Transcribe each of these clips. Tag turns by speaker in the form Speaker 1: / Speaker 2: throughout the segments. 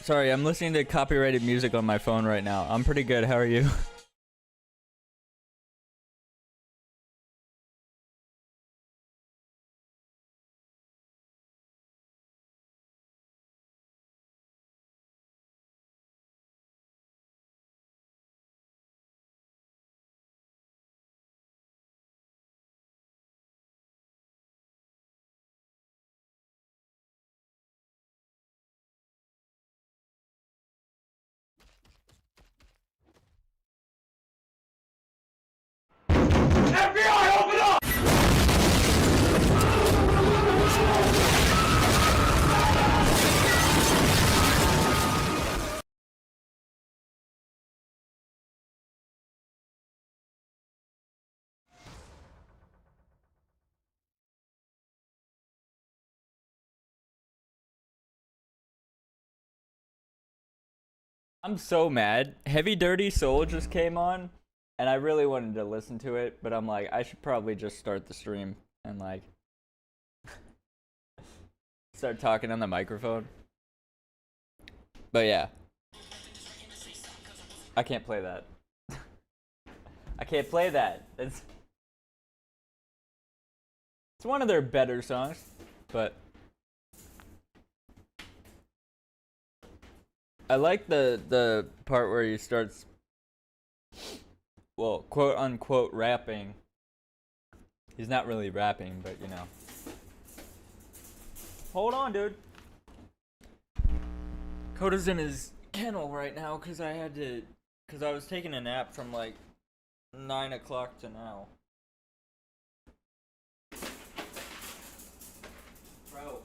Speaker 1: Sorry, I'm listening to copyrighted music on my phone right now. I'm pretty good. How are you?
Speaker 2: FBI, open up!
Speaker 1: I'm so mad. Heavy Dirty Soul just came on, and I really wanted to listen to it, but I'm like, I should probably just start the stream and like start talking on the microphone. But yeah, I can't play that. I can't play that. It's one of their better songs, but I like the part where he starts, well, quote unquote rapping. He's not really rapping, but you know. Hold on, dude. Coda's in his kennel right now because I was taking a nap from like 9 o'clock to now. Bro,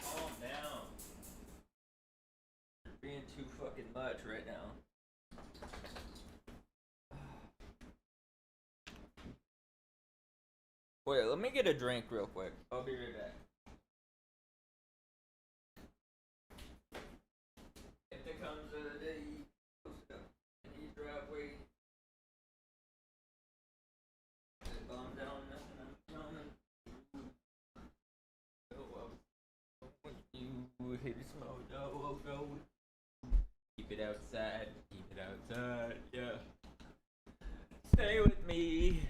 Speaker 1: calm down. You're being too fucking much right now. Wait, let me get a drink real quick. I'll be right back. If there comes a day, in his driveway, bomb down, nothing I'm coming. You hit it smoke, go. Keep it outside, yeah. Stay with me.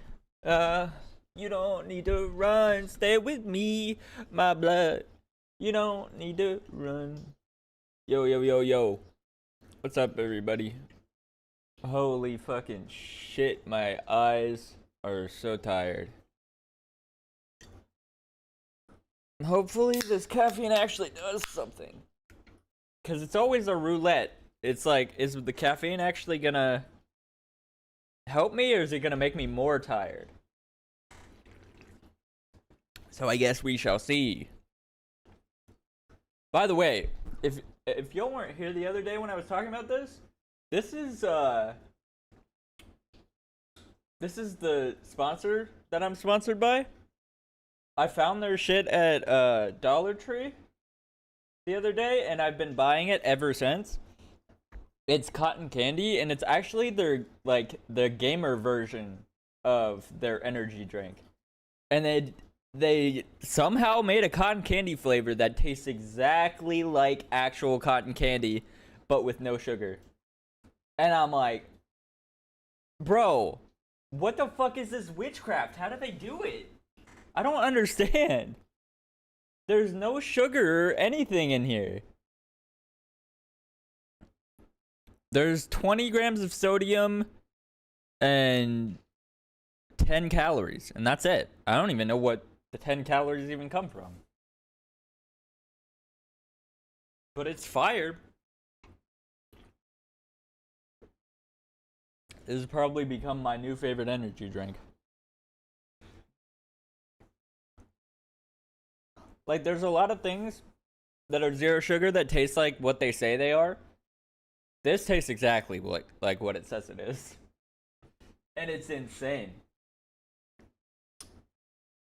Speaker 1: You don't need to run. Stay with me, my blood. You don't need to run. Yo. What's up, everybody? Holy fucking shit, my eyes are so tired. Hopefully this caffeine actually does something. Because it's always a roulette. It's like, is the caffeine actually gonna help me, or is it gonna make me more tired? So I guess we shall see. By the way, if y'all weren't here the other day when I was talking about this, this is the sponsor that I'm sponsored by. I found their shit at Dollar Tree the other day, and I've been buying it ever since. It's cotton candy, and it's actually their like the gamer version of their energy drink. And they somehow made a cotton candy flavor that tastes exactly like actual cotton candy, but with no sugar. And I'm like, bro, what the fuck is this witchcraft? How do they do it? I don't understand. There's no sugar or anything in here. There's 20 grams of sodium and 10 calories, and that's it. I don't even know what the 10 calories even come from. But it's fire. This has probably become my new favorite energy drink. Like, there's a lot of things that are zero sugar that taste like what they say they are. This tastes exactly like what it says it is. And it's insane.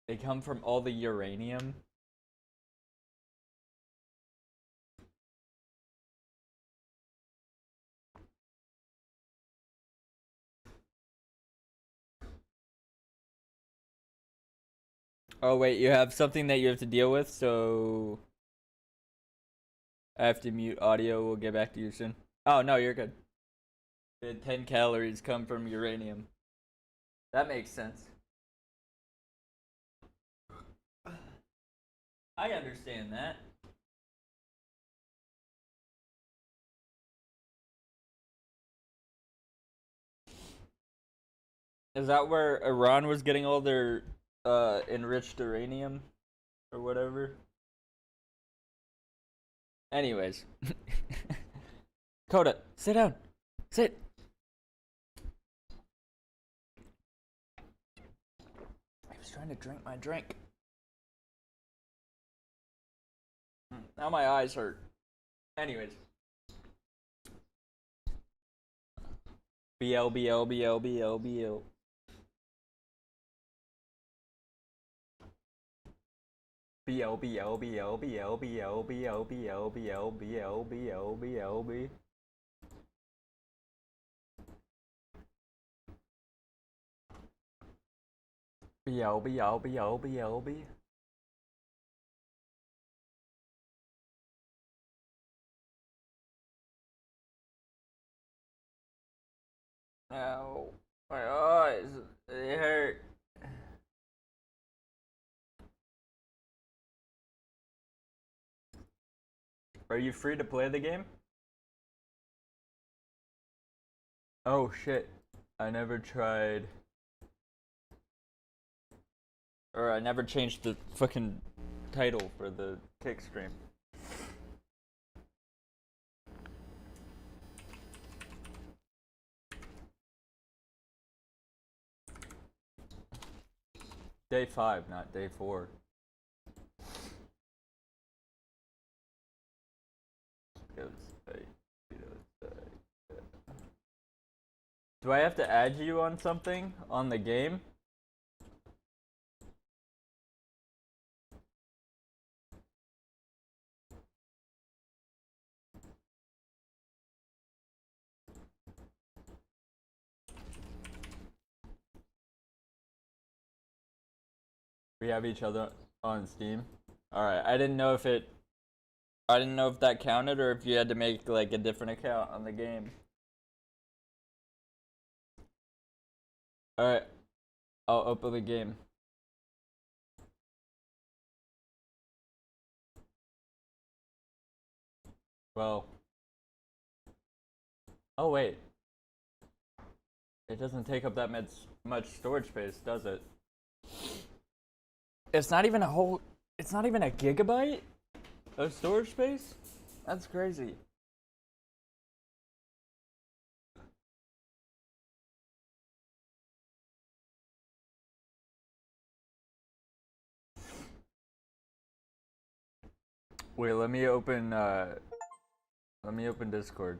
Speaker 1: They come from all the uranium. Oh wait, you have something that you have to deal with, so I have to mute audio. We'll get back to you soon. Oh, no, you're good. The 10 calories come from uranium. That makes sense. I understand that. Is that where Iran was getting all their enriched uranium or whatever? Anyways. Coda, sit down. Sit. I was trying to drink my drink. Now my eyes hurt. Anyways. BL, BL, BL, BL, BL. BL, BL, BL, BL, BL, BL, BL, BL, BL, BL, BL, B. BL, BL, BL, BL, B. Ow, my eyes, they hurt. Are you free to play the game? Oh shit, I never tried. Or I never changed the fucking title for the kick stream. Day 5, not day 4. Do I have to add you on something on the game? We have each other on Steam. Alright, I didn't know if that counted or if you had to make like a different account on the game. Alright, I'll open the game. Well. Oh wait. It doesn't take up that much storage space, does it? It's not even a gigabyte of storage space? That's crazy. Wait, let me open Discord.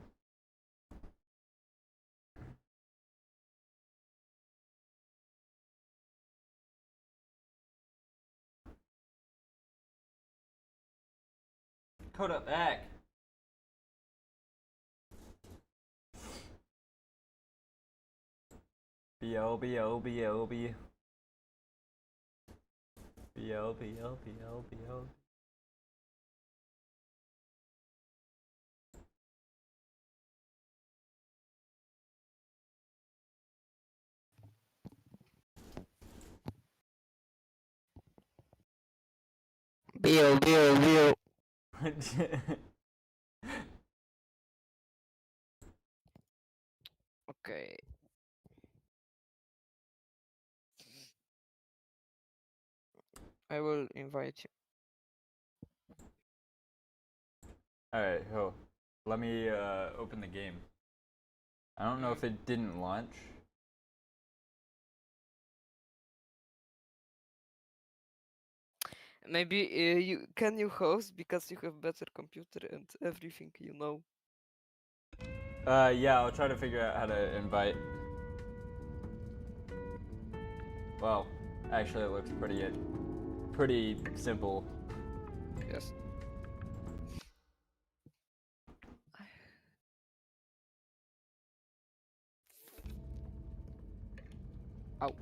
Speaker 1: Code up back. BL, BL, BL, BL. BL, BL, BL, BL.
Speaker 3: Bill, Bill, Bill. Okay. I will invite you.
Speaker 1: Alright, let me open the game. I don't know if it didn't launch.
Speaker 3: Maybe you host because you have better computer and everything, you know.
Speaker 1: Yeah, I'll try to figure out how to invite. Well, actually it looks pretty simple.
Speaker 3: Yes. Ow.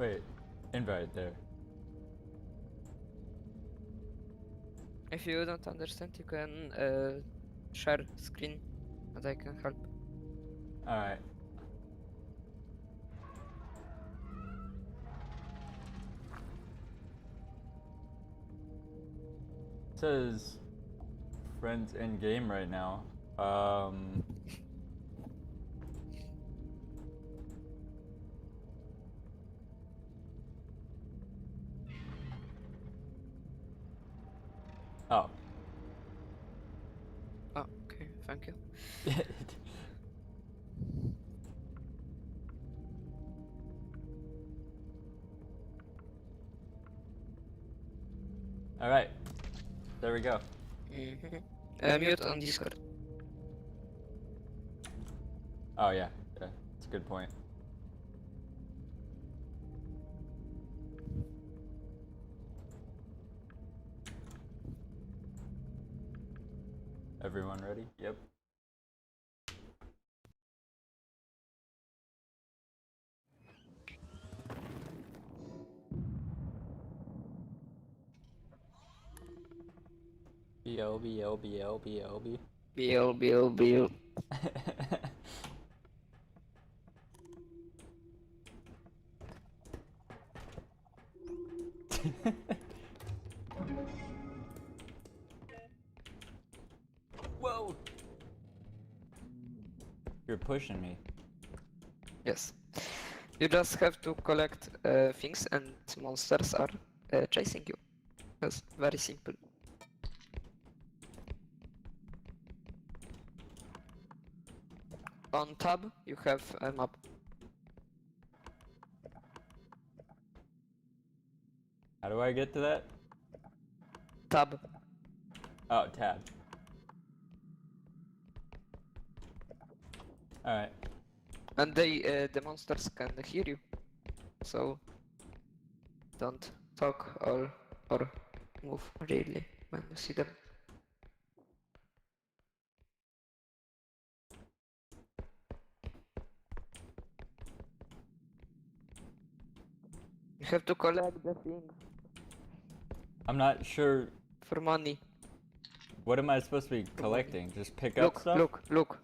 Speaker 1: Wait, invite there.
Speaker 3: If you don't understand, you can share screen, and I can help.
Speaker 1: Alright. Says friends in game right now. Oh.
Speaker 3: Oh, okay, thank you.
Speaker 1: Alright. There we go.
Speaker 3: Mute on Discord.
Speaker 1: Oh yeah, yeah, that's a good point. Everyone ready? Yep. BL.
Speaker 3: BL.
Speaker 1: Whoa! You're pushing me.
Speaker 3: Yes. You just have to collect things and monsters are chasing you. That's very simple. On tab, you have a map.
Speaker 1: How do I get to that?
Speaker 3: Tab.
Speaker 1: Oh, tab. Alright.
Speaker 3: And the monsters can hear you. So don't talk or move really when you see them. You have to collect the things
Speaker 1: I'm not sure.
Speaker 3: for money.
Speaker 1: What am I supposed to be collecting? Just pick up
Speaker 3: Look,
Speaker 1: stuff?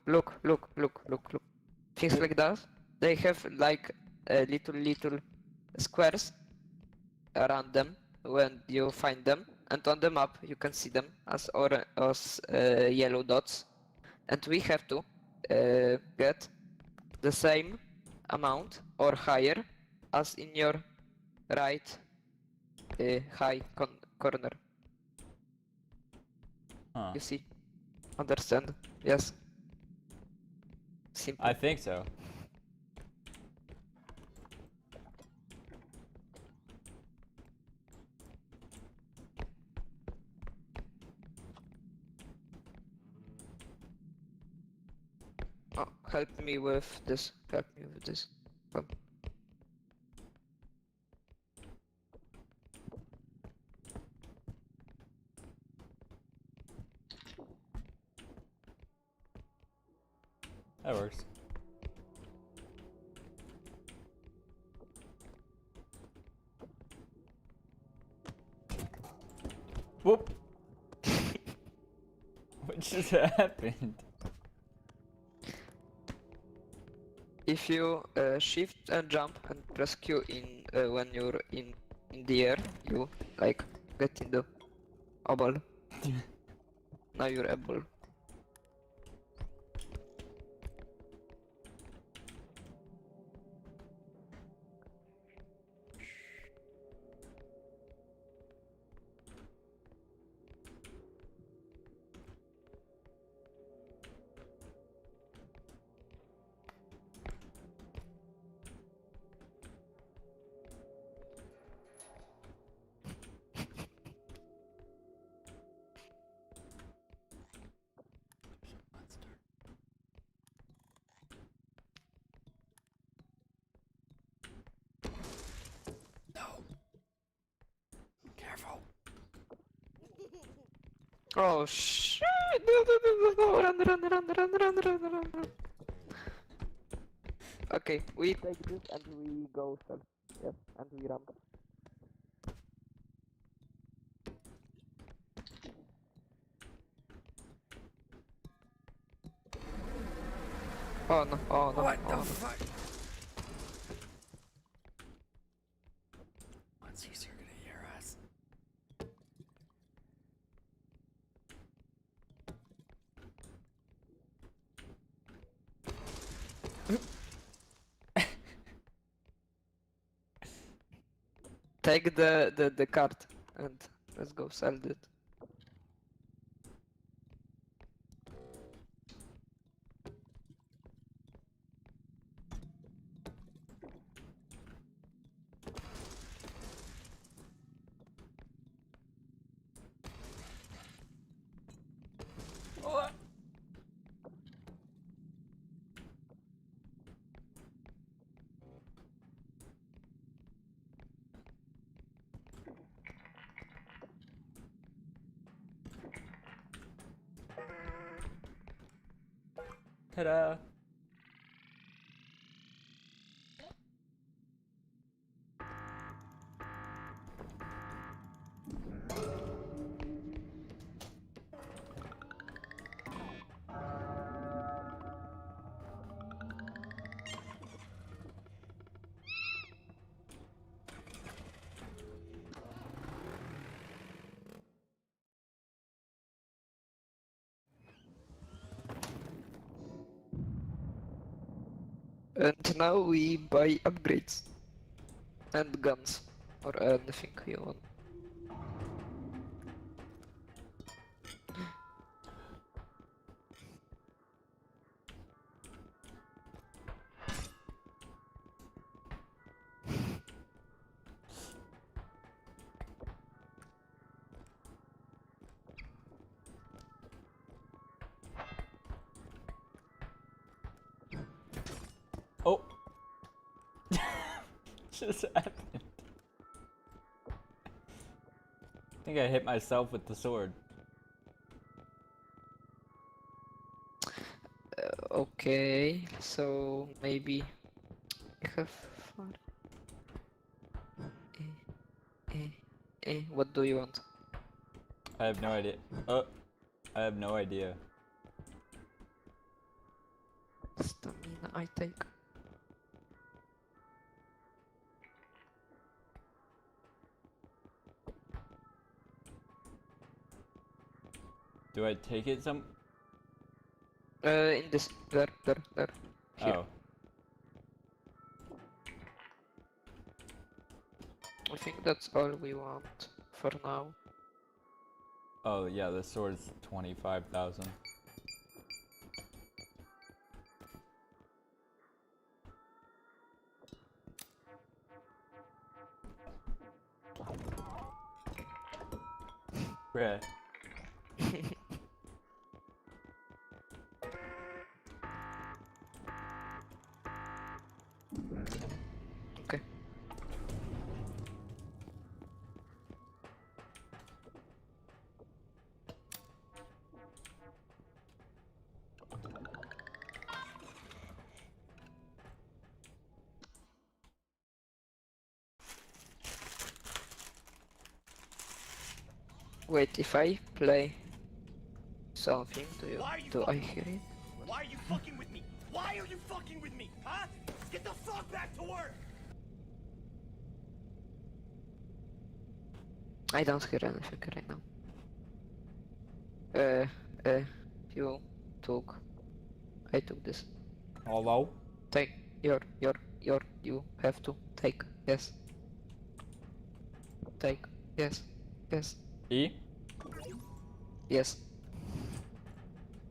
Speaker 3: look. Things like that. They have like little squares around them when you find them, and on the map you can see them as yellow dots. And we have to get the same amount or higher as in your right high corner.
Speaker 1: Huh.
Speaker 3: You see? Understand? Yes. Simple.
Speaker 1: I think so.
Speaker 3: Oh, help me with this. Come.
Speaker 1: That works. Whoop! What just happened?
Speaker 3: If you shift and jump and press Q in when you're in the air, you like get in the bubble. Now you're able.
Speaker 1: Careful.
Speaker 3: Oh shit! No, run. Okay, we take this and we go south. Yes, and we ramp. Oh no, oh no,
Speaker 1: What
Speaker 3: oh
Speaker 1: the
Speaker 3: no.
Speaker 1: fuck? Once he's gonna hear us.
Speaker 3: Take the card and let's go sell it.
Speaker 1: What? Ta-da!
Speaker 3: And now we buy upgrades and guns or anything you want.
Speaker 1: Oh! Just happened. I think I hit myself with the sword.
Speaker 3: Okay, so maybe I have far. What do you want?
Speaker 1: I have no idea. I have no idea.
Speaker 3: Stamina I take.
Speaker 1: Do I take it some?
Speaker 3: In this, there. Here.
Speaker 1: Oh.
Speaker 3: I think that's all we want for now.
Speaker 1: Oh yeah, the sword's 25,000. Bruh.
Speaker 3: Okay. Wait, if I play something, do I hear it?
Speaker 2: Why are you fucking with me? Why are you fucking with me? Huh? Get the fuck back to work!
Speaker 3: I don't hear anything right now. You took. I took this.
Speaker 1: Hello?
Speaker 3: Take you have to take. Yes. Take. Yes. Yes.
Speaker 1: E?
Speaker 3: Yes.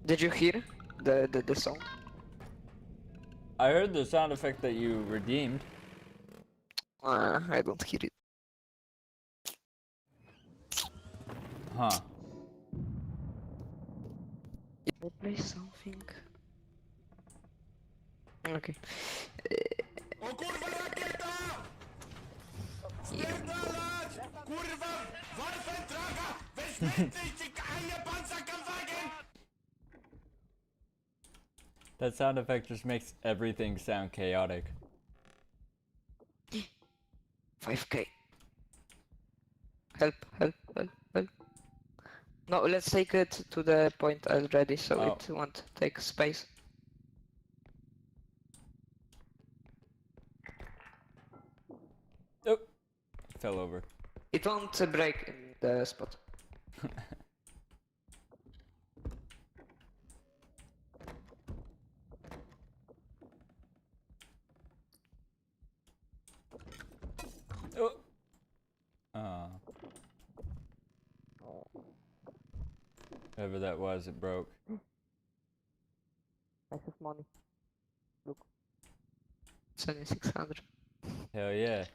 Speaker 3: Did you hear the sound?
Speaker 1: I heard the sound effect that you redeemed.
Speaker 3: I don't hear it.
Speaker 1: Huh.
Speaker 3: If I play something. Okay.
Speaker 2: O kurwa rakieta! Spierdalać! Kurwa! Warfentraga! Weźmiecie ci kajnie panza Kampfwagen!
Speaker 1: That sound effect just makes everything sound chaotic.
Speaker 3: 5k. Help, help, help, help. No, let's take it to the point already so
Speaker 1: Oh.
Speaker 3: it won't take space.
Speaker 1: Oh, fell over.
Speaker 3: It won't break in the spot.
Speaker 1: Oh. Oh. Whatever that was, it broke.
Speaker 3: I have money. Look. 7600.
Speaker 1: Hell yeah.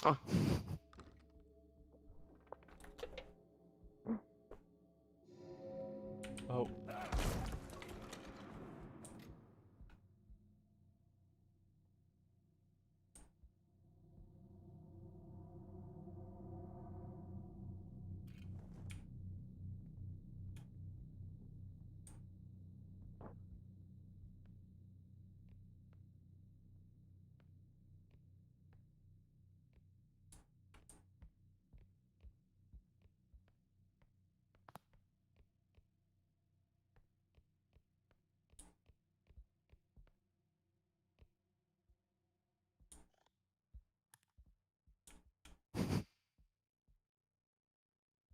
Speaker 3: Oh.
Speaker 1: Oh.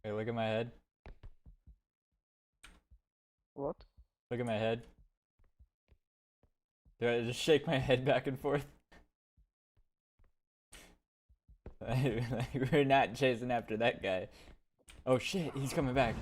Speaker 1: Hey, look at my head.
Speaker 3: What?
Speaker 1: Look at my head. Do I just shake my head back and forth? Like, we're not chasing after that guy. Oh shit, he's coming back.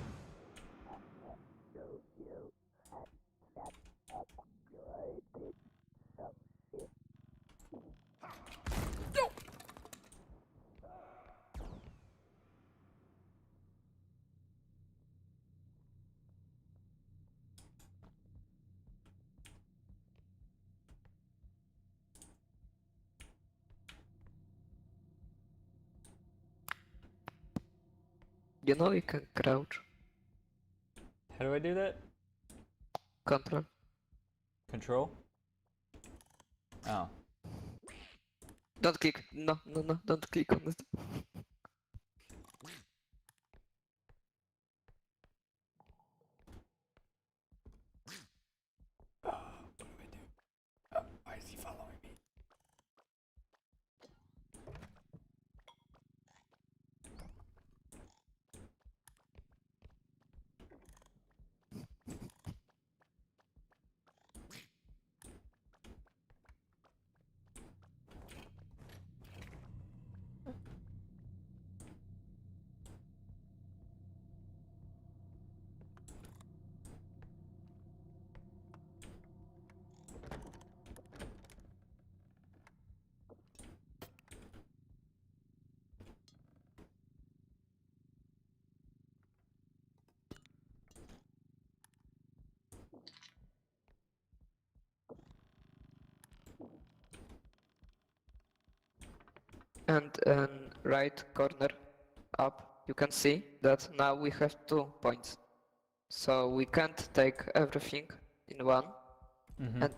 Speaker 3: You know you can crouch.
Speaker 1: How do I do that?
Speaker 3: Control.
Speaker 1: Control? Oh.
Speaker 3: Don't click. No, no, no. Don't click on it.
Speaker 1: What do I do? Oh, why is he following me?
Speaker 3: And in right corner up, you can see that now we have 2 points. So we can't take everything in one, and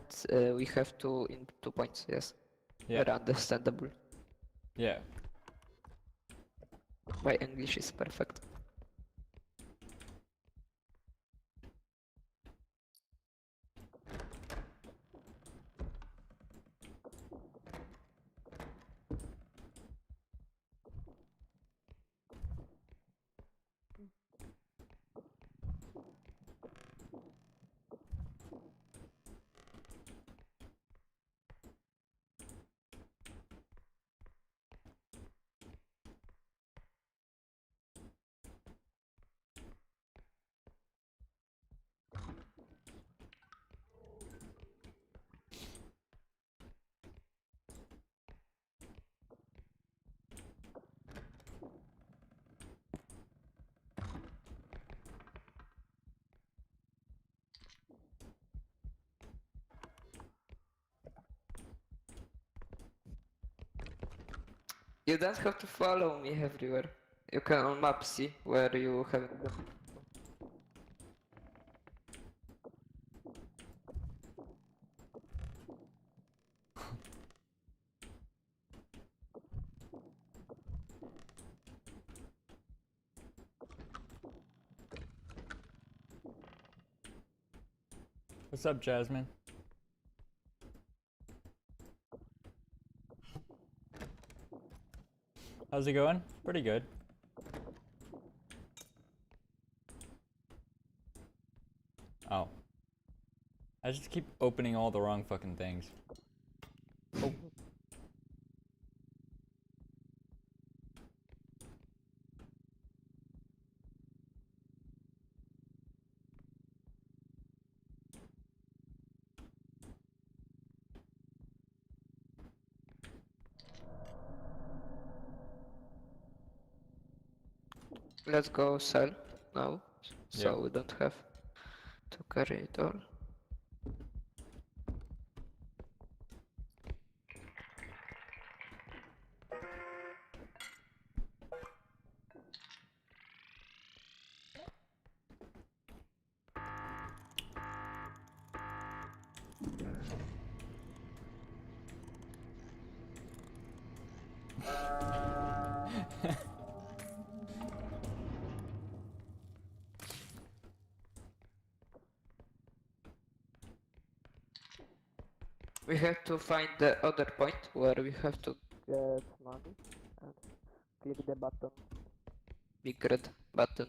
Speaker 3: we have two in 2 points. Yes,
Speaker 1: Yeah.
Speaker 3: very understandable.
Speaker 1: Yeah.
Speaker 3: My English is perfect. You don't have to follow me everywhere. You can on map see where you have them.
Speaker 1: What's up, Jasmine? How's it going? Pretty good. Oh. I just keep opening all the wrong fucking things. Oh.
Speaker 3: Let's go sell now, so
Speaker 1: Yep.
Speaker 3: we don't have to carry it all. We have to find the other point where we have to get money and click the button. Big red button.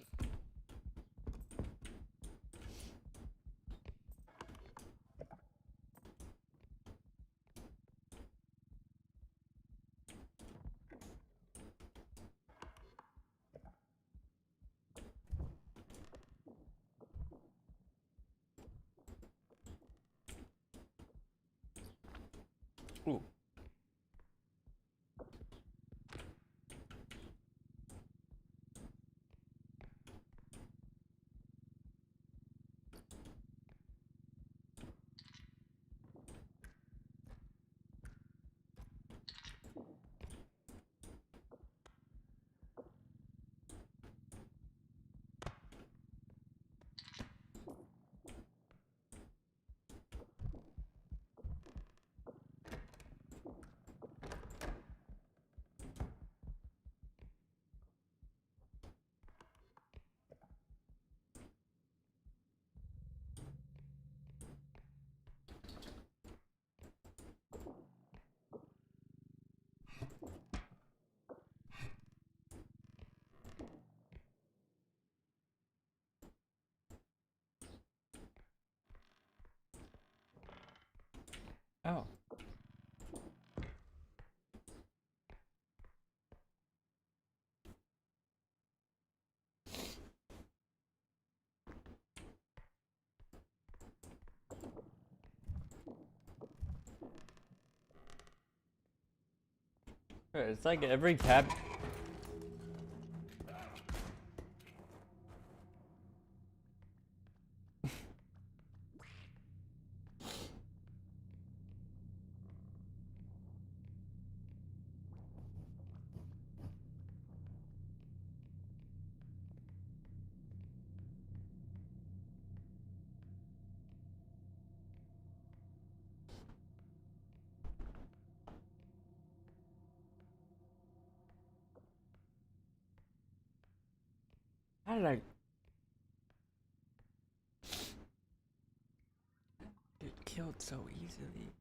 Speaker 1: Ooh. Oh. It's like every tab. How did I get killed so easily?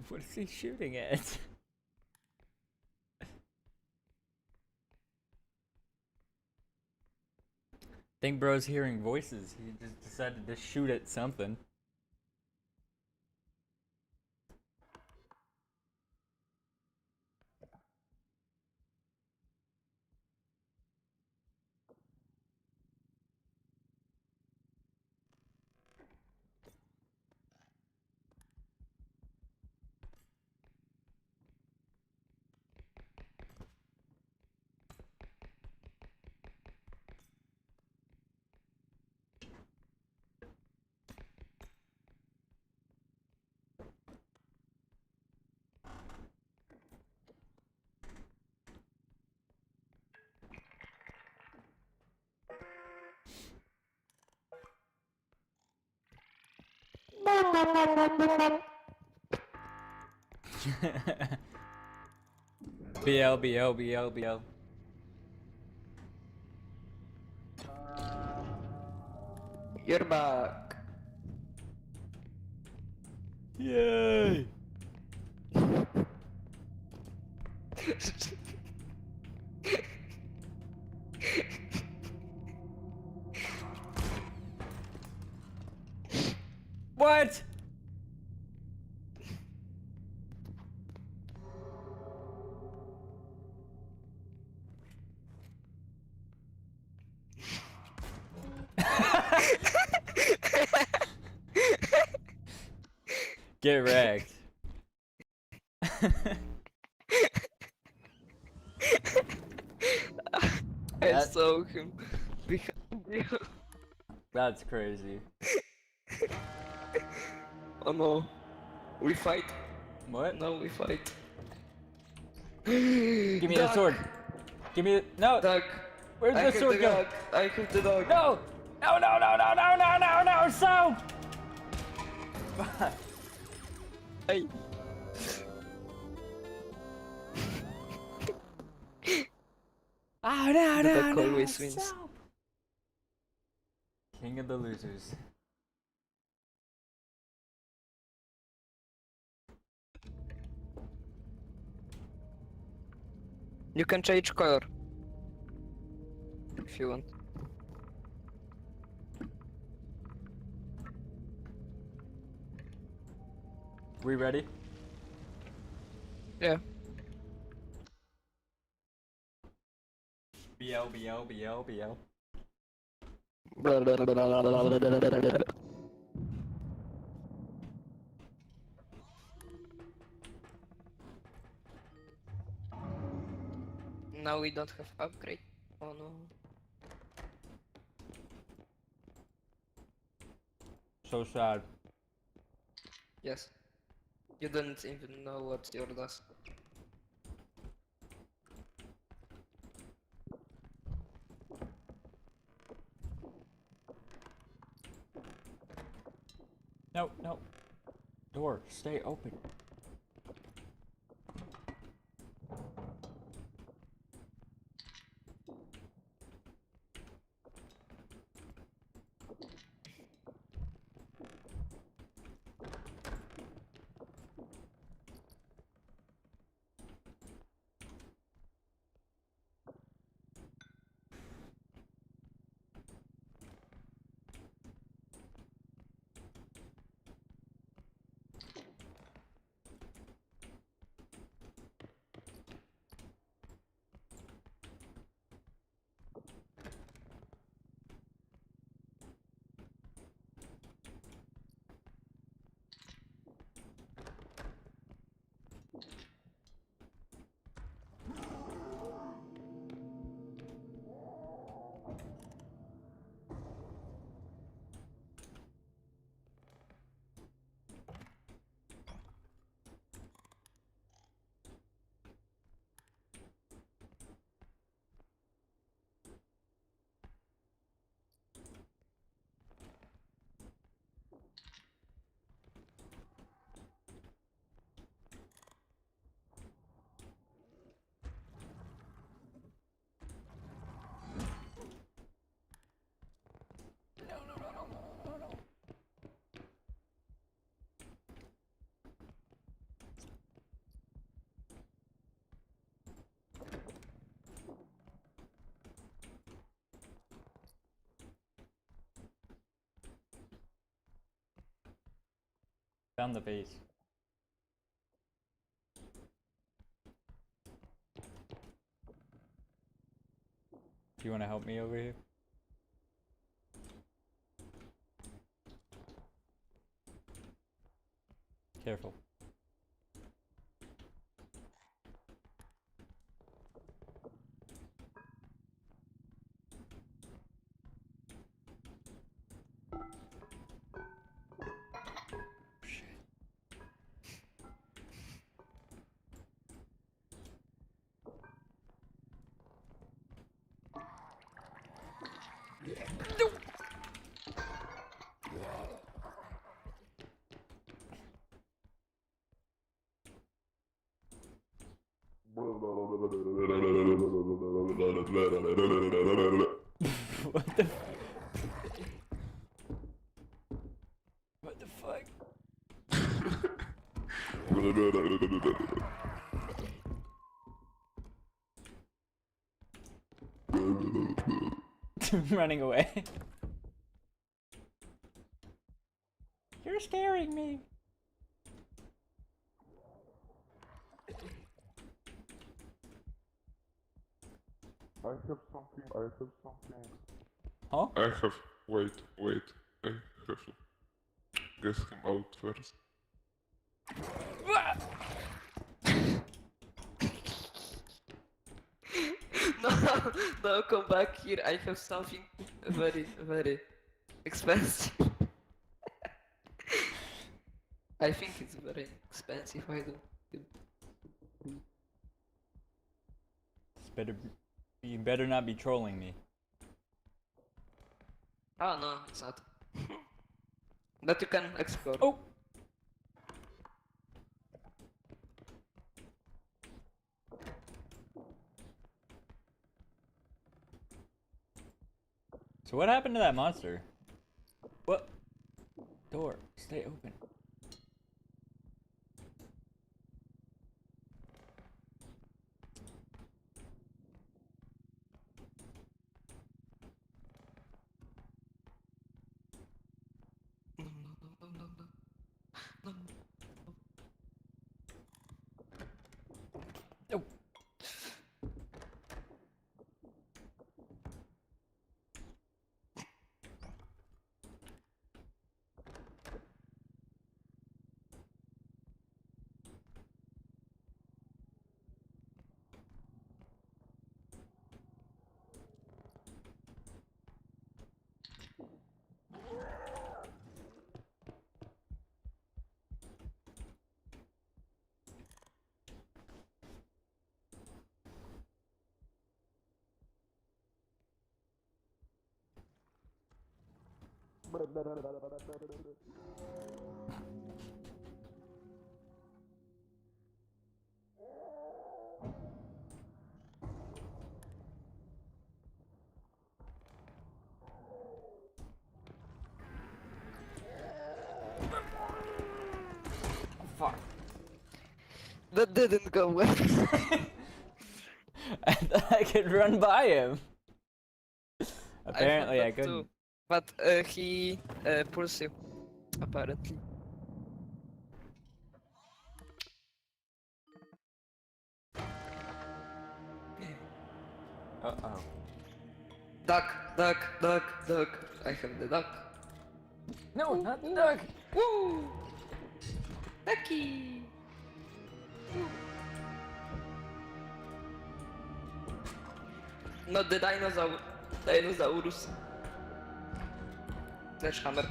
Speaker 1: What is he shooting at? Think bro's hearing voices. He just decided to shoot at something. BL, BL, BL, BL.
Speaker 3: You're back.
Speaker 1: Yay! What? Get wrecked.
Speaker 3: I
Speaker 1: That-
Speaker 3: saw him behind you.
Speaker 1: That's crazy.
Speaker 3: Oh no. We fight.
Speaker 1: What?
Speaker 3: No, we fight.
Speaker 1: Give me the sword. Give me the. No!
Speaker 3: Dog.
Speaker 1: Where'd
Speaker 3: I
Speaker 1: the
Speaker 3: have
Speaker 1: sword
Speaker 3: the
Speaker 1: go?
Speaker 3: dog. I have the dog.
Speaker 1: No! No, no, no, no, no, no, no, no, so!
Speaker 3: Hey.
Speaker 1: Oh, no,
Speaker 3: The
Speaker 1: no,
Speaker 3: duck
Speaker 1: no,
Speaker 3: always wins.
Speaker 1: soap. King of the losers.
Speaker 3: You can change color. If you want.
Speaker 1: We ready?
Speaker 3: Yeah.
Speaker 1: BL, BL, BL, BL.
Speaker 3: Now we don't have upgrade. Oh no.
Speaker 1: So sad.
Speaker 3: Yes. You don't even know what your does.
Speaker 1: No, no. Door, stay open. Found the base. Do you want to help me over here? Careful. What the? What the fuck? Running away. You're scaring me.
Speaker 4: I have something.
Speaker 1: Huh?
Speaker 4: I have. Wait. I have to get him out first.
Speaker 3: No, no, come back here. I have something very, very expensive. I think it's very expensive. I don't.
Speaker 1: It's better. You better not be trolling me.
Speaker 3: Oh no, it's not. But you can explore.
Speaker 1: Oh. So what happened to that monster? What? Door, stay open.
Speaker 3: No.
Speaker 1: Oh. Fuck.
Speaker 3: That didn't go well.
Speaker 1: I thought I could run by him. Apparently I
Speaker 3: thought that
Speaker 1: couldn't.
Speaker 3: too. But he pulls you. Apparently.
Speaker 1: Uh-oh.
Speaker 3: Duck. I have the duck.
Speaker 1: No, not the dog.
Speaker 3: Woo! Ducky! Not the dinosaur. Dinosaurus. Sledgehammer.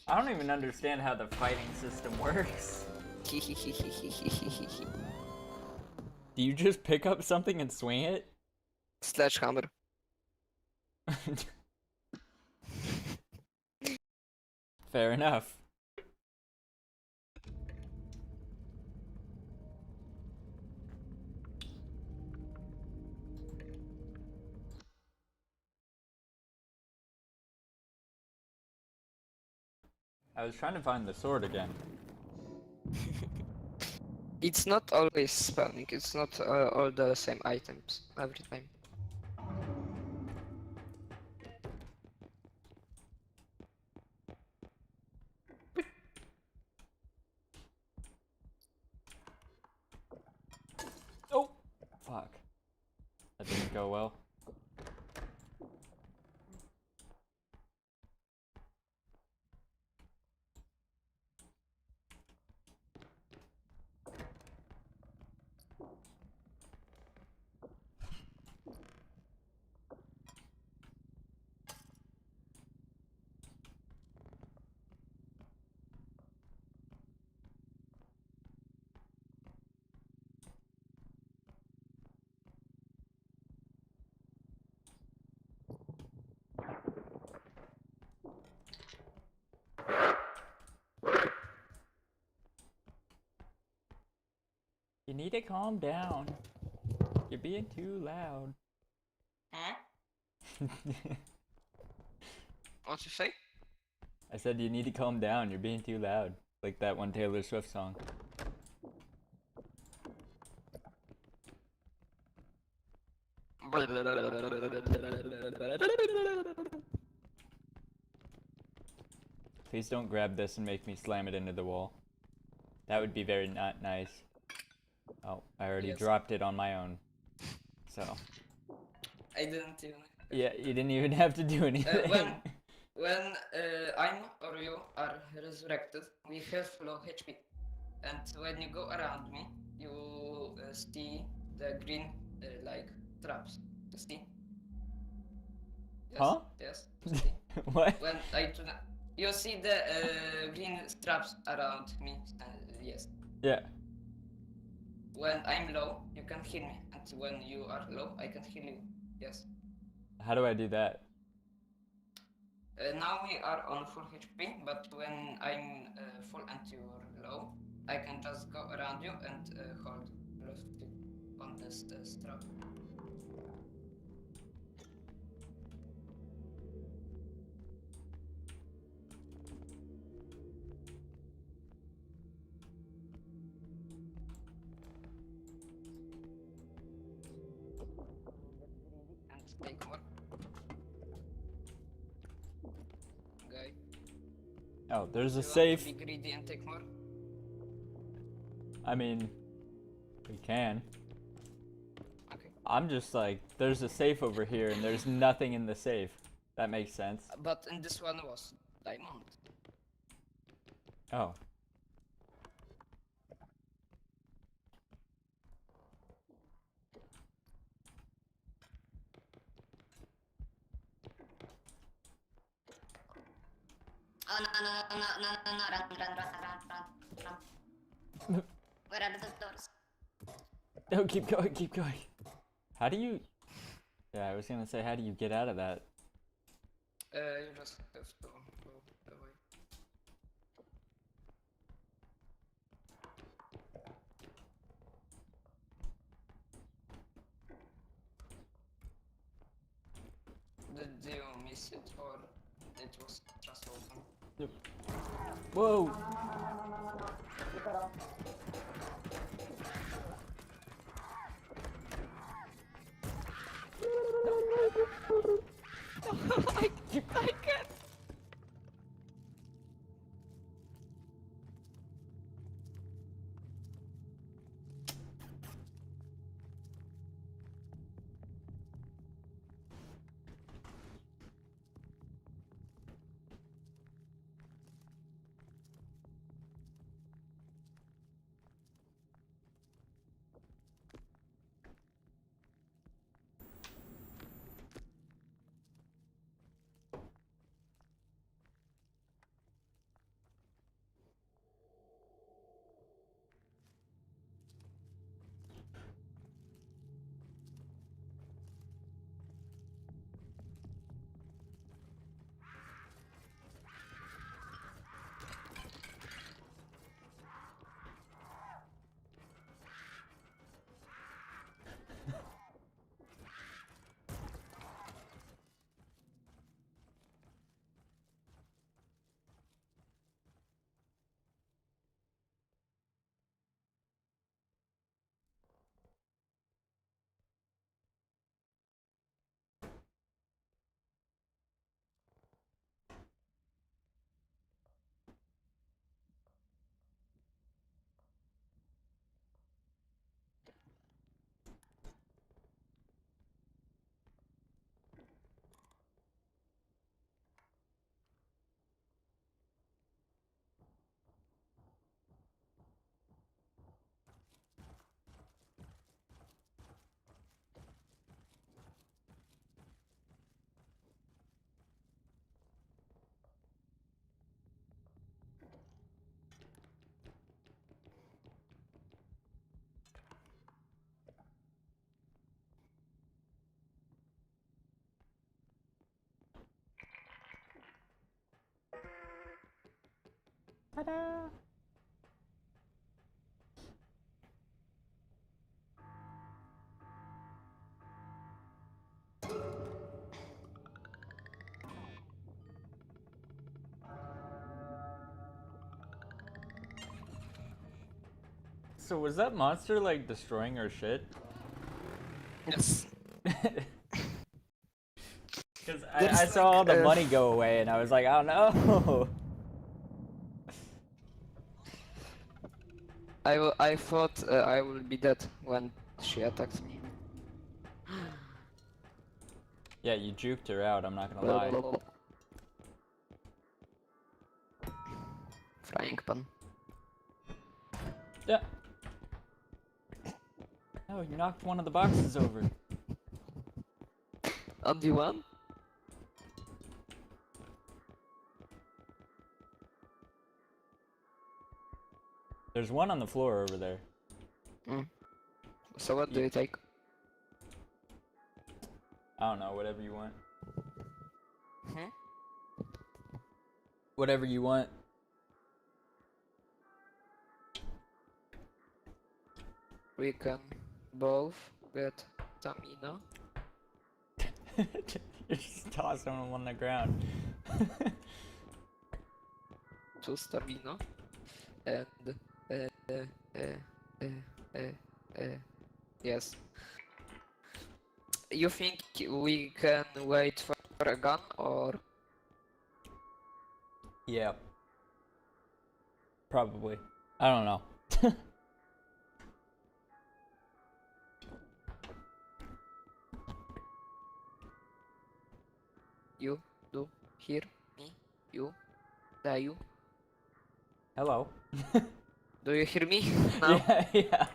Speaker 1: I don't even understand how the fighting system works. Do you just pick up something and swing it?
Speaker 3: Sledgehammer.
Speaker 1: Fair enough. I was trying to find the sword again.
Speaker 3: It's not always spawning, it's not all the same items every time.
Speaker 1: That didn't go well. You need to calm down. You're being too loud.
Speaker 3: What you say?
Speaker 1: I said you need to calm down. You're being too loud. Like that one Taylor Swift song. Please don't grab this and make me slam it into the wall. That would be very not nice. Oh, I already
Speaker 3: Yes.
Speaker 1: dropped it on my own. So,
Speaker 3: I didn't even.
Speaker 1: yeah, you didn't even have to do anything.
Speaker 3: When I'm or you are resurrected, we have low HP. And when you go around me, you see the green like traps. You see? Yes,
Speaker 1: Huh?
Speaker 3: Yes. You see?
Speaker 1: What?
Speaker 3: When I do not, you see the green straps around me. Yes.
Speaker 1: Yeah.
Speaker 3: When I'm low, you can heal me, and when you are low, I can heal you. Yes.
Speaker 1: How do I do that?
Speaker 3: Now we are on full HP, but when I'm full and you're low, I can just go around you and hold left click on this strap. And take more. Guy.
Speaker 1: Oh, there's a
Speaker 3: You want
Speaker 1: safe.
Speaker 3: to be greedy and take more?
Speaker 1: I mean, we can.
Speaker 3: Okay.
Speaker 1: I'm just like, there's a safe over here and there's nothing in the safe. That makes sense.
Speaker 3: But in this one was diamond.
Speaker 1: Oh.
Speaker 5: Oh no, run. Where are the doors?
Speaker 1: No, keep going, keep going. How do you... Yeah, I was gonna say, how do you get out of that?
Speaker 3: You just have to go away. Did you miss it or it was just open?
Speaker 1: Whoa!
Speaker 3: I can't.
Speaker 1: Ta-da! So was that monster like destroying our shit?
Speaker 3: Yes.
Speaker 1: Because I
Speaker 3: There's
Speaker 1: saw all the
Speaker 3: like,
Speaker 1: money go away and I was like, oh no.
Speaker 3: I thought I will be dead when she attacked me.
Speaker 1: Yeah, you juked her out, I'm not gonna lie.
Speaker 3: Frying pan.
Speaker 1: Yeah. Oh, you knocked one of the boxes over.
Speaker 3: Only one?
Speaker 1: There's one on the floor over there.
Speaker 3: So what do you take?
Speaker 1: I don't know, whatever you want.
Speaker 3: Hmm?
Speaker 1: Whatever you want.
Speaker 3: We can both get stamina.
Speaker 1: You're just tossing them on the ground.
Speaker 3: 2 stamina. And yes. You think we can wait for a gun or
Speaker 1: Yeah. Probably. I don't know.
Speaker 3: you do hear me? You? You?
Speaker 1: Hello.
Speaker 3: Do you hear me now?
Speaker 1: Yeah,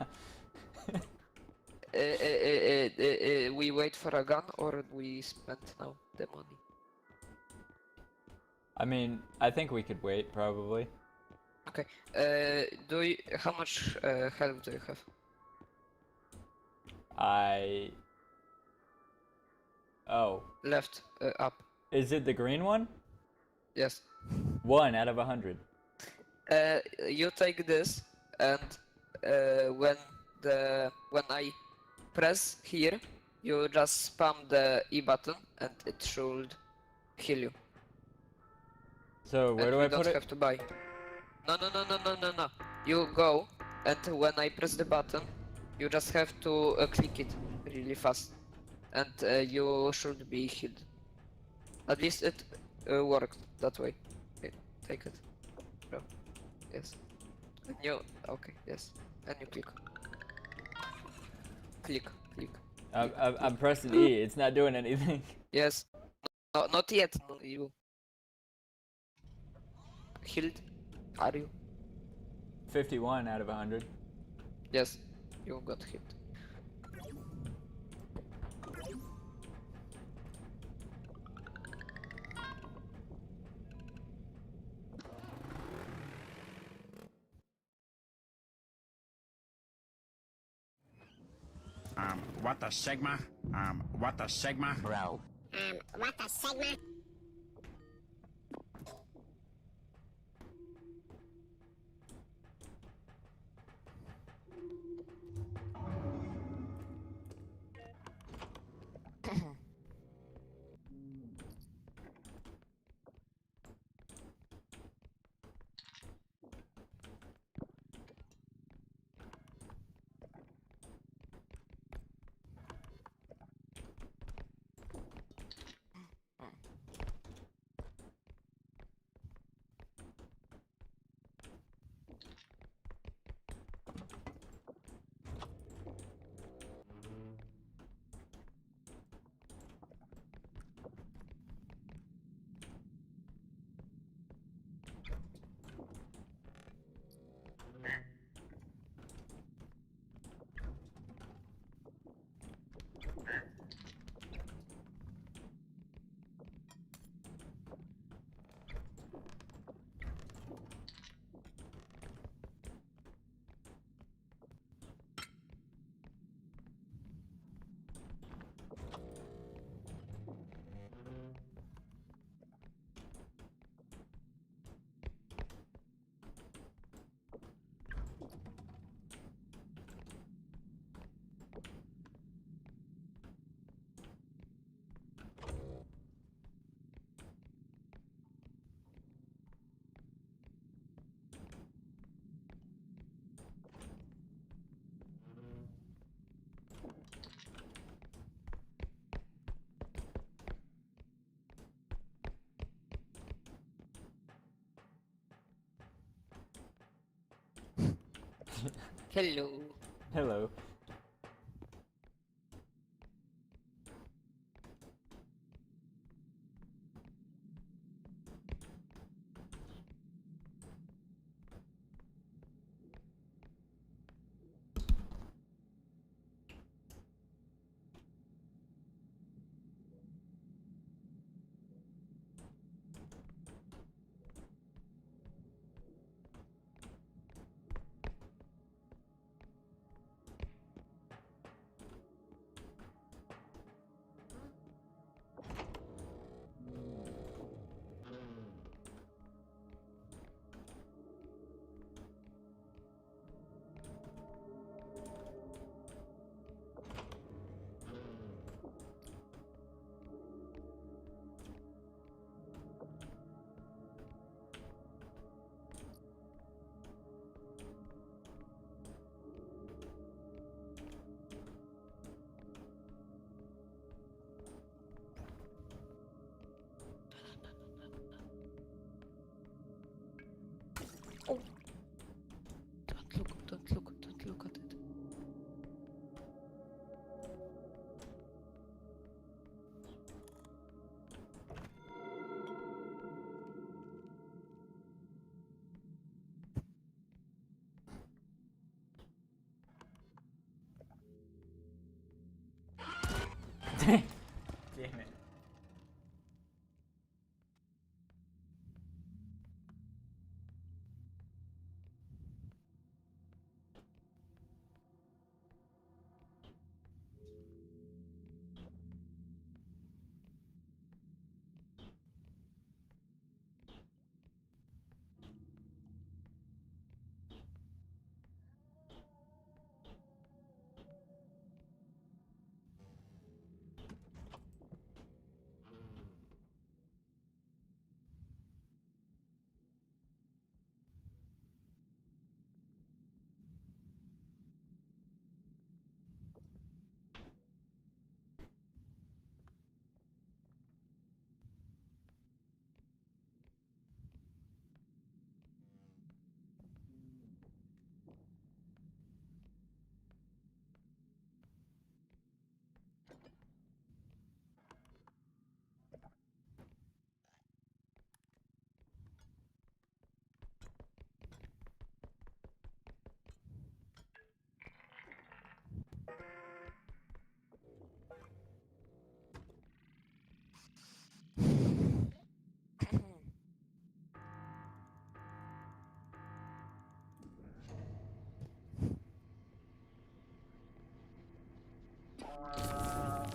Speaker 1: yeah.
Speaker 3: We wait for a gun or we spend now the money?
Speaker 1: I mean, I think we could wait, probably.
Speaker 3: Okay. How much health do you have?
Speaker 1: Oh.
Speaker 3: Left, up.
Speaker 1: Is it the green one?
Speaker 3: Yes.
Speaker 1: 1 out of 100.
Speaker 3: You take this, and when I press here, you just spam the E button, and it should heal you.
Speaker 1: So where
Speaker 3: And
Speaker 1: do
Speaker 3: we
Speaker 1: I
Speaker 3: don't
Speaker 1: put it?
Speaker 3: have to buy. No. You go, and when I press the button, you just have to click it really fast, and you should be healed. At least it worked that way. Okay, take it. Bro. Yes. And you, okay, yes. And you click. Click.
Speaker 1: I'm pressing E. It's not doing anything.
Speaker 3: Yes. No, not yet. No, you healed. Are you?
Speaker 1: 51 out of 100.
Speaker 3: Yes. You got hit.
Speaker 2: What the Sigma? What the Sigma?
Speaker 6: Bro.
Speaker 5: What the Sigma?
Speaker 3: Hello.
Speaker 1: Hello.
Speaker 3: Don't look at it.
Speaker 1: Damn it.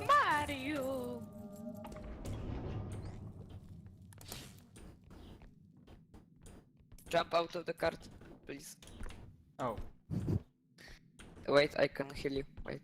Speaker 3: Mario! Jump out of the cart, please.
Speaker 1: Oh.
Speaker 3: Wait, I can heal you. Wait.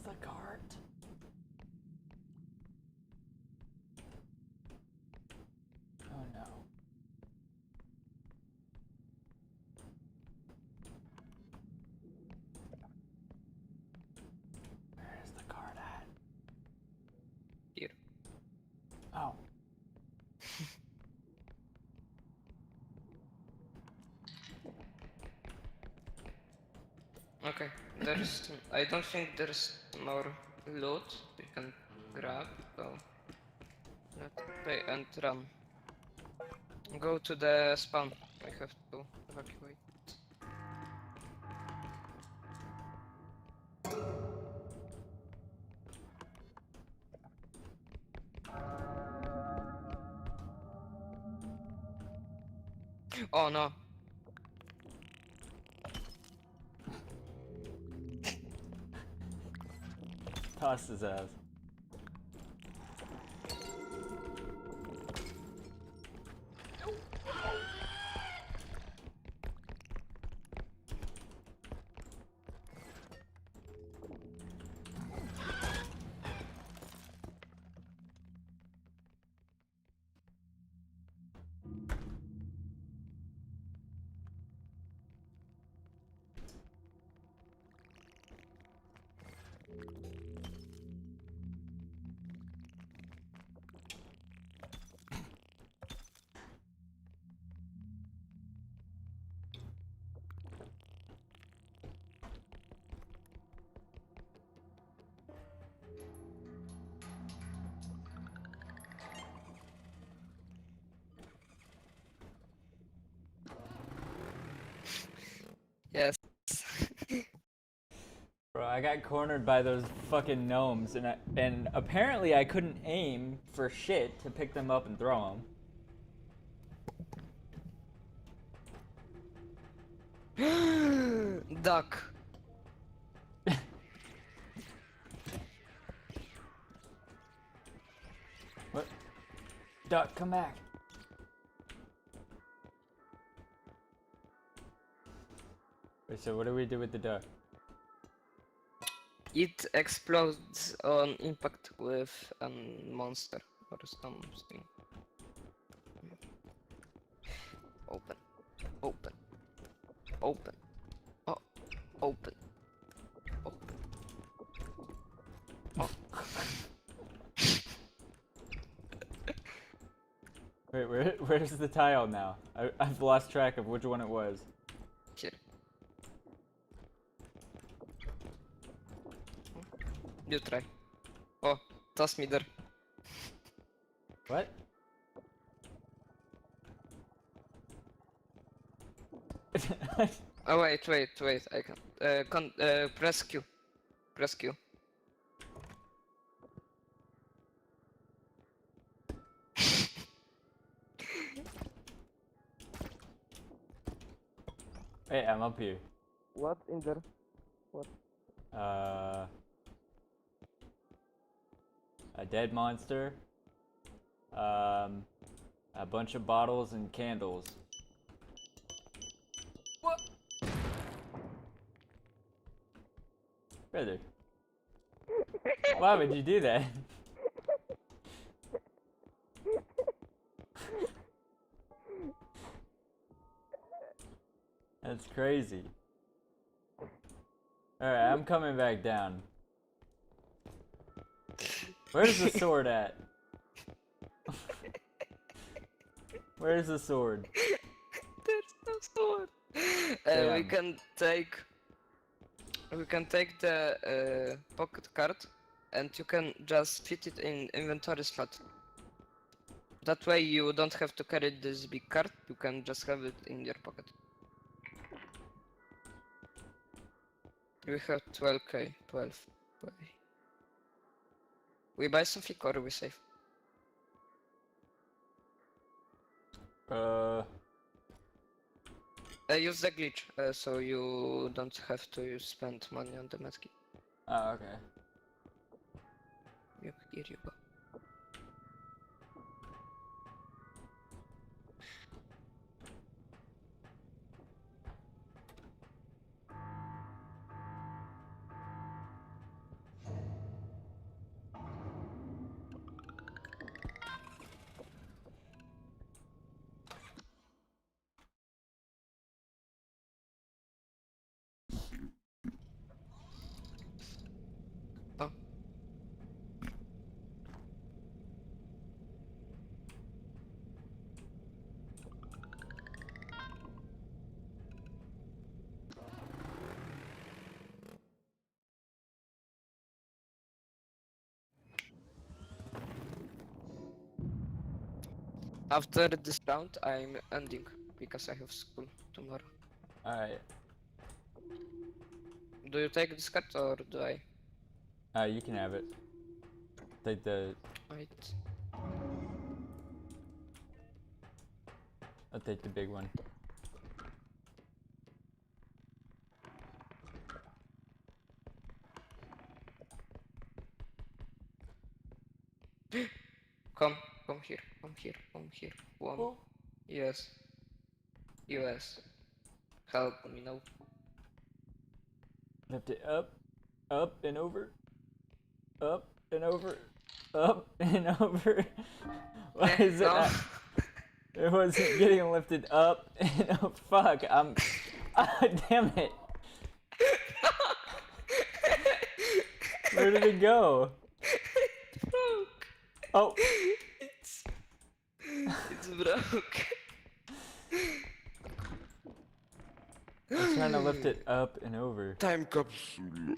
Speaker 1: the cart? Oh no. Where is the card at?
Speaker 3: Here.
Speaker 1: Oh.
Speaker 3: Okay, there's. I don't think there's more loot we can grab, so. Let's play and run. Go to the spawn. I have to evacuate. Oh no.
Speaker 1: Toss his ass.
Speaker 3: Yes.
Speaker 1: Bro, I got cornered by those fucking gnomes, and apparently I couldn't aim for shit to pick them up and throw them.
Speaker 3: Duck.
Speaker 1: What? Duck, come back. Wait, so what do we do with the duck?
Speaker 3: It explodes on impact with a monster or something. Open. Open. Open. Oh. Open. Open. Oh.
Speaker 1: Wait, where's the tile now? I've lost track of which one it was.
Speaker 3: Here. You try. Oh, toss me there.
Speaker 1: What?
Speaker 3: Oh wait, I can. Press Q. Press Q.
Speaker 1: Hey, I'm up here.
Speaker 3: What in there? What?
Speaker 1: A dead monster. A bunch of bottles and candles. What? Brother. Why would you do that? That's crazy. Alright, I'm coming back down. Where's the sword at? Where's the sword?
Speaker 3: There's no sword. We
Speaker 1: Damn.
Speaker 3: can take the pocket card, and you can just fit it in inventory slot. That way you don't have to carry this big card. You can just have it in your pocket. We have 12k. 12. We buy something or we save? Use the glitch, so you don't have to spend money on the medkit.
Speaker 1: Oh, okay.
Speaker 3: Here you go. After this round, I'm ending because I have school tomorrow.
Speaker 1: Alright.
Speaker 3: Do you take this card or do I?
Speaker 1: You can have it. Take the.
Speaker 3: Wait.
Speaker 1: I'll take the big one.
Speaker 3: Come here, come here, come here. One.
Speaker 1: Oh.
Speaker 3: Yes. US. Help me now.
Speaker 1: Lift it up, up and over, up and over, up and over. Why is it
Speaker 3: No.
Speaker 1: not? It wasn't getting lifted up and oh fuck, I'm. Ah, damn it. Where did it go?
Speaker 3: Broke.
Speaker 1: Oh,
Speaker 3: It's broke.
Speaker 1: I'm trying to lift it up and over.
Speaker 4: Time capsule.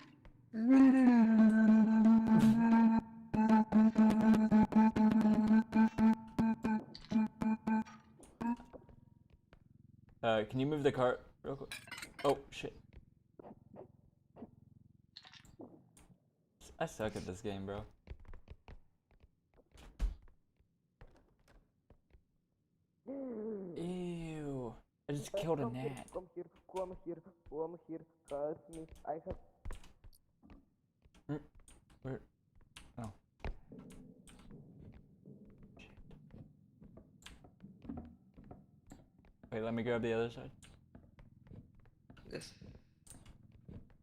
Speaker 1: Can you move the cart real quick? Oh, shit. I suck at this game, bro. Ew. I just killed a gnat.
Speaker 3: Come here, come here, come here. Help me. I have.
Speaker 1: Where? Oh. Wait, let me grab the other side.
Speaker 3: Yes.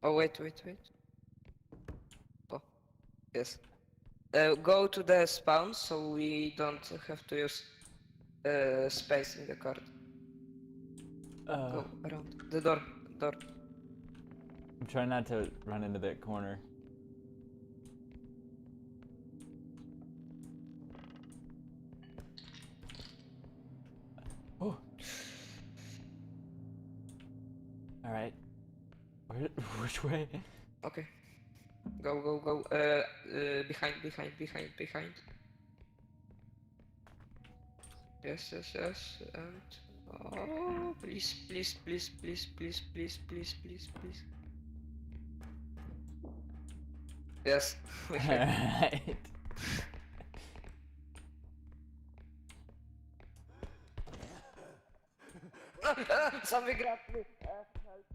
Speaker 3: Oh, wait. Oh, yes. Go to the spawn so we don't have to use space in the card. Go around the door.
Speaker 1: I'm trying not to run into that corner. Oh. All right. Which way?
Speaker 3: Okay. Go. Behind. Yes. And oh, please. Yes.
Speaker 1: All right.
Speaker 3: Somebody grab me. Help me.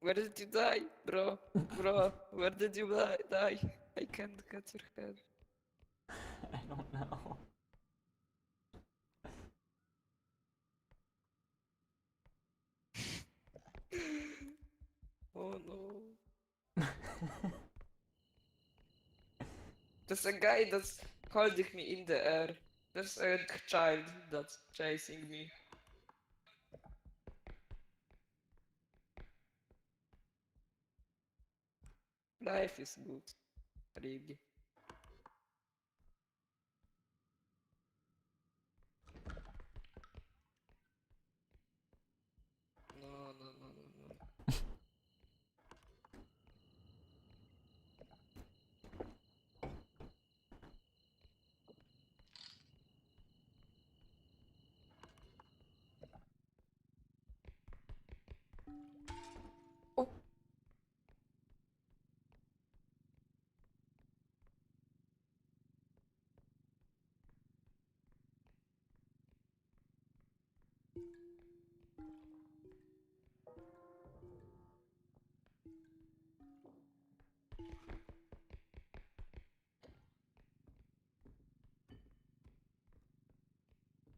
Speaker 3: Where did you die, bro? Bro, where did you die? I can't get your head.
Speaker 1: I don't know.
Speaker 3: Oh no. There's a guy that's holding me in the air. There's a child that's chasing me. Life is good. Really. No, no, no, no, no. Oh.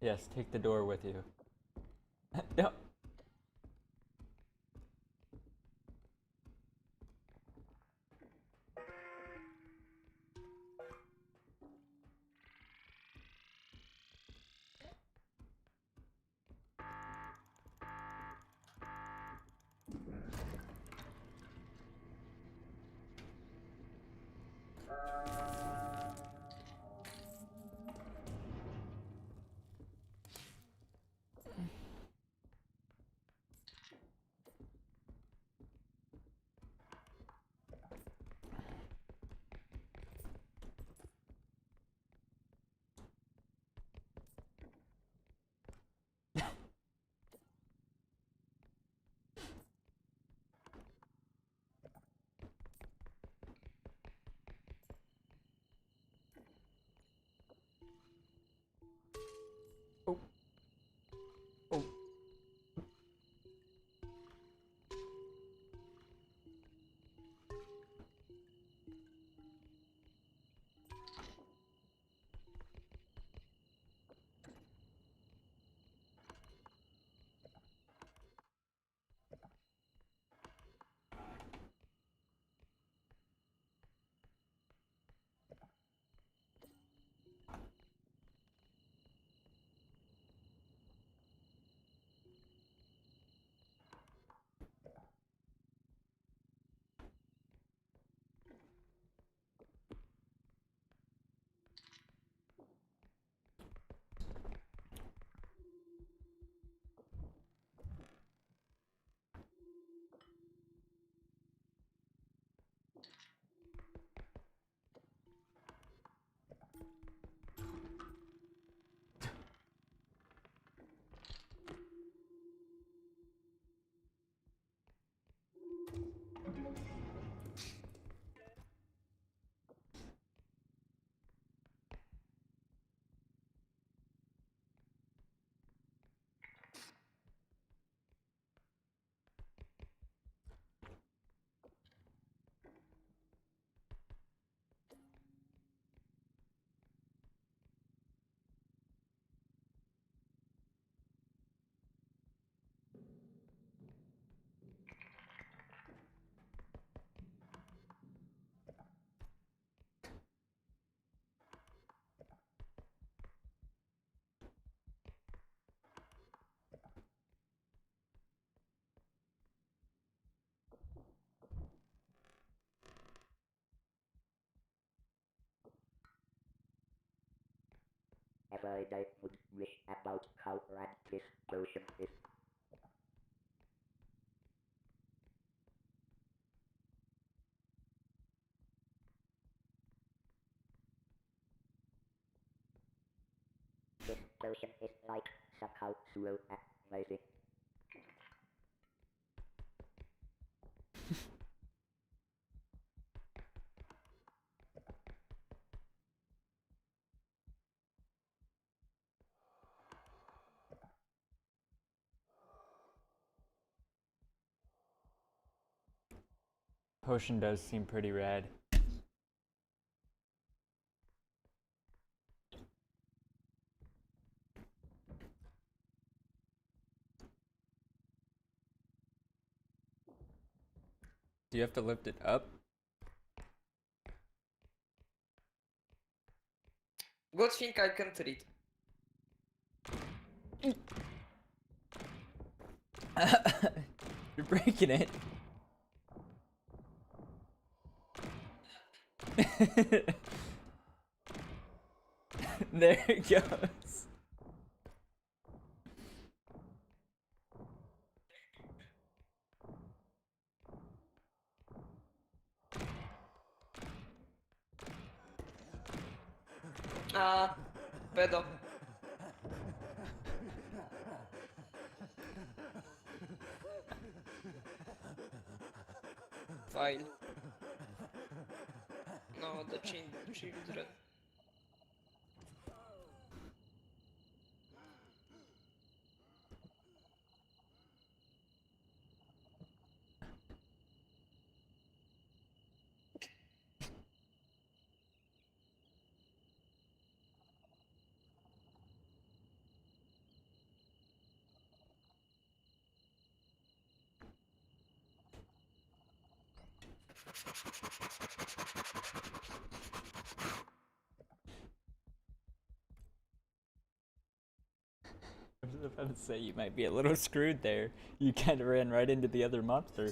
Speaker 1: Yes, take the door with you. No. Oh. Oh.
Speaker 6: Ever I would wish about how rank this potion is. This potion is like somehow slow and amazing.
Speaker 1: Potion does seem pretty rad. Do you have to lift it up?
Speaker 3: Good thing I can't read.
Speaker 1: You're breaking it. There it goes.
Speaker 3: Pedo. File. No, the children.
Speaker 1: I was about to say you might be a little screwed there. You kind of ran right into the other monster.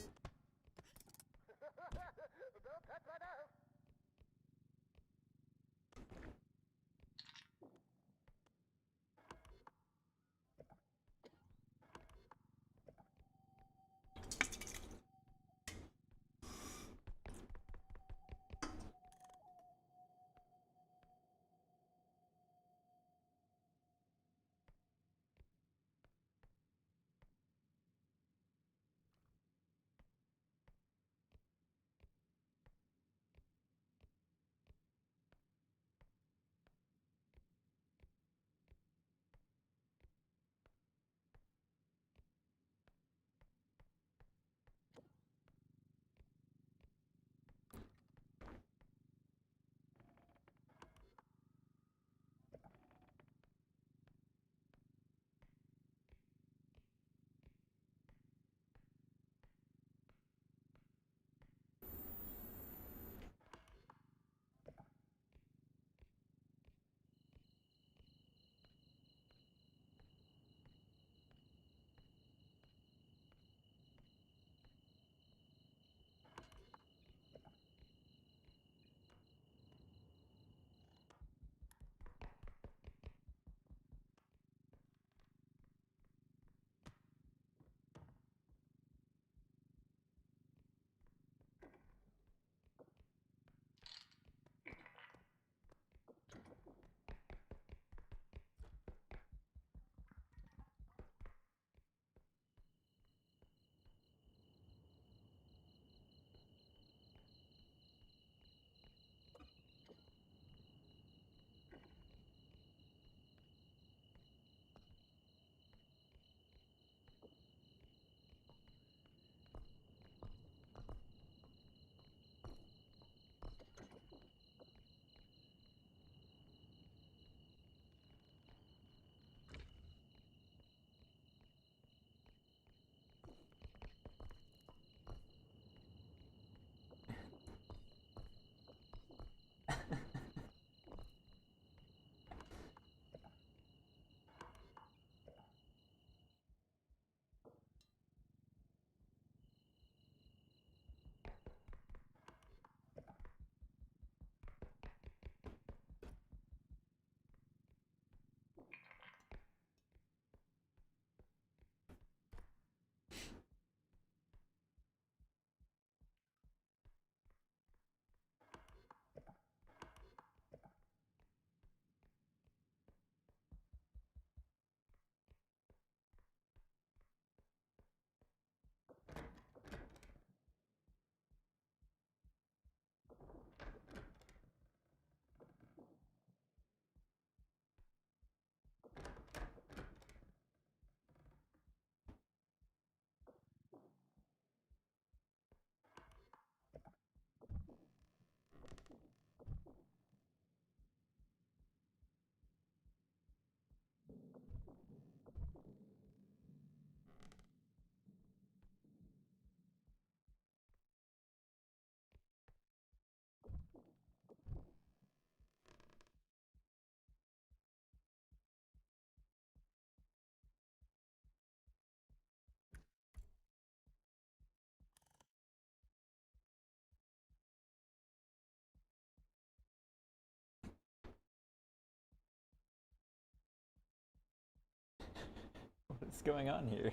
Speaker 1: What's going on here?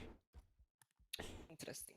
Speaker 3: Interesting.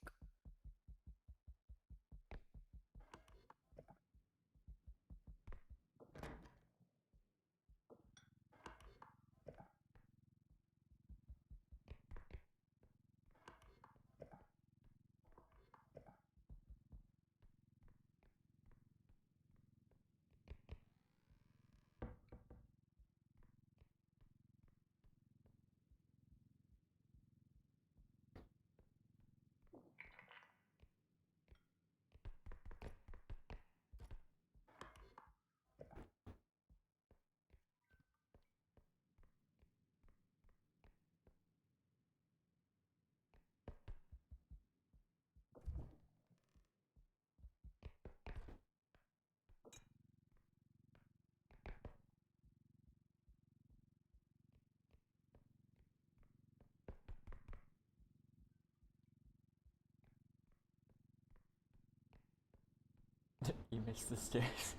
Speaker 1: You missed the stairs.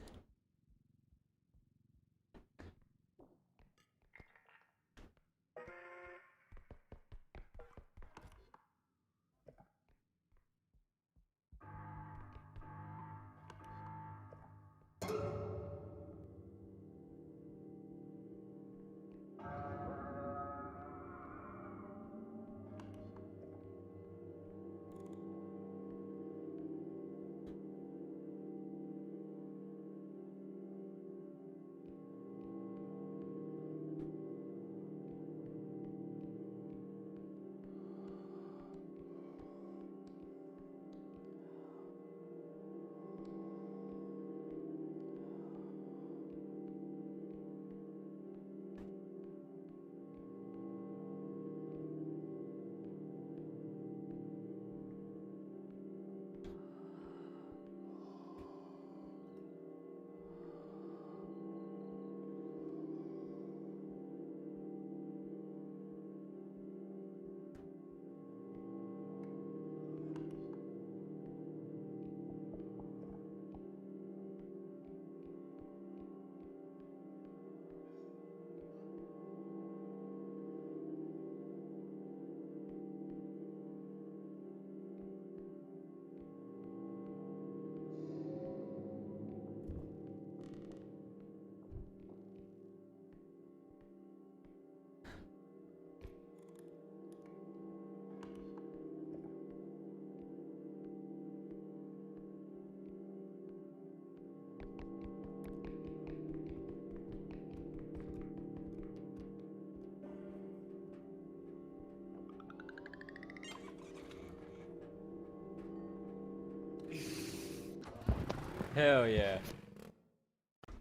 Speaker 1: Hell yeah.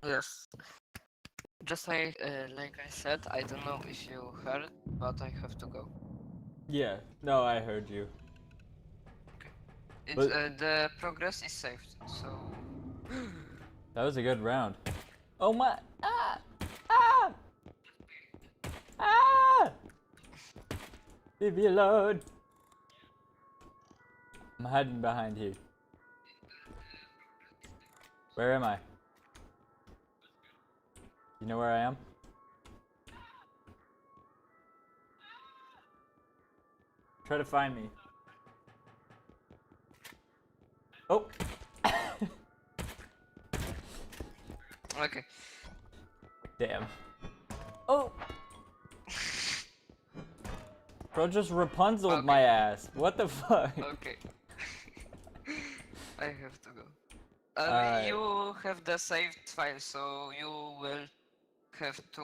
Speaker 3: Yes. Just like I said, I don't know if you heard, but I have to go.
Speaker 1: Yeah. No, I heard you.
Speaker 3: It's
Speaker 1: But-
Speaker 3: the progress is saved, so
Speaker 1: That was a good round. Oh my! Ah! Ah! Ah! Leave me alone. I'm hiding behind here. Where am I? You know where I am? Try to find me. Oh!
Speaker 3: okay.
Speaker 1: Damn. Oh! Bro just Rapunzeled
Speaker 3: Okay.
Speaker 1: my ass. What the fuck?
Speaker 3: Okay. I have to go.
Speaker 1: Alright.
Speaker 3: You have the saved file, so you will have to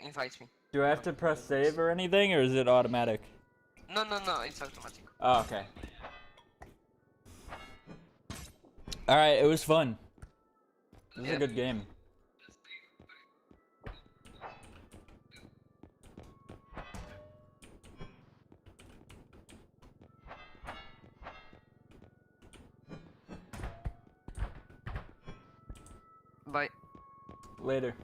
Speaker 3: invite me.
Speaker 1: Do I have to press save or anything, or is it automatic?
Speaker 3: No, it's automatic.
Speaker 1: Oh, okay. Alright, it was fun. It was
Speaker 3: Yeah.
Speaker 1: a good game.
Speaker 3: Bye.
Speaker 1: Later.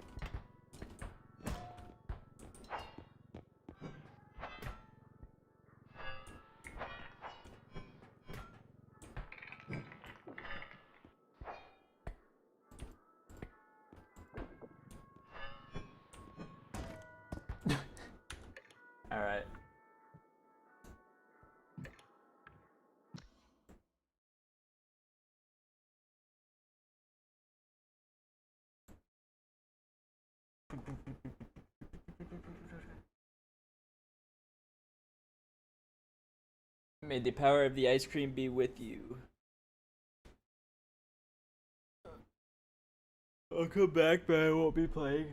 Speaker 1: Alright. May the power of the ice cream be with you. I'll come back, but I won't be playing.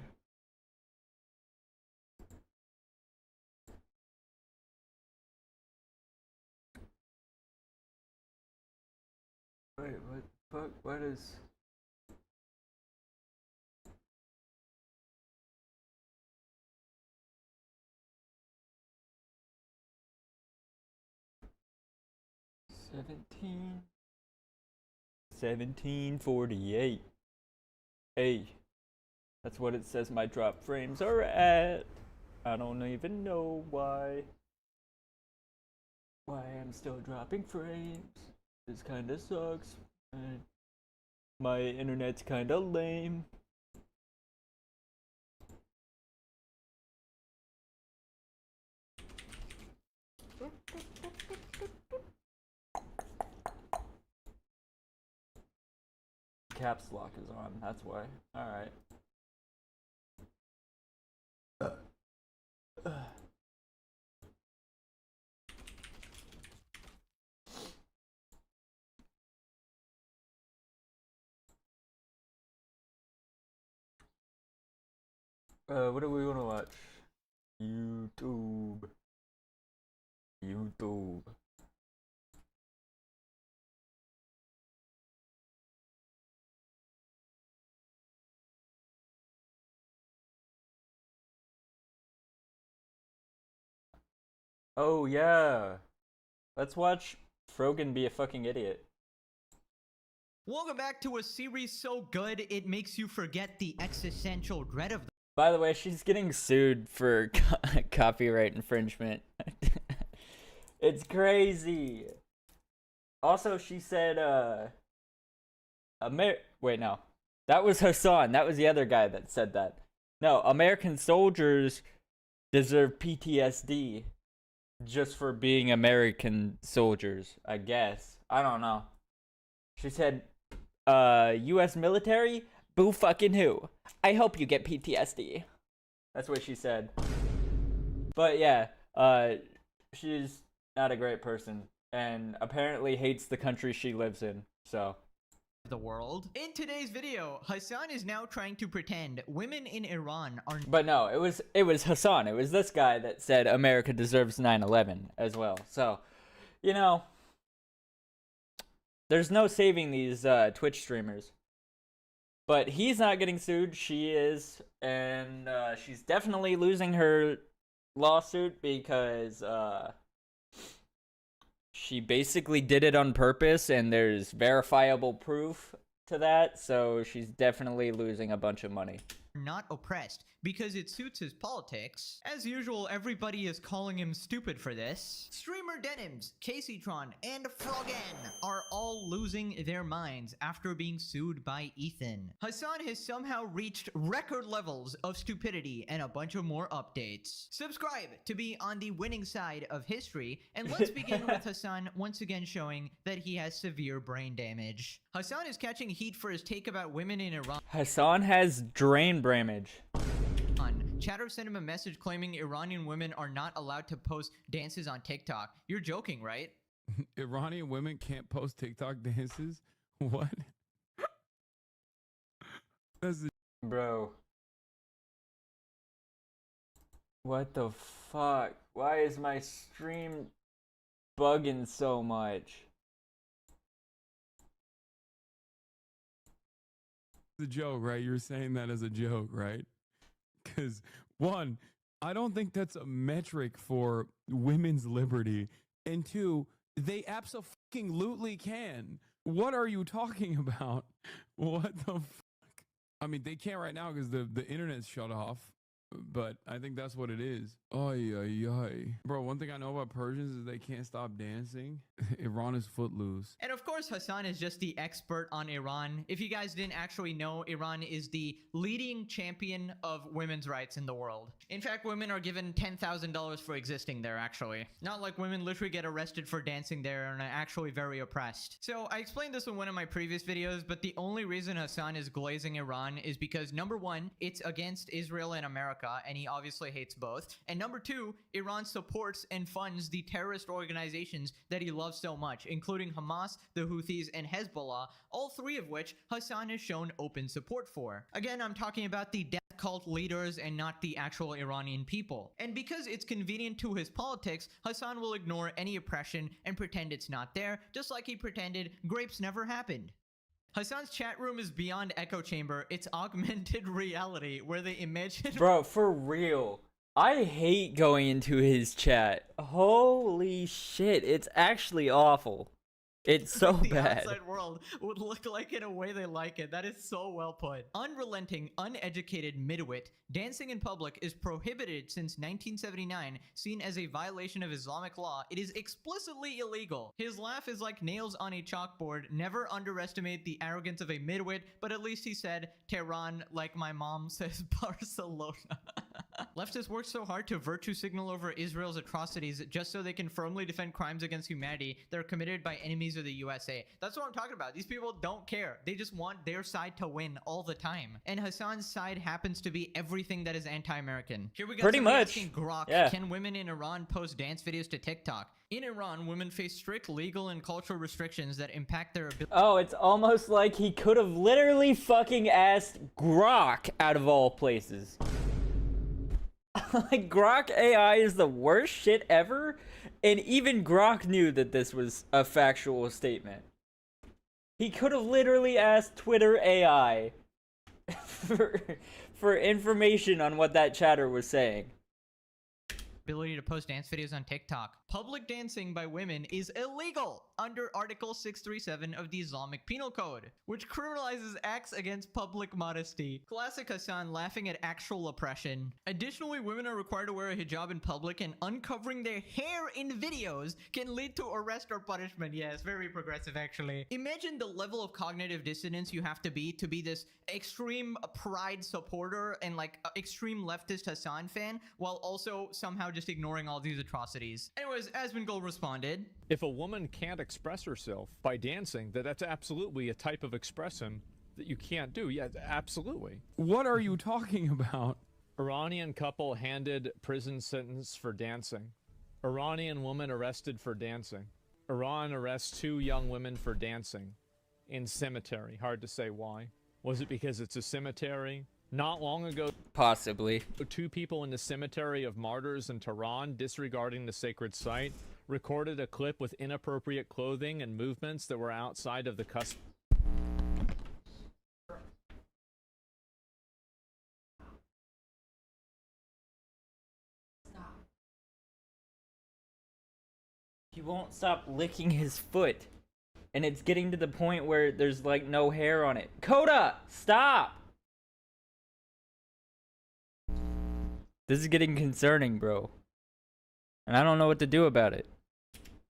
Speaker 1: Wait, what the fuck? What is... $17... 1748. Hey, that's what it says my drop frames are at. I don't even know why I'm still dropping frames. This kinda sucks. My internet's kinda lame. Caps lock is on, that's why. Alright. What do we want to watch? YouTube. YouTube. Oh yeah. Let's watch Frogan be a fucking idiot.
Speaker 7: Welcome back to a series so good it makes you forget the existential dread of
Speaker 1: By the way, she's getting sued for copyright infringement. It's crazy. Also, she said, wait, no. That was Hassan. That was the other guy that said that. No, American soldiers deserve PTSD just for being American soldiers, I guess. I don't know. She said, U.S. military? Boo fucking who? I hope you get PTSD. That's what she said. But yeah, she's not a great person and apparently hates the country she lives in, so.
Speaker 7: the world. In today's video, Hassan is now trying to pretend women in Iran are...
Speaker 1: But no, it was Hassan. It was this guy that said America deserves 9/11 as well. So, you know, there's no saving these Twitch streamers. But he's not getting sued. She is, and she's definitely losing her lawsuit because she basically did it on purpose, and there's verifiable proof to that. So she's definitely losing a bunch of money.
Speaker 7: not oppressed because it suits his politics. As usual, everybody is calling him stupid for this. Streamer Denims, Caseytron, and Frogan are all losing their minds after being sued by Ethan. Hassan has somehow reached record levels of stupidity and a bunch of more updates. Subscribe to be on the winning side of history, and let's begin with Hassan once again showing that he has severe brain damage. Hassan is catching heat for his take about women in Iran.
Speaker 1: Hassan has brain damage.
Speaker 7: Chatter sent him a message claiming Iranian women are not allowed to post dances on TikTok. You're joking, right?
Speaker 8: Iranian women can't post TikTok dances? What?
Speaker 1: Bro. What the fuck? Why is my stream bugging so much?
Speaker 8: It's a joke, right? You're saying that as a joke, right? Because, one, I don't think that's a metric for women's liberty. And two, they absolutely can. What are you talking about? What the fuck? I mean, they can't right now because the internet's shut off. But I think that's what it is. Ay, ay, ay. Bro, one thing I know about Persians is they can't stop dancing. Iran is footloose.
Speaker 7: And of course, Hassan is just the expert on Iran. If you guys didn't actually know, Iran is the leading champion of women's rights in the world. In fact, women are given $10,000 for existing there, actually. Not like women literally get arrested for dancing there and are actually very oppressed. So I explained this in one of my previous videos, but the only reason Hassan is glazing Iran is because, number one, it's against Israel and America. America, and he obviously hates both. And number two, Iran supports and funds the terrorist organizations that he loves so much, including Hamas, the Houthis, and Hezbollah, all three of which Hassan has shown open support for. Again, I'm talking about the death cult leaders and not the actual Iranian people. And because it's convenient to his politics, Hassan will ignore any oppression and pretend it's not there, just like he pretended grapes never happened. Hassan's chat room is beyond echo chamber. It's augmented reality where they imagine
Speaker 1: Bro, for real. I hate going into his chat. Holy shit, it's actually awful. It's so
Speaker 7: the
Speaker 1: bad.
Speaker 7: outside world would look like in a way they like it. That is so well put. Unrelenting, uneducated midwit, dancing in public is prohibited since 1979, seen as a violation of Islamic law. It is explicitly illegal. His laugh is like nails on a chalkboard. Never underestimate the arrogance of a midwit, but at least he said Tehran like my mom says Barcelona. Leftists work so hard to virtue signal over Israel's atrocities just so they can firmly defend crimes against humanity that are committed by enemies of the USA. That's what I'm talking about. These people don't care. They just want their side to win all the time. And Hassan's side happens to be everything that is anti-American. Here we go.
Speaker 1: Pretty much.
Speaker 7: Asking Grok,
Speaker 1: Yeah.
Speaker 7: can women in Iran post dance videos to TikTok? In Iran, women face strict legal and cultural restrictions that impact their ability.
Speaker 1: Oh, it's almost like he could have literally fucking asked Grok out of all places. Like, Grok AI is the worst shit ever, and even Grok knew that this was a factual statement. He could have literally asked Twitter AI for information on what that chatter was saying.
Speaker 7: Ability to post dance videos on TikTok. Public dancing by women is illegal under Article 637 of the Islamic Penal Code, which criminalizes acts against public modesty. Classic Hassan laughing at actual oppression. Additionally, women are required to wear a hijab in public, and uncovering their hair in videos can lead to arrest or punishment. Yes, very progressive actually. Imagine the level of cognitive dissonance you have to be this extreme pride supporter and like extreme leftist Hassan fan, while also somehow just ignoring all these atrocities. Anyways, Asmongold responded,
Speaker 9: If a woman can't express herself by dancing, that's absolutely a type of expression that you can't do. Yeah, absolutely.
Speaker 8: What are you talking about?
Speaker 9: Iranian couple handed prison sentence for dancing. Iranian woman arrested for dancing. Iran arrests 2 young women for dancing in cemetery. Hard to say why. Was it because it's a cemetery? Not long ago,
Speaker 1: Possibly.
Speaker 9: 2 people in the cemetery of martyrs in Tehran, disregarding the sacred site, recorded a clip with inappropriate clothing and movements that were outside of the custom.
Speaker 1: He won't stop licking his foot. And it's getting to the point where there's like no hair on it. Coda, stop! This is getting concerning, bro. And I don't know what to do about it.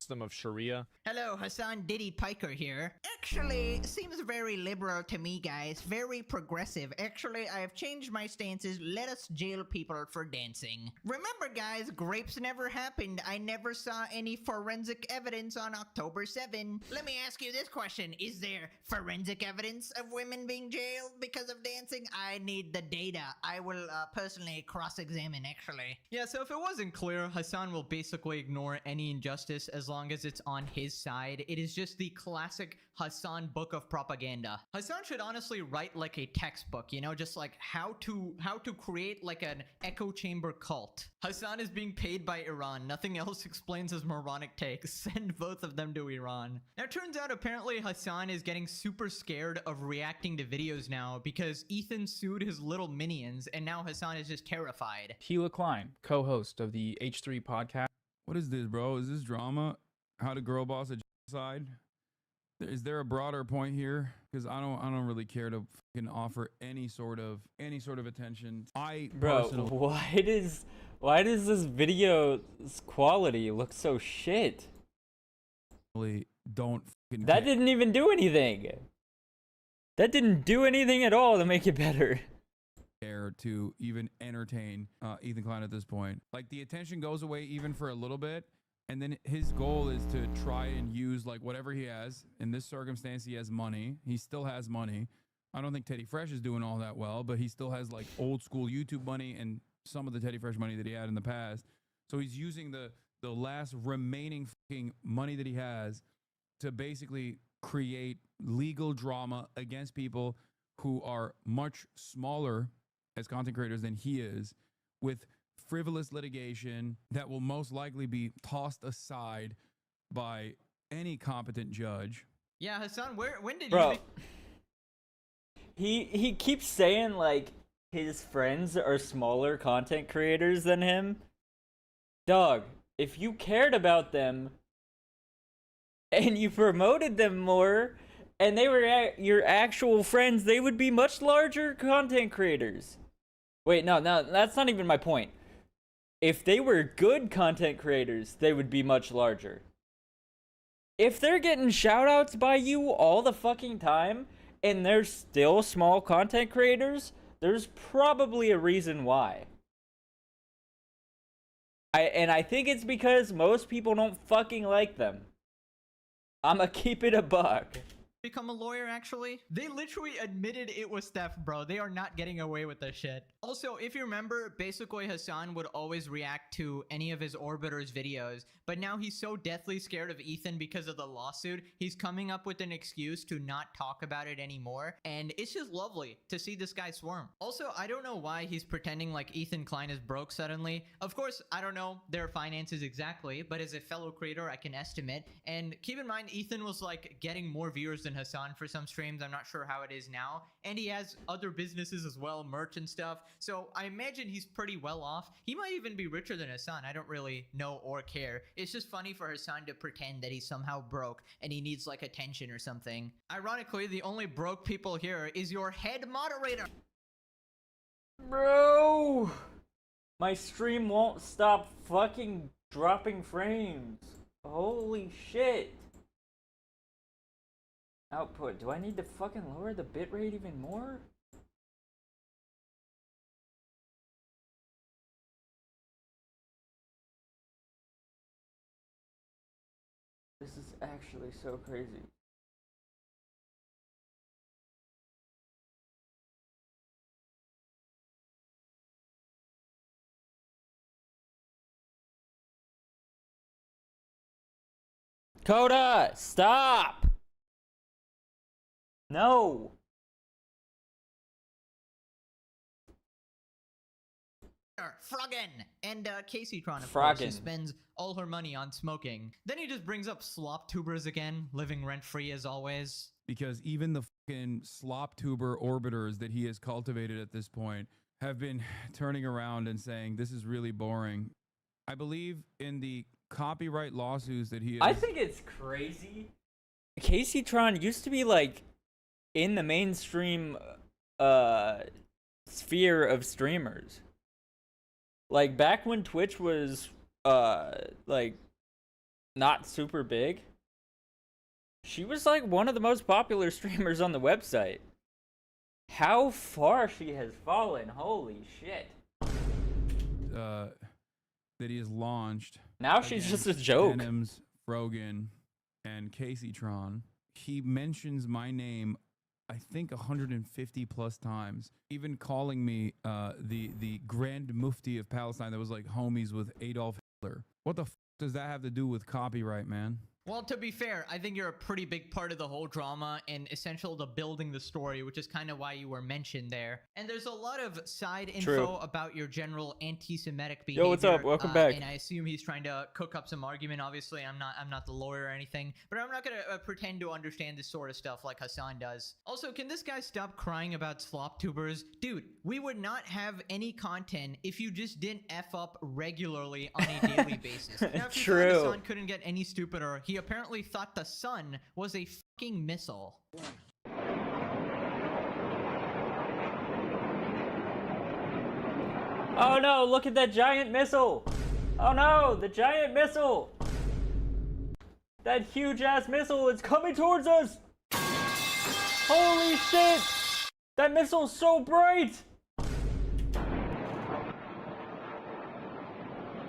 Speaker 9: Of Sharia.
Speaker 7: Hello, Hassan Diddy Piker here. Actually, seems very liberal to me, guys. Very progressive. Actually, I have changed my stances. Let us jail people for dancing. Remember, guys, grapes never happened. I never saw any forensic evidence on October 7. Let me ask you this question. Is there forensic evidence of women being jailed because of dancing? I need the data. I will personally cross-examine, actually. Yeah, so if it wasn't clear, Hassan will basically ignore any injustice as long as it's on his side. It is just the classic Hassan book of propaganda. Hassan should honestly write like a textbook, you know, just like how to create like an echo chamber cult. Hassan is being paid by Iran. Nothing else explains his moronic takes. Send both of them to Iran. Now, it turns out apparently Hassan is getting super scared of reacting to videos now because Ethan sued his little minions, and now Hassan is just terrified.
Speaker 10: Hila Klein, co-host of the H3 podcast.
Speaker 8: What is this, bro? Is this drama? How to girl boss a side? Is there a broader point here? Because I don't really care to fucking offer any sort of attention.
Speaker 1: Bro, why does this video's quality look so shit?
Speaker 8: Don't fucking
Speaker 1: That didn't even do anything. That didn't do anything at all to make it better.
Speaker 8: care to even entertain Ethan Klein at this point. Like, the attention goes away even for a little bit, and then his goal is to try and use like whatever he has. In this circumstance, he has money. He still has money. I don't think Teddy Fresh is doing all that well, but he still has like old school YouTube money and some of the Teddy Fresh money that he had in the past. So he's using the last remaining fucking money that he has to basically create legal drama against people who are much smaller as content creators than he is, with frivolous litigation that will most likely be tossed aside by any competent judge.
Speaker 7: Yeah, Hassan, when did
Speaker 1: Bro,
Speaker 7: you...
Speaker 1: he keeps saying like his friends are smaller content creators than him. Dog, if you cared about them and you promoted them more and they were your actual friends, they would be much larger content creators. Wait, no, that's not even my point. If they were good content creators, they would be much larger. If they're getting shoutouts by you all the fucking time and they're still small content creators, there's probably a reason why. I think it's because most people don't fucking like them. I'ma keep it a buck.
Speaker 7: become a lawyer, actually? They literally admitted it was theft, bro. They are not getting away with this shit. Also, if you remember, basically Hassan would always react to any of his Orbiters videos, but now he's so deathly scared of Ethan because of the lawsuit, he's coming up with an excuse to not talk about it anymore, and it's just lovely to see this guy swarm. Also, I don't know why he's pretending like Ethan Klein is broke suddenly. Of course, I don't know their finances exactly, but as a fellow creator, I can estimate. And keep in mind, Ethan was like getting more viewers than Hassan for some streams. I'm not sure how it is now. And he has other businesses as well, merch and stuff. So I imagine he's pretty well off. He might even be richer than Hassan. I don't really know or care. It's just funny for Hassan to pretend that he's somehow broke and he needs like attention or something. Ironically, the only broke people here is your head moderator.
Speaker 1: Bro, my stream won't stop fucking dropping frames. Holy shit. Output, do I need to fucking lower the bitrate even more? This is actually so crazy. Coda, stop! No!
Speaker 7: Froggen! And Caseytron, of course, who
Speaker 1: Froggen.
Speaker 7: spends all her money on smoking. Then he just brings up slop tubers again, living rent-free as always.
Speaker 8: Because even the fucking slop tuber orbiters that he has cultivated at this point have been turning around and saying this is really boring. I believe in the copyright lawsuits that he has.
Speaker 1: I think it's crazy. Caseytron used to be like in the mainstream sphere of streamers. Like back when Twitch was like not super big, she was like one of the most popular streamers on the website. How far she has fallen, holy shit.
Speaker 8: That he has launched.
Speaker 1: Now she's just a joke.
Speaker 8: Denims, Froggen, and Caseytron. He mentions my name, I think 150 plus times, even calling me the Grand Mufti of Palestine that was like homies with Adolf Hitler. What the f does that have to do with copyright, man?
Speaker 7: Well, to be fair, I think you're a pretty big part of the whole drama and essential to building the story, which is kind of why you were mentioned there. And there's a lot of side info
Speaker 1: True.
Speaker 7: about your general anti-Semitic behavior.
Speaker 1: Yo, what's up? Welcome back.
Speaker 7: And I assume he's trying to cook up some argument. Obviously, I'm not the lawyer or anything, but I'm not gonna pretend to understand this sort of stuff like Hassan does. Also, can this guy stop crying about slop tubers? Dude, we would not have any content if you just didn't F up regularly on a daily basis. Now, if you thought
Speaker 1: True.
Speaker 7: Hassan couldn't get any stupider, he apparently thought the sun was a fucking missile.
Speaker 1: Oh no, look at that giant missile! Oh no, the giant missile! That huge ass missile is coming towards us! Holy shit! That missile's so bright!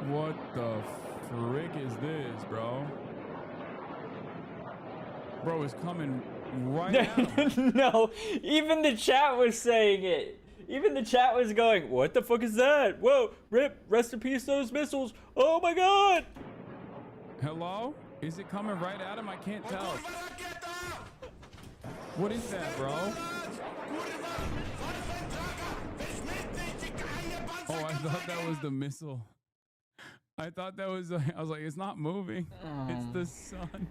Speaker 8: What the frick is this, bro? Bro, it's coming right now.
Speaker 1: No, even the chat was saying it. Even the chat was going, what the fuck is that? Whoa, rip, rest in peace those missiles. Oh my god.
Speaker 8: Hello? Is it coming right at him? I can't tell. What is that, bro? Oh, I thought that was the missile. I thought that was, I was like, it's not moving. It's the sun.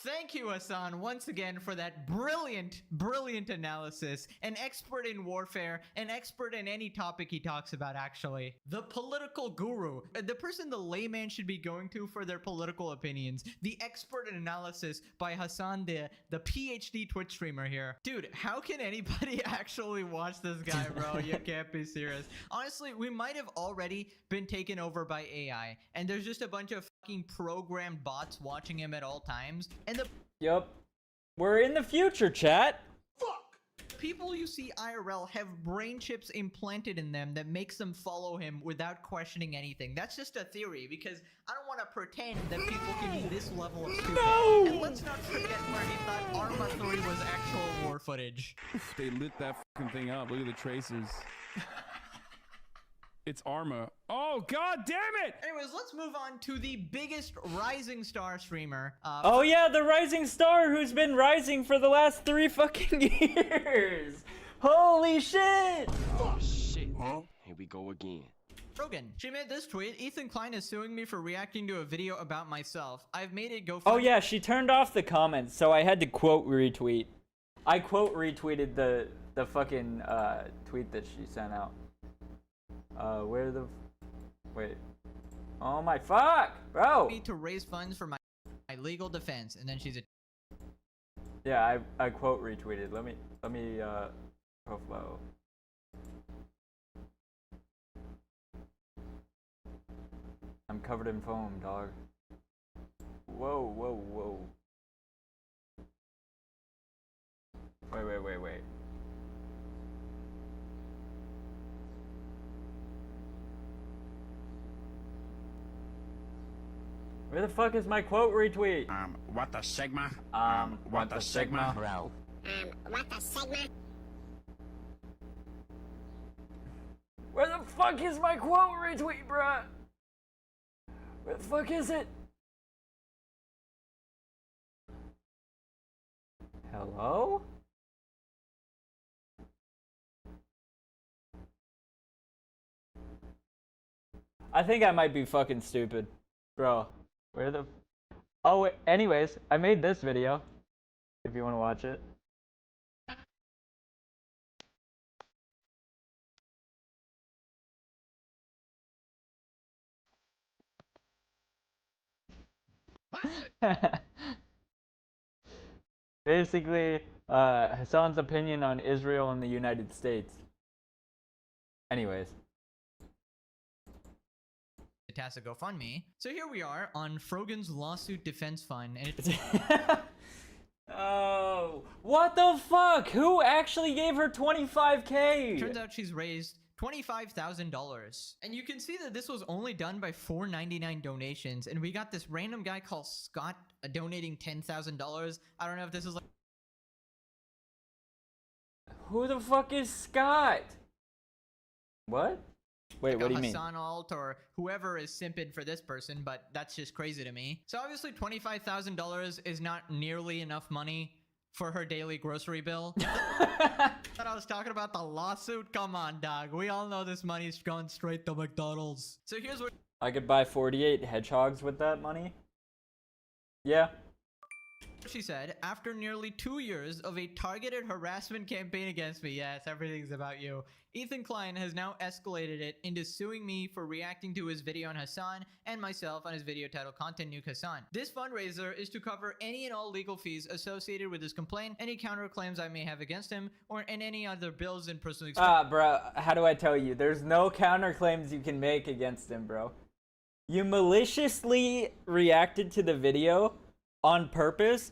Speaker 7: Thank you, Hassan, once again for that brilliant, brilliant analysis. An expert in warfare, an expert in any topic he talks about, actually. The political guru, the person the layman should be going to for their political opinions. The expert in analysis by Hassan, the PhD Twitch streamer here. Dude, how can anybody actually watch this guy, bro? You can't be serious. Honestly, we might have already been taken over by AI, and there's just a bunch of fucking programmed bots watching him at all times. And the
Speaker 1: Yup. We're in the future, chat.
Speaker 7: people you see IRL have brain chips implanted in them that makes them follow him without questioning anything. That's just a theory, because I don't want to pretend that people can be this level of stupid.
Speaker 1: No!
Speaker 7: And let's not forget where he thought Arma 3 was actual war footage.
Speaker 8: They lit that fucking thing up. Look at the traces. It's Arma. Oh, god damn it!
Speaker 7: Anyways, let's move on to the biggest rising star streamer.
Speaker 1: Oh yeah, the rising star who's been rising for the last 3 fucking years. Holy shit!
Speaker 2: Oh shit. Huh? Here we go again.
Speaker 7: Rogan. She made this tweet. Ethan Klein is suing me for reacting to a video about myself. I've made it go.
Speaker 1: Oh yeah, she turned off the comments, so I had to quote retweet. I quote retweeted the fucking tweet that she sent out. Where the wait. Oh my fuck, bro.
Speaker 7: Me to raise funds for my legal defense, and then she's a.
Speaker 1: Yeah, I quote retweeted. Let me profile. I'm covered in foam, dog. Whoa, whoa, whoa. Wait. Where the fuck is my quote retweet?
Speaker 2: What the Sigma?
Speaker 1: What the Sigma?
Speaker 2: Bro.
Speaker 5: What the Sigma?
Speaker 1: Where the fuck is my quote retweet, bruh? Where the fuck is it? Hello? I think I might be fucking stupid. Bro, where the... Oh, wait, anyways, I made this video. If you want to watch it. Basically, Hassan's opinion on Israel and the United States. Anyways.
Speaker 7: Tassa GoFundMe. So here we are on Frogan's lawsuit defense fund, and it's
Speaker 1: Oh, what the fuck? Who actually gave her 25K?
Speaker 7: turns out she's raised $25,000. And you can see that this was only done by 499 donations, and we got this random guy called Scott donating $10,000. I don't know if this is like
Speaker 1: Who the fuck is Scott? What? Wait, what do you mean?
Speaker 7: Hassan Alt or whoever is simping for this person, but that's just crazy to me. So obviously $25,000 is not nearly enough money for her daily grocery bill. But I was talking about the lawsuit. Come on, dog. We all know this money's going straight to McDonald's. So here's what
Speaker 1: I could buy 48 hedgehogs with that money. Yeah.
Speaker 7: she said. After nearly 2 years of a targeted harassment campaign against me, yes, everything's about you, Ethan Klein has now escalated it into suing me for reacting to his video on Hassan and myself on his video titled Content Nuke Hassan. This fundraiser is to cover any and all legal fees associated with his complaint, any counterclaims I may have against him, or in any other bills and personal expenses.
Speaker 1: Bro, how do I tell you? There's no counterclaims you can make against him, bro. You maliciously reacted to the video on purpose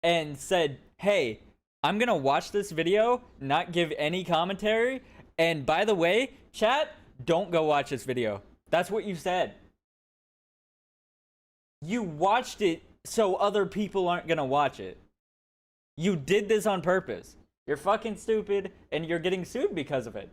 Speaker 1: and said, hey, I'm gonna watch this video, not give any commentary, and by the way, chat, don't go watch this video. That's what you said. You watched it so other people aren't gonna watch it. You did this on purpose. You're fucking stupid, and you're getting sued because of it.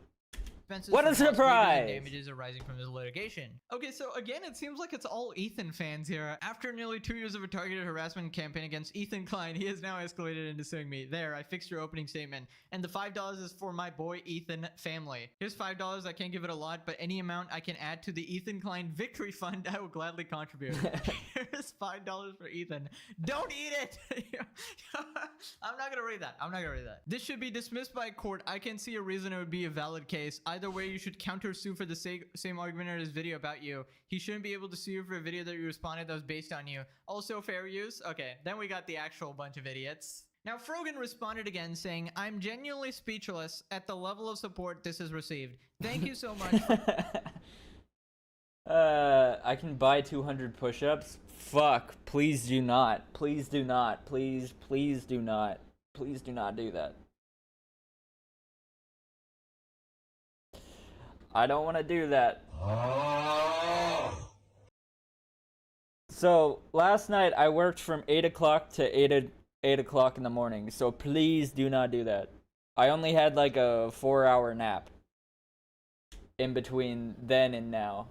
Speaker 7: Expenses
Speaker 1: What a
Speaker 7: for possibly legal
Speaker 1: surprise!
Speaker 7: Damages arising from this litigation. Okay, so again, it seems like it's all Ethan fans here. After nearly 2 years of a targeted harassment campaign against Ethan Klein, he has now escalated into suing me. There, I fixed your opening statement. And the $5 is for my boy Ethan family. Here's $5. I can't give it a lot, but any amount I can add to the Ethan Klein Victory Fund, I will gladly contribute. Here's $5 for Ethan. Don't eat it! I'm not gonna read that. I'm not gonna read that. This should be dismissed by court. I can see a reason it would be a valid case. Either way, you should counter sue for the same argument in his video about you. He shouldn't be able to sue you for a video that you responded that was based on you. Also, fair use. Okay, then we got the actual bunch of idiots. Now, Frogan responded again saying, I'm genuinely speechless at the level of support this has received. Thank you so much.
Speaker 1: I can buy 200 push-ups. Fuck. Please do not. Please do not. Please do not. Please do not do that. I don't want to do that. So, last night I worked from 8 o'clock to 8 o'clock in the morning, so please do not do that. I only had like a 4-hour nap in between then and now.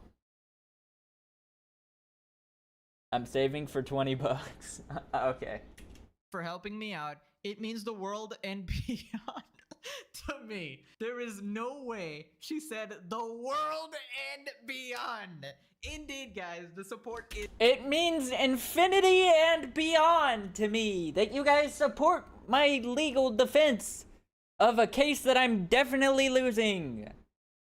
Speaker 1: I'm saving for 20 bucks. Okay.
Speaker 7: For helping me out. It means the world and beyond. To me, there is no way she said the world and beyond. Indeed, guys, the support is.
Speaker 1: It means infinity and beyond to me that you guys support my legal defense of a case that I'm definitely losing.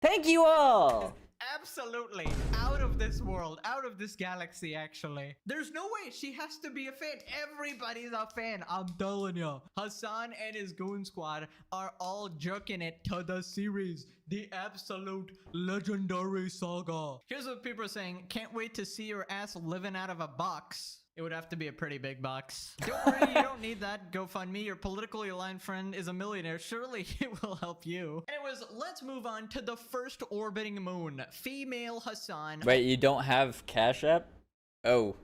Speaker 1: Thank you all.
Speaker 7: Absolutely out of this world, out of this galaxy, actually. There's no way she has to be a fan. Everybody's a fan, I'm telling you. Hassan and his goon squad are all jerking it to the series, the absolute legendary saga. Here's what people are saying. Can't wait to see your ass living out of a box. It would have to be a pretty big box. Don't worry, you don't need that. GoFundMe. Your politically aligned friend is a millionaire. Surely it will help you. Anyways, let's move on to the first orbiting moon. Female Hassan.
Speaker 1: Wait, you don't have Cash App? Oh.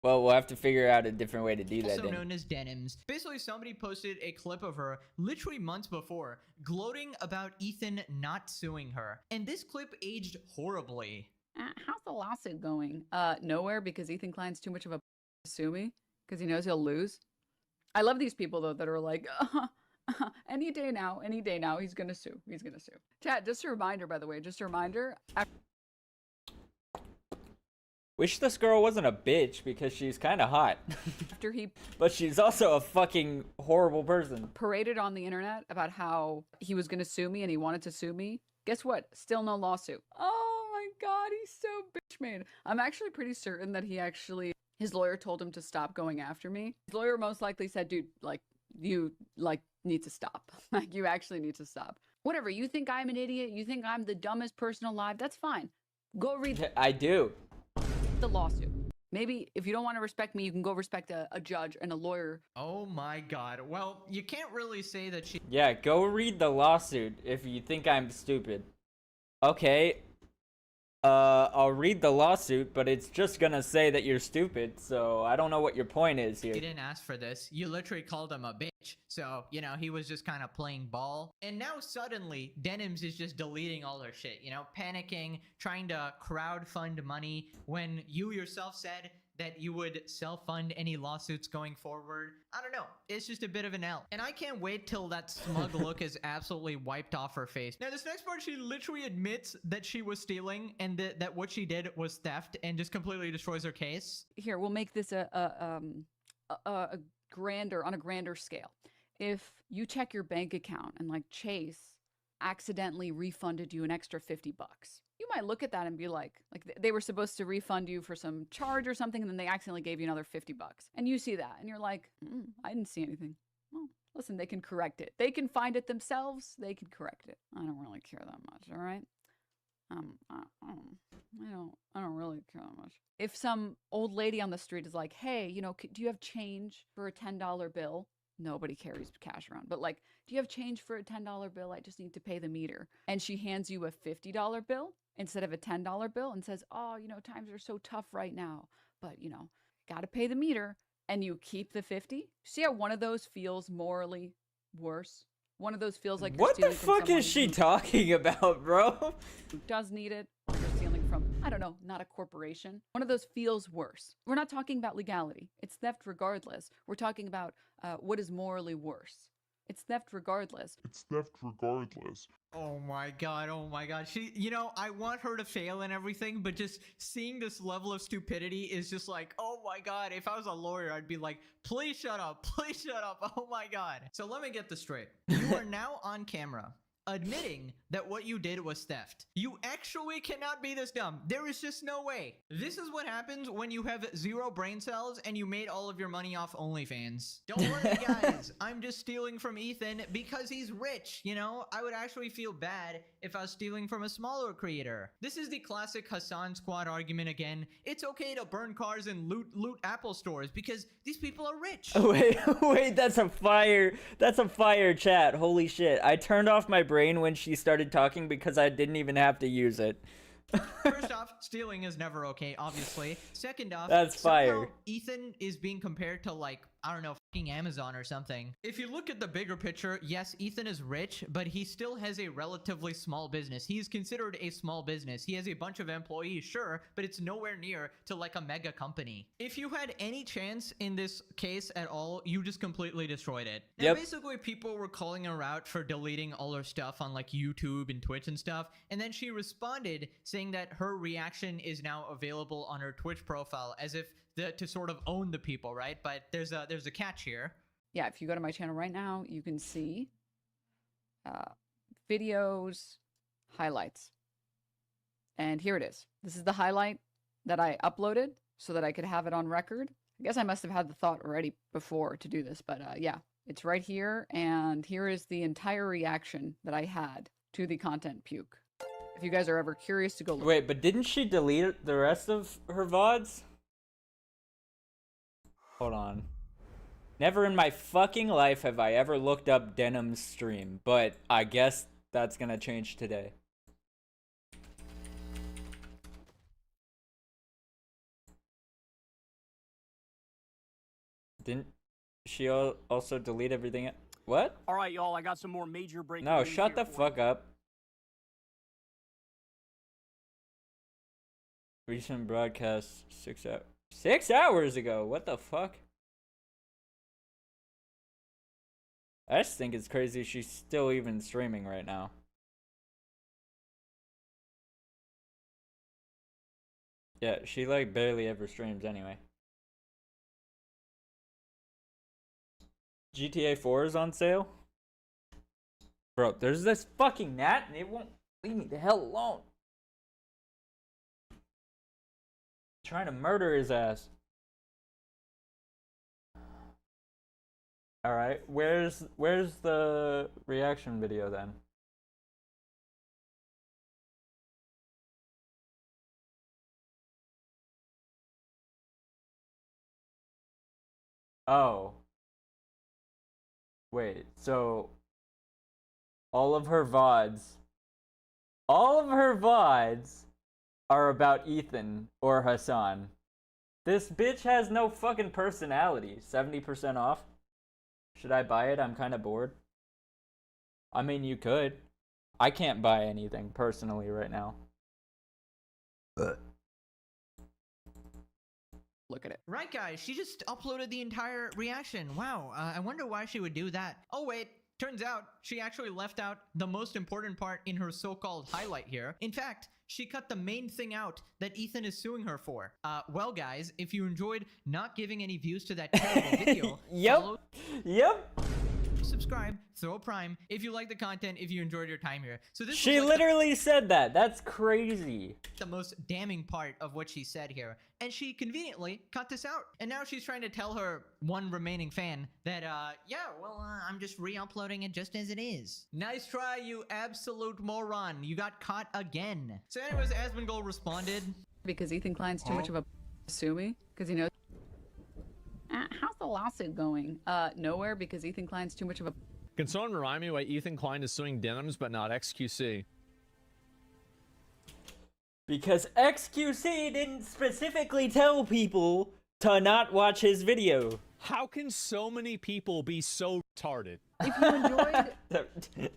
Speaker 1: Well, we'll have to figure out a different way to do that
Speaker 7: Also
Speaker 1: then.
Speaker 7: known as Denims. Basically, somebody posted a clip of her literally months before, gloating about Ethan not suing her. And this clip aged horribly.
Speaker 11: How's the lawsuit going? Nowhere, because Ethan Klein's too much of a to sue me because he knows he'll lose. I love these people though that are like, any day now, he's gonna sue. He's gonna sue. Chat, just a reminder, by the way, just a reminder.
Speaker 1: Wish this girl wasn't a bitch because she's kind of hot.
Speaker 11: After he
Speaker 1: But she's also a fucking horrible person.
Speaker 11: paraded on the internet about how he was gonna sue me and he wanted to sue me, guess what? Still no lawsuit. Oh my god, he's so bitch made. I'm actually pretty certain that his lawyer told him to stop going after me. His lawyer most likely said, dude, like, you, like, need to stop. Like, you actually need to stop. Whatever, you think I'm an idiot? You think I'm the dumbest person alive? That's fine. Go read
Speaker 1: I do.
Speaker 11: the lawsuit. Maybe if you don't want to respect me, you can go respect a judge and a lawyer.
Speaker 7: Oh my god. Well, you can't really say that she...
Speaker 1: Yeah, go read the lawsuit if you think I'm stupid. Okay. I'll read the lawsuit, but it's just gonna say that you're stupid, so I don't know what your point is here.
Speaker 7: You didn't ask for this. You literally called him a bitch. So, you know, he was just kind of playing ball. And now suddenly, Denims is just deleting all their shit, you know, panicking, trying to crowdfund money when you yourself said that you would self-fund any lawsuits going forward. I don't know. It's just a bit of an L. And I can't wait till that smug look is absolutely wiped off her face. Now, this next part, she literally admits that she was stealing and that what she did was theft and just completely destroys her case.
Speaker 11: Here, we'll make this a grander scale. If you check your bank account and like Chase accidentally refunded you an extra $50, you might look at that and be like they were supposed to refund you for some charge or something, and then they accidentally gave you another $50. And you see that and you're like, I didn't see anything. Well, listen, they can correct it. They can find it themselves. They can correct it. I don't really care that much, all right? I don't really care that much. If some old lady on the street is like, hey, you know, do you have change for a $10 bill? Nobody carries cash around, but like, do you have change for a $10 bill? I just need to pay the meter. And she hands you a $50 bill instead of a $10 bill and says, oh, you know, times are so tough right now, but you know, gotta pay the meter. And you keep the 50. See how one of those feels morally worse. One of those feels like you're
Speaker 1: What the
Speaker 11: stealing from
Speaker 1: fuck
Speaker 11: someone
Speaker 1: is she
Speaker 11: who
Speaker 1: talking about, bro?
Speaker 11: does need it, or you're stealing from, I don't know, not a corporation. One of those feels worse. We're not talking about legality. It's theft regardless. We're talking about what is morally worse. It's theft regardless.
Speaker 4: It's theft regardless.
Speaker 7: Oh my god, oh my god. She, you know, I want her to fail and everything, but just seeing this level of stupidity is just like, oh my god, if I was a lawyer, I'd be like, please shut up, oh my god. So let me get this straight. You are now on camera, admitting that what you did was theft. You actually cannot be this dumb. There is just no way. This is what happens when you have 0 brain cells and you made all of your money off OnlyFans. Don't worry, guys. I'm just stealing from Ethan because he's rich, you know? I would actually feel bad if I was stealing from a smaller creator. This is the classic Hassan Squad argument again. It's okay to burn cars and loot Apple stores because these people are rich.
Speaker 1: Wait, that's a fire chat. Holy shit. I turned off my brain when she started talking because I didn't even have to use it.
Speaker 7: First off, stealing is never okay, obviously. Second off,
Speaker 1: That's fire.
Speaker 7: somehow Ethan is being compared to, like, I don't know, fucking Amazon or something. If you look at the bigger picture, yes, Ethan is rich, but he still has a relatively small business. He's considered a small business. He has a bunch of employees, sure, but it's nowhere near to like a mega company. If you had any chance in this case at all, you just completely destroyed it. Now,
Speaker 1: Yep.
Speaker 7: basically, people were calling her out for deleting all her stuff on like YouTube and Twitch and stuff, and then she responded saying that her reaction is now available on her Twitch profile, as if to sort of own the people, right? But there's a catch here.
Speaker 11: Yeah, if you go to my channel right now, you can see videos, highlights. And here it is. This is the highlight that I uploaded so that I could have it on record. I guess I must have had the thought already before to do this, but yeah, it's right here. And here is the entire reaction that I had to the content puke. If you guys are ever curious to go look.
Speaker 1: Wait, but didn't she delete the rest of her VODs? Hold on. Never in my fucking life have I ever looked up Denim's stream, but I guess that's gonna change today. Didn't she also delete everything? What?
Speaker 2: All right, y'all, I got some more major breaking
Speaker 1: No,
Speaker 2: news
Speaker 1: shut
Speaker 2: here
Speaker 1: the
Speaker 2: for
Speaker 1: fuck
Speaker 2: you.
Speaker 1: up. Recent broadcast 6 hours ago. What the fuck? I just think it's crazy she's still even streaming right now. Yeah, she like barely ever streams anyway. GTA 4 is on sale? Bro, there's this fucking gnat and it won't leave me the hell alone. Trying to murder his ass. Alright, where's the reaction video then? Oh. Wait, so all of her VODs are about Ethan or Hassan. This bitch has no fucking personality. 70% off? Should I buy it? I'm kind of bored. I mean, you could. I can't buy anything personally right now.
Speaker 11: Look at it.
Speaker 7: Right, guys, she just uploaded the entire reaction. Wow, I wonder why she would do that. Oh, wait. Turns out she actually left out the most important part in her so-called highlight here. In fact, she cut the main thing out that Ethan is suing her for. Well, guys, if you enjoyed not giving any views to that terrible video, follow, subscribe, throw a prime if you like the content, if you enjoyed your time here. So this
Speaker 1: She
Speaker 7: was like
Speaker 1: literally said that. That's crazy.
Speaker 7: the most damning part of what she said here. And she conveniently cut this out. And now she's trying to tell her one remaining fan that, I'm just re-uploading it just as it is. Nice try, you absolute moron. You got caught again. So anyways, Asmongold responded.
Speaker 11: Because Ethan Klein's too much of a sue me. Because he knows. How's the lawsuit going? Nowhere, because Ethan Klein's too much of a.
Speaker 9: Can someone remind me why Ethan Klein is suing Denims but not XQC?
Speaker 1: Because XQC didn't specifically tell people to not watch his video.
Speaker 9: How can so many people be so retarded?
Speaker 11: If you enjoyed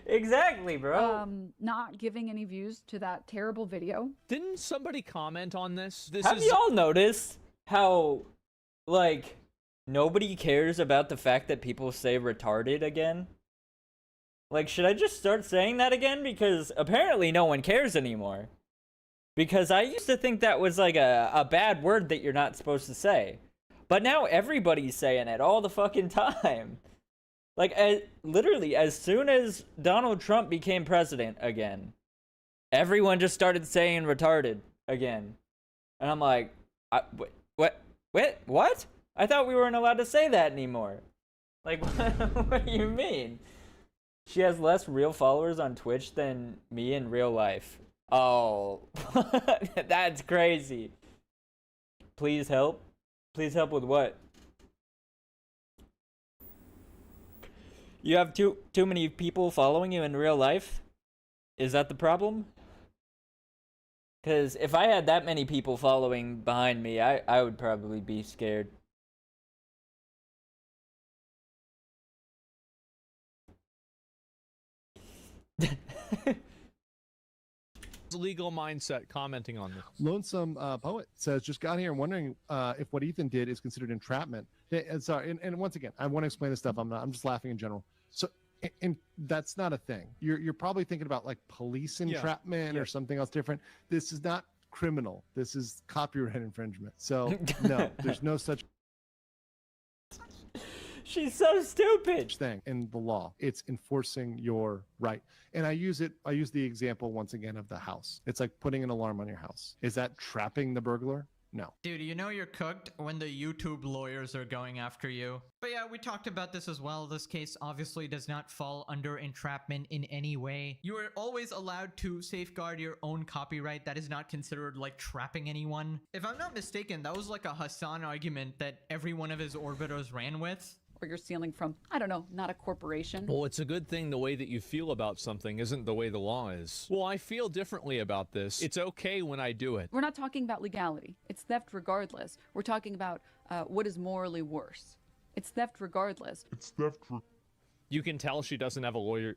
Speaker 1: Exactly, bro.
Speaker 11: not giving any views to that terrible video,
Speaker 9: Didn't somebody comment on this? This
Speaker 1: Have
Speaker 9: is
Speaker 1: y'all noticed how, like, nobody cares about the fact that people say retarded again? Like, should I just start saying that again? Because apparently no one cares anymore. Because I used to think that was like a bad word that you're not supposed to say. But now everybody's saying it all the fucking time. Like, literally, as soon as Donald Trump became president again, everyone just started saying retarded again. And I'm like, what? I thought we weren't allowed to say that anymore. Like, what do you mean? She has less real followers on Twitch than me in real life. Oh, that's crazy. Please help. Please help with what? You have too many people following you in real life? Is that the problem? Because if I had that many people following behind me, I would probably be scared.
Speaker 9: legal mindset commenting on this.
Speaker 12: Lonesome Poet says, just got here and wondering if what Ethan did is considered entrapment. Sorry, and once again, I want to explain this stuff. I'm just laughing in general. So, and that's not a thing. You're probably thinking about like police entrapment or something else different. This is not criminal. This is copyright infringement. So no, there's no such
Speaker 1: She's so stupid
Speaker 12: thing in the law. It's enforcing your right. And I use the example once again of the house. It's like putting an alarm on your house. Is that trapping the burglar? No.
Speaker 7: Dude, you know you're cooked when the YouTube lawyers are going after you. But yeah, we talked about this as well. This case obviously does not fall under entrapment in any way. You are always allowed to safeguard your own copyright. That is not considered like trapping anyone. If I'm not mistaken, that was like a Hassan argument that every one of his orbiters ran with.
Speaker 11: or you're stealing from, I don't know, not a corporation.
Speaker 9: Well, it's a good thing the way that you feel about something isn't the way the law is. Well, I feel differently about this. It's okay when I do it.
Speaker 11: We're not talking about legality. It's theft regardless. We're talking about what is morally worse. It's theft regardless.
Speaker 9: You can tell she doesn't have a lawyer.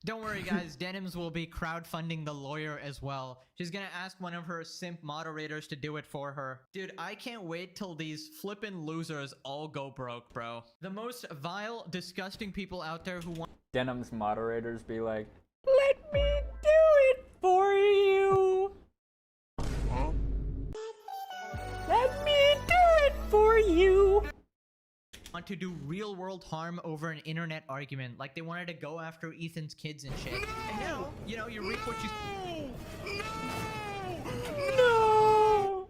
Speaker 7: Don't worry, guys. Denims will be crowdfunding the lawyer as well. She's gonna ask one of her simp moderators to do it for her. Dude, I can't wait till these flippin' losers all go broke, bro. The most vile, disgusting people out there who want—
Speaker 1: Denim's moderators be like, let me do it for you.
Speaker 4: Huh?
Speaker 1: Let me do it for you.
Speaker 7: Want to do real world harm over an internet argument, like they wanted to go after Ethan's kids and shit. And now, you know, you reap what you—
Speaker 1: No!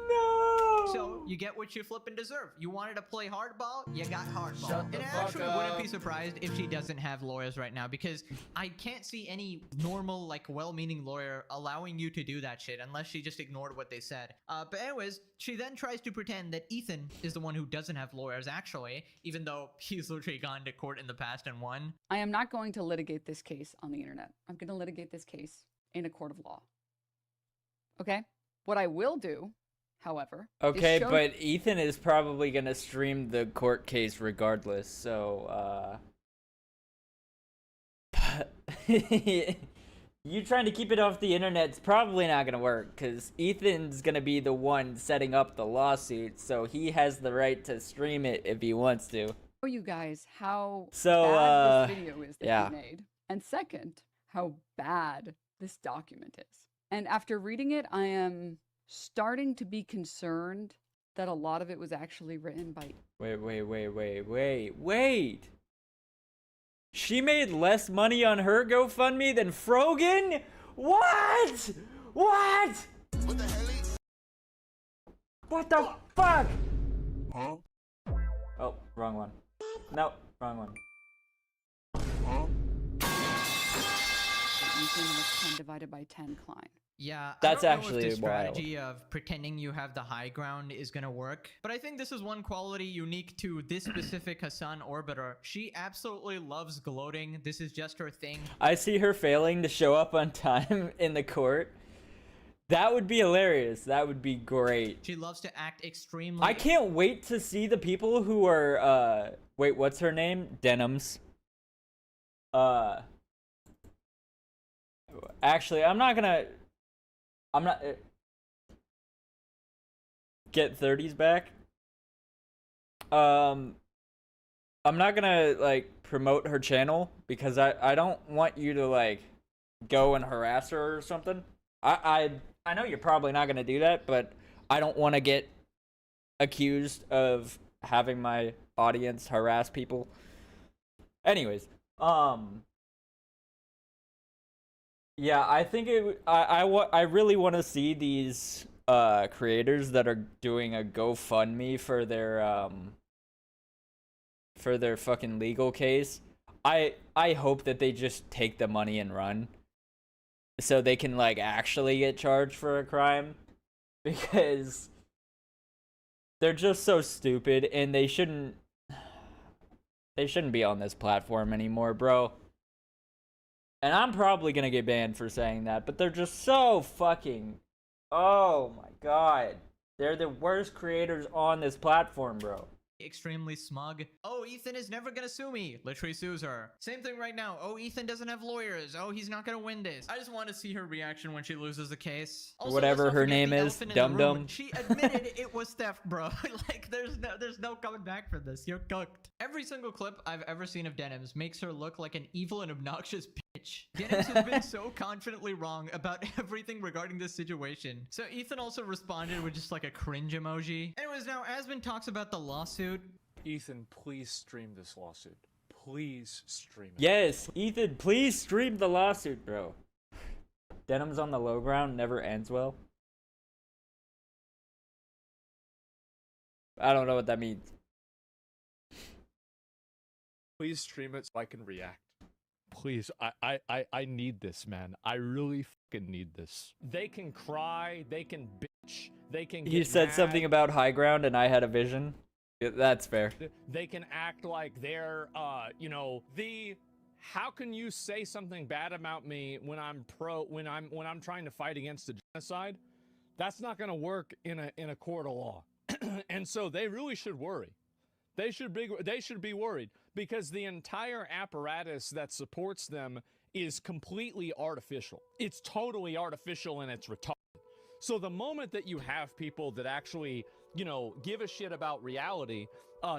Speaker 1: No!
Speaker 7: So, you get what you flippin' deserve. You wanted to play hardball, you got hardball. And I actually wouldn't be surprised if she doesn't have lawyers right now, because I can't see any normal, like, well-meaning lawyer allowing you to do that shit, unless she just ignored what they said. But anyways, she then tries to pretend that Ethan is the one who doesn't have lawyers, actually, even though he's literally gone to court in the past and won.
Speaker 11: I am not going to litigate this case on the internet. I'm going to litigate this case in a court of law. Okay? What I will do, however,
Speaker 1: okay,
Speaker 11: is show—
Speaker 1: but Ethan is probably gonna stream the court case regardless, so you trying to keep it off the internet's probably not gonna work, because Ethan's gonna be the one setting up the lawsuit, so he has the right to stream it if he wants to.
Speaker 11: Show you guys how
Speaker 1: So,
Speaker 11: bad this video is that
Speaker 1: yeah.
Speaker 11: he made. And second, how bad this document is. And after reading it, I am starting to be concerned that a lot of it was actually written by—
Speaker 1: Wait. She made less money on her GoFundMe than Frogan? What? What?
Speaker 4: What the hell?
Speaker 1: What the fuck?
Speaker 4: Huh?
Speaker 1: Oh, wrong one. No, wrong one.
Speaker 4: Huh?
Speaker 11: Ethan was 10 divided by 10 Klein.
Speaker 7: Yeah,
Speaker 1: That's
Speaker 7: I don't know
Speaker 1: actually
Speaker 7: if the
Speaker 1: wild.
Speaker 7: strategy of pretending you have the high ground is gonna work, but I think this is one quality unique to this specific Hassan Orbiter. She absolutely loves gloating. This is just her thing.
Speaker 1: I see her failing to show up on time in the court. That would be hilarious. That would be great.
Speaker 7: She loves to act extremely.
Speaker 1: I can't wait to see the people who are wait, what's her name? Denims. Actually, I'm not get 30s back. I'm not gonna like promote her channel because I don't want you to like go and harass her or something. I know you're probably not gonna do that, but I don't want to get accused of having my audience harass people. Anyways, yeah, I think I really want to see these creators that are doing a GoFundMe for their fucking legal case. I hope that they just take the money and run so they can like actually get charged for a crime, because they're just so stupid and they shouldn't be on this platform anymore, bro. And I'm probably gonna get banned for saying that, but they're just so fucking, oh my god, they're the worst creators on this platform, bro.
Speaker 7: Extremely smug. Oh, Ethan is never gonna sue me. Literally sues her. Same thing right now. Oh, Ethan doesn't have lawyers. Oh, he's not gonna win this. I just want to see her reaction when she loses the case. Also,
Speaker 1: whatever
Speaker 7: let's not
Speaker 1: her
Speaker 7: forget
Speaker 1: name
Speaker 7: the
Speaker 1: is,
Speaker 7: elephant in the
Speaker 1: Dum
Speaker 7: room.
Speaker 1: Dum.
Speaker 7: She admitted it was theft, bro. Like, there's no coming back from this. You're cooked. Every single clip I've ever seen of Denims makes her look like an evil and obnoxious bitch. Denims has been so confidently wrong about everything regarding this situation. So Ethan also responded with just like a cringe emoji. Anyways, now Asmon talks about the lawsuit.
Speaker 9: Ethan, please stream this lawsuit. Please stream it.
Speaker 1: Yes, Ethan, please stream the lawsuit, bro. Denims on the low ground never ends well. I don't know what that means.
Speaker 9: Please stream it so I can react. Please, I need this, man. I really fucking need this. They can cry, they can bitch, they can get
Speaker 1: You said
Speaker 9: mad.
Speaker 1: something about high ground and I had a vision. Yeah, that's fair.
Speaker 9: They can act like they're, you know, how can you say something bad about me when I'm trying to fight against a genocide? That's not going to work in a court of law. And so they really should worry. They should be worried because the entire apparatus that supports them is completely artificial. It's totally artificial and it's retarded. So the moment that you have people that actually, you know, give a shit about reality,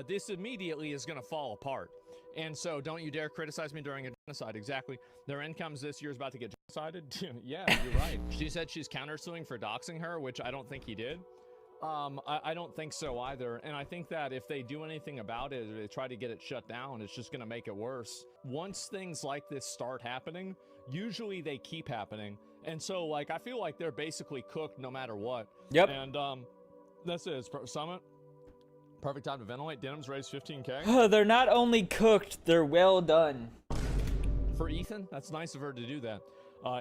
Speaker 9: this immediately is going to fall apart. And so don't you dare criticize me during a genocide. Exactly. Their incomes this year is about to get genocided. Yeah, you're right. She said she's countersuing for doxing her, which I don't think he did. I don't think so either. And I think that if they do anything about it, or they try to get it shut down, it's just going to make it worse. Once things like this start happening, usually they keep happening. And so, like, I feel like they're basically cooked no matter what.
Speaker 1: Yep.
Speaker 9: And, that's it. Summit. Perfect time to ventilate. Denims raised 15K.
Speaker 1: They're not only cooked, they're well done.
Speaker 9: For Ethan, that's nice of her to do that.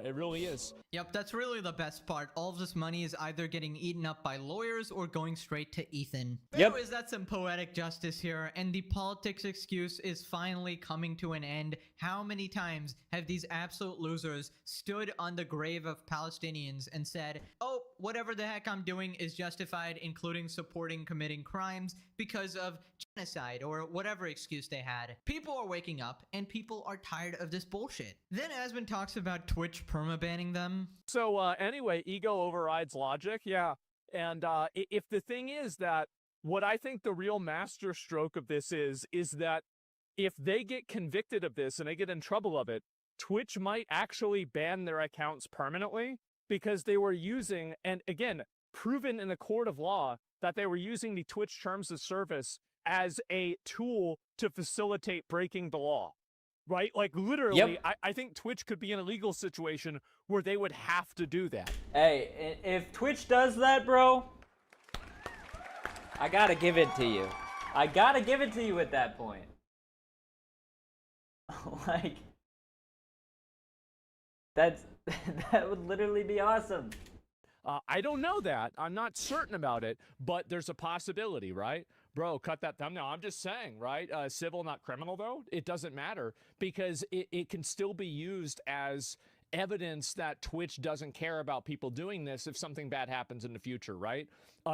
Speaker 9: It really is.
Speaker 7: Yep, that's really the best part. All of this money is either getting eaten up by lawyers or going straight to Ethan.
Speaker 1: Yep.
Speaker 7: Anyways, that's some poetic justice here, and the politics excuse is finally coming to an end. How many times have these absolute losers stood on the grave of Palestinians and said, oh, whatever the heck I'm doing is justified, including supporting committing crimes because of genocide or whatever excuse they had. People are waking up and people are tired of this bullshit. Then Asmon talks about Twitch permabanning them.
Speaker 9: So anyway, ego overrides logic. Yeah. And if the thing is that what I think the real master stroke of this is that if they get convicted of this and they get in trouble of it, Twitch might actually ban their accounts permanently because they were using, and again, proven in a court of law that they were using the Twitch terms of service as a tool to facilitate breaking the law. Right? Like, literally,
Speaker 1: Yep.
Speaker 9: I think Twitch could be in a legal situation where they would have to do that.
Speaker 1: Hey, if Twitch does that, bro, I gotta give it to you. I gotta give it to you at that point. Like, that would literally be awesome.
Speaker 9: I don't know that. I'm not certain about it, but there's a possibility, right? Bro, cut that thumbnail. I'm just saying, right? Civil, not criminal, though. It doesn't matter because it can still be used as evidence that Twitch doesn't care about people doing this if something bad happens in the future, right?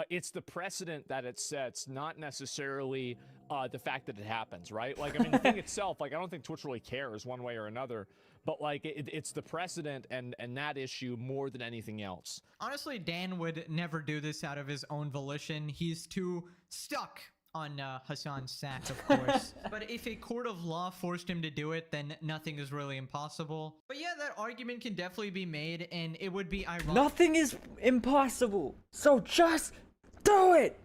Speaker 9: It's the precedent that it sets, not necessarily the fact that it happens, right? Like, I mean, the thing itself, like, I don't think Twitch really cares one way or another, but like, it's the precedent and that issue more than anything else.
Speaker 7: Honestly, Dan would never do this out of his own volition. He's too stuck on Hassan's sack, of course. But if a court of law forced him to do it, then nothing is really impossible. But yeah, that argument can definitely be made, and it would be ironic.
Speaker 1: Nothing is impossible. So just do it.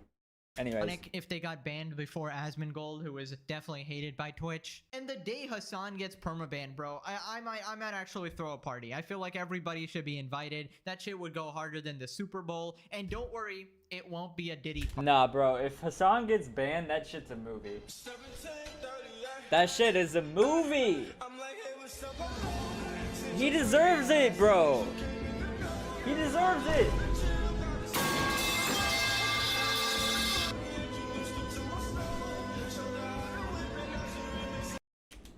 Speaker 1: Anyways,
Speaker 7: If they got banned before Asmongold, who was definitely hated by Twitch. And the day Hassan gets permabanned, bro, I might actually throw a party. I feel like everybody should be invited. That shit would go harder than the Super Bowl. And don't worry, it won't be a Diddy party.
Speaker 1: nah, bro. If Hassan gets banned, that shit's a movie. That shit is a movie. He deserves it, bro. He deserves it.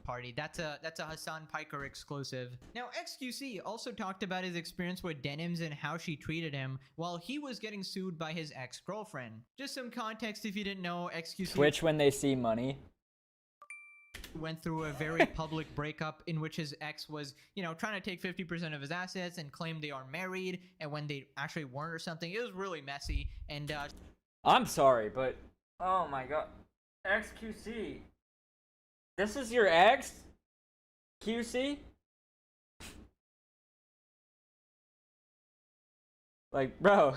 Speaker 7: Party. That's a Hassan Piker exclusive. Now, XQC also talked about his experience with Denims and how she treated him while he was getting sued by his ex-girlfriend. Just some context if you didn't know, XQC
Speaker 1: Twitch when they see money.
Speaker 7: went through a very public breakup in which his ex was, you know, trying to take 50% of his assets and claimed they are married, and when they actually weren't or something. It was really messy, and
Speaker 1: I'm sorry, but oh my god, XQC. This is your ex? QC? Like, bro.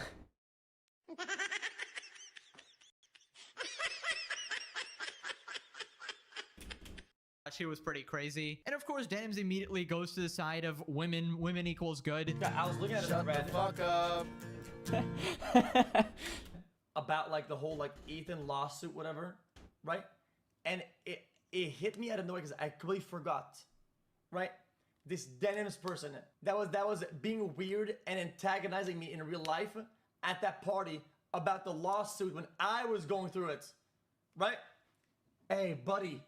Speaker 7: she was pretty crazy. And of course, Denims immediately goes to the side of women. Women equals good.
Speaker 2: I was looking at
Speaker 13: Shut the fuck up.
Speaker 2: about like the whole like Ethan lawsuit, whatever, right? And it hit me out of nowhere because I completely forgot, right? This Denims person that was being weird and antagonizing me in real life at that party about the lawsuit when I was going through it, right? Hey buddy,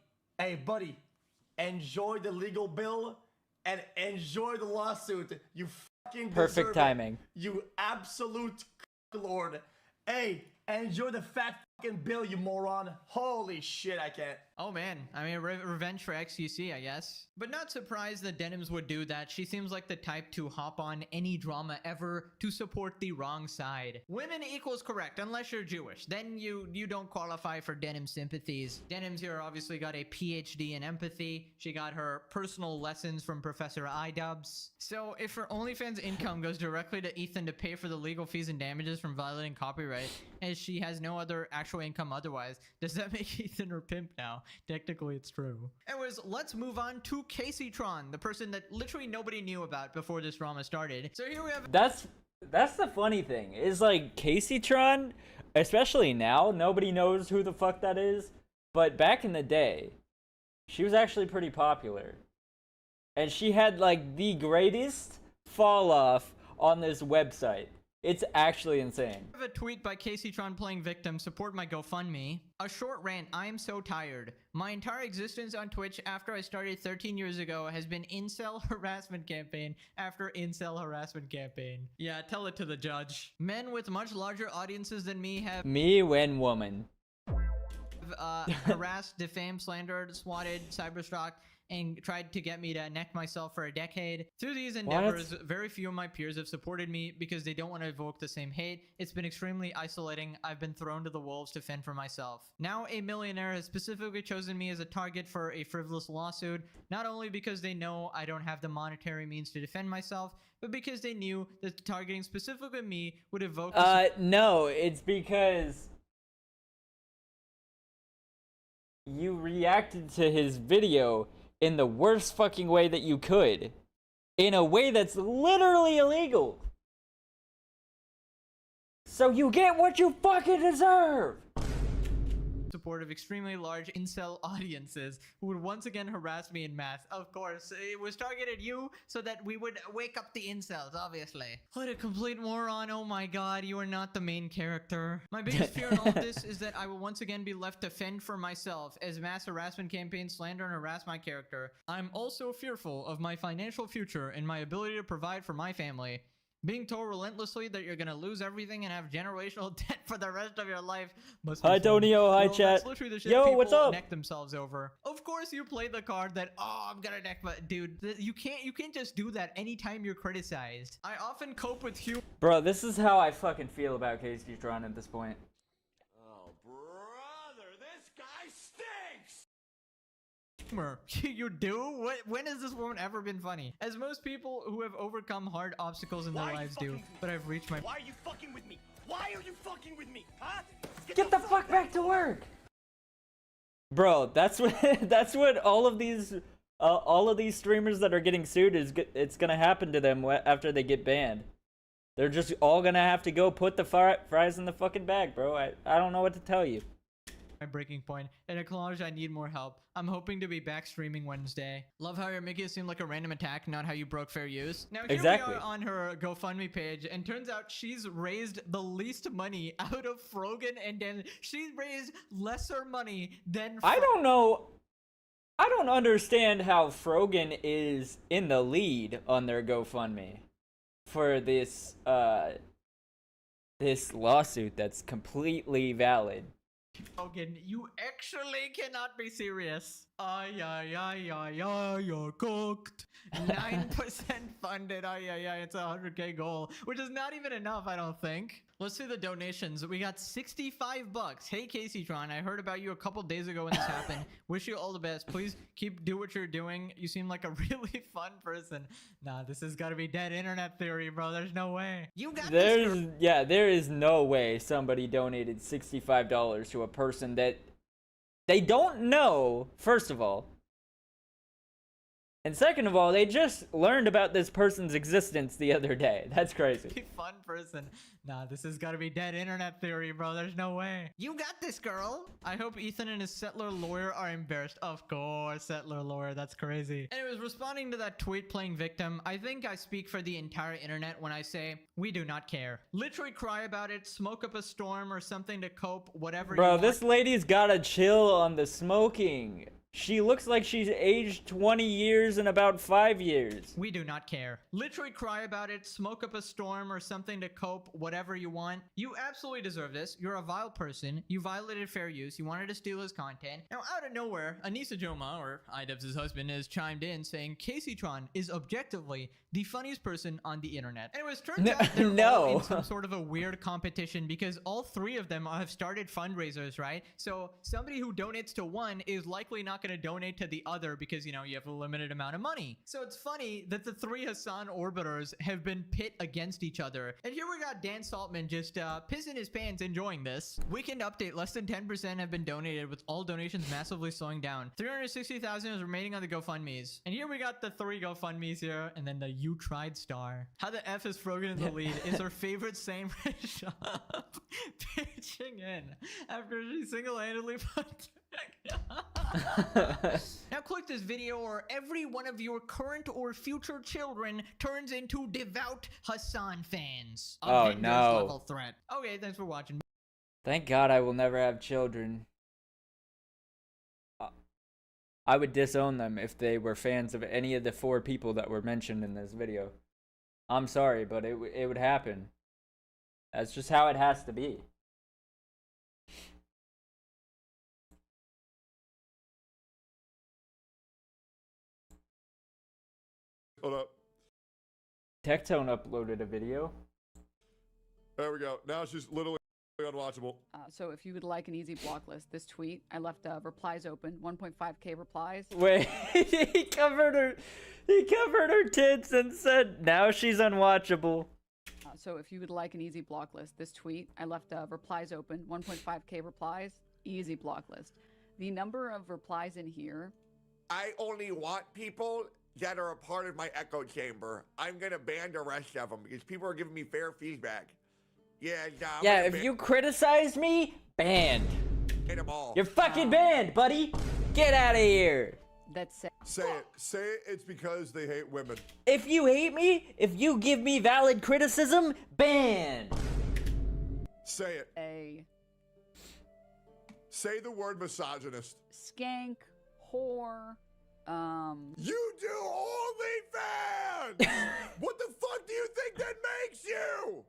Speaker 2: enjoy the legal bill and enjoy the lawsuit. You fucking
Speaker 1: Perfect
Speaker 2: deserve
Speaker 1: timing.
Speaker 2: it. You absolute lord. Hey, enjoy the fat fucking bill, you moron. Holy shit, I can't.
Speaker 7: Oh man, I mean, revenge for XQC, I guess. But not surprised that Denims would do that. She seems like the type to hop on any drama ever to support the wrong side. Women equals correct, unless you're Jewish. Then you don't qualify for Denim sympathies. Denims here obviously got a PhD in empathy. She got her personal lessons from Professor iDubbbz. So if her OnlyFans income goes directly to Ethan to pay for the legal fees and damages from violating copyright, as she has no other actual income otherwise, does that make Ethan her pimp now? Technically, it's true. Anyways, let's move on to CaseyTron, the person that literally nobody knew about before this drama started. So here we have...
Speaker 1: That's the funny thing, is like CaseyTron, especially now, nobody knows who the fuck that is. But back in the day, she was actually pretty popular. And she had like the greatest fall off on this website. It's actually insane.
Speaker 7: I have a tweet by CaseyTron playing victim. Support my GoFundMe. A short rant. I am so tired. My entire existence on Twitch after I started 13 years ago has been incel harassment campaign after incel harassment campaign. Yeah, tell it to the judge. Men with much larger audiences than me have
Speaker 1: Me when woman.
Speaker 7: harassed, defamed, slandered, swatted, cyberstalked, and tried to get me to neck myself for a decade. Through these endeavors, very few of my peers have supported me because they don't want to evoke the same hate. It's been extremely isolating. I've been thrown to the wolves to fend for myself. Now a millionaire has specifically chosen me as a target for a frivolous lawsuit, not only because they know I don't have the monetary means to defend myself, but because they knew that targeting specifically me would evoke
Speaker 1: no, it's because you reacted to his video in the worst fucking way that you could. In a way that's literally illegal. So you get what you fucking deserve!
Speaker 7: support of extremely large incel audiences who would once again harass me in mass. Of course, it was targeted you so that we would wake up the incels, obviously. What a complete moron. Oh my god, you are not the main character. My biggest fear in all of this is that I will once again be left to fend for myself as mass harassment campaigns slander and harass my character. I'm also fearful of my financial future and my ability to provide for my family. Being told relentlessly that you're gonna lose everything and have generational debt for the rest of your life must be
Speaker 1: Hi,
Speaker 7: fun.
Speaker 1: Tonio. Hi,
Speaker 7: Well,
Speaker 1: chat.
Speaker 7: that's literally the shit
Speaker 1: Yo,
Speaker 7: people
Speaker 1: what's up?
Speaker 7: neck themselves over. Of course, you play the card that, oh, I'm gonna neck, but dude, you can't just do that anytime you're criticized. I often cope with humor.
Speaker 1: Bro, this is how I fucking feel about KC Tron at this point.
Speaker 2: Oh, brother, this guy stinks!
Speaker 7: You do? When has this woman ever been funny? As most people who have overcome hard obstacles in their lives do, but I've reached my—
Speaker 2: Why are you fucking with me? Why are you fucking with me? Huh?
Speaker 1: Get the fuck back to work, bro. That's what that's what all of these streamers that are getting sued is. It's gonna happen to them after they get banned. They're just all gonna have to go put the fries in the fucking bag, bro. I don't know what to tell you.
Speaker 7: my breaking point. And acknowledge I need more help. I'm hoping to be back streaming Wednesday. Love how you're making it seem like a random attack, not how you broke fair use. Now here we are on her GoFundMe page, and turns out she's raised the least money out of Frogan, and then she's raised lesser money than—
Speaker 1: I don't know. I don't understand how Frogan is in the lead on their GoFundMe for this this lawsuit that's completely valid.
Speaker 7: Frogan, you actually cannot be serious. You're cooked. 9% funded. It's a 100k goal, which is not even enough, I don't think. Let's see the donations. We got 65 bucks. Hey, KCTron, I heard about you a couple days ago when this happened. Wish you all the best. Please do what you're doing. You seem like a really fun person. Nah, this has got to be dead internet theory, bro. There's no way. You got this.
Speaker 1: There is no way somebody donated $65 to a person that they don't know, first of all. And second of all, they just learned about this person's existence the other day. That's crazy.
Speaker 7: Fun person. Nah, this has got to be dead internet theory, bro. There's no way. You got this, girl. I hope Ethan and his settler lawyer are embarrassed. Of course, settler lawyer. That's crazy. Anyways, responding to that tweet playing victim, I think I speak for the entire internet when I say we do not care. Literally cry about it, smoke up a storm or something to cope, whatever you
Speaker 1: Bro,
Speaker 7: want.
Speaker 1: this lady's gotta chill on the smoking. She looks like she's aged 20 years in about 5 years.
Speaker 7: We do not care. Literally cry about it, smoke up a storm or something to cope, whatever you want. You absolutely deserve this. You're a vile person. You violated fair use. You wanted to steal his content. Now, out of nowhere, Anissa Joma, or iDubbbz' husband, has chimed in saying KCTron is objectively the funniest person on the internet. Anyways, turns out they're all in some sort of a weird competition because all three of them have started fundraisers, right? So somebody who donates to one is likely not going to donate to the other because, you know, you have a limited amount of money. So it's funny that the three Hassan orbiters have been pit against each other. And here we got Dan Saltman just pissing his pants enjoying this. Weekend update, less than 10% have been donated with all donations massively slowing down. 360,000 is remaining on the GoFundMes. And here we got the three GoFundMes here and then the You Tried star. How the F is Frogan in the lead is her favorite same shop pitching in after she single-handedly put Now click this video or every one of your current or future children turns into devout Hassan fans.
Speaker 1: Oh,
Speaker 7: Avengers
Speaker 1: no.
Speaker 7: level threat. Okay, thanks for watching.
Speaker 1: Thank God I will never have children. I would disown them if they were fans of any of the 4 people that were mentioned in this video. I'm sorry, but it would happen. That's just how it has to be.
Speaker 13: Hold up.
Speaker 1: Tectone uploaded a video.
Speaker 13: There we go. Now she's literally unwatchable.
Speaker 11: So if you would like an easy block list, this tweet, I left replies open, 1.5k replies.
Speaker 1: Wait, he covered her tits and said, now she's unwatchable.
Speaker 11: So if you would like an easy block list, this tweet, I left replies open, 1.5k replies, easy block list. The number of replies in here.
Speaker 14: I only want people that are a part of my echo chamber. I'm gonna ban the rest of them because people are giving me fair feedback. Yeah,
Speaker 1: yeah, if you criticize me, banned.
Speaker 14: in them all.
Speaker 1: You're fucking banned, buddy. Get out of here.
Speaker 11: That's it.
Speaker 13: Say it. Say it. It's because they hate women.
Speaker 1: If you hate me, if you give me valid criticism, ban.
Speaker 13: Say it.
Speaker 11: A
Speaker 13: Say the word misogynist.
Speaker 11: skank, whore,
Speaker 14: You do OnlyFans! What the fuck do you think that makes you?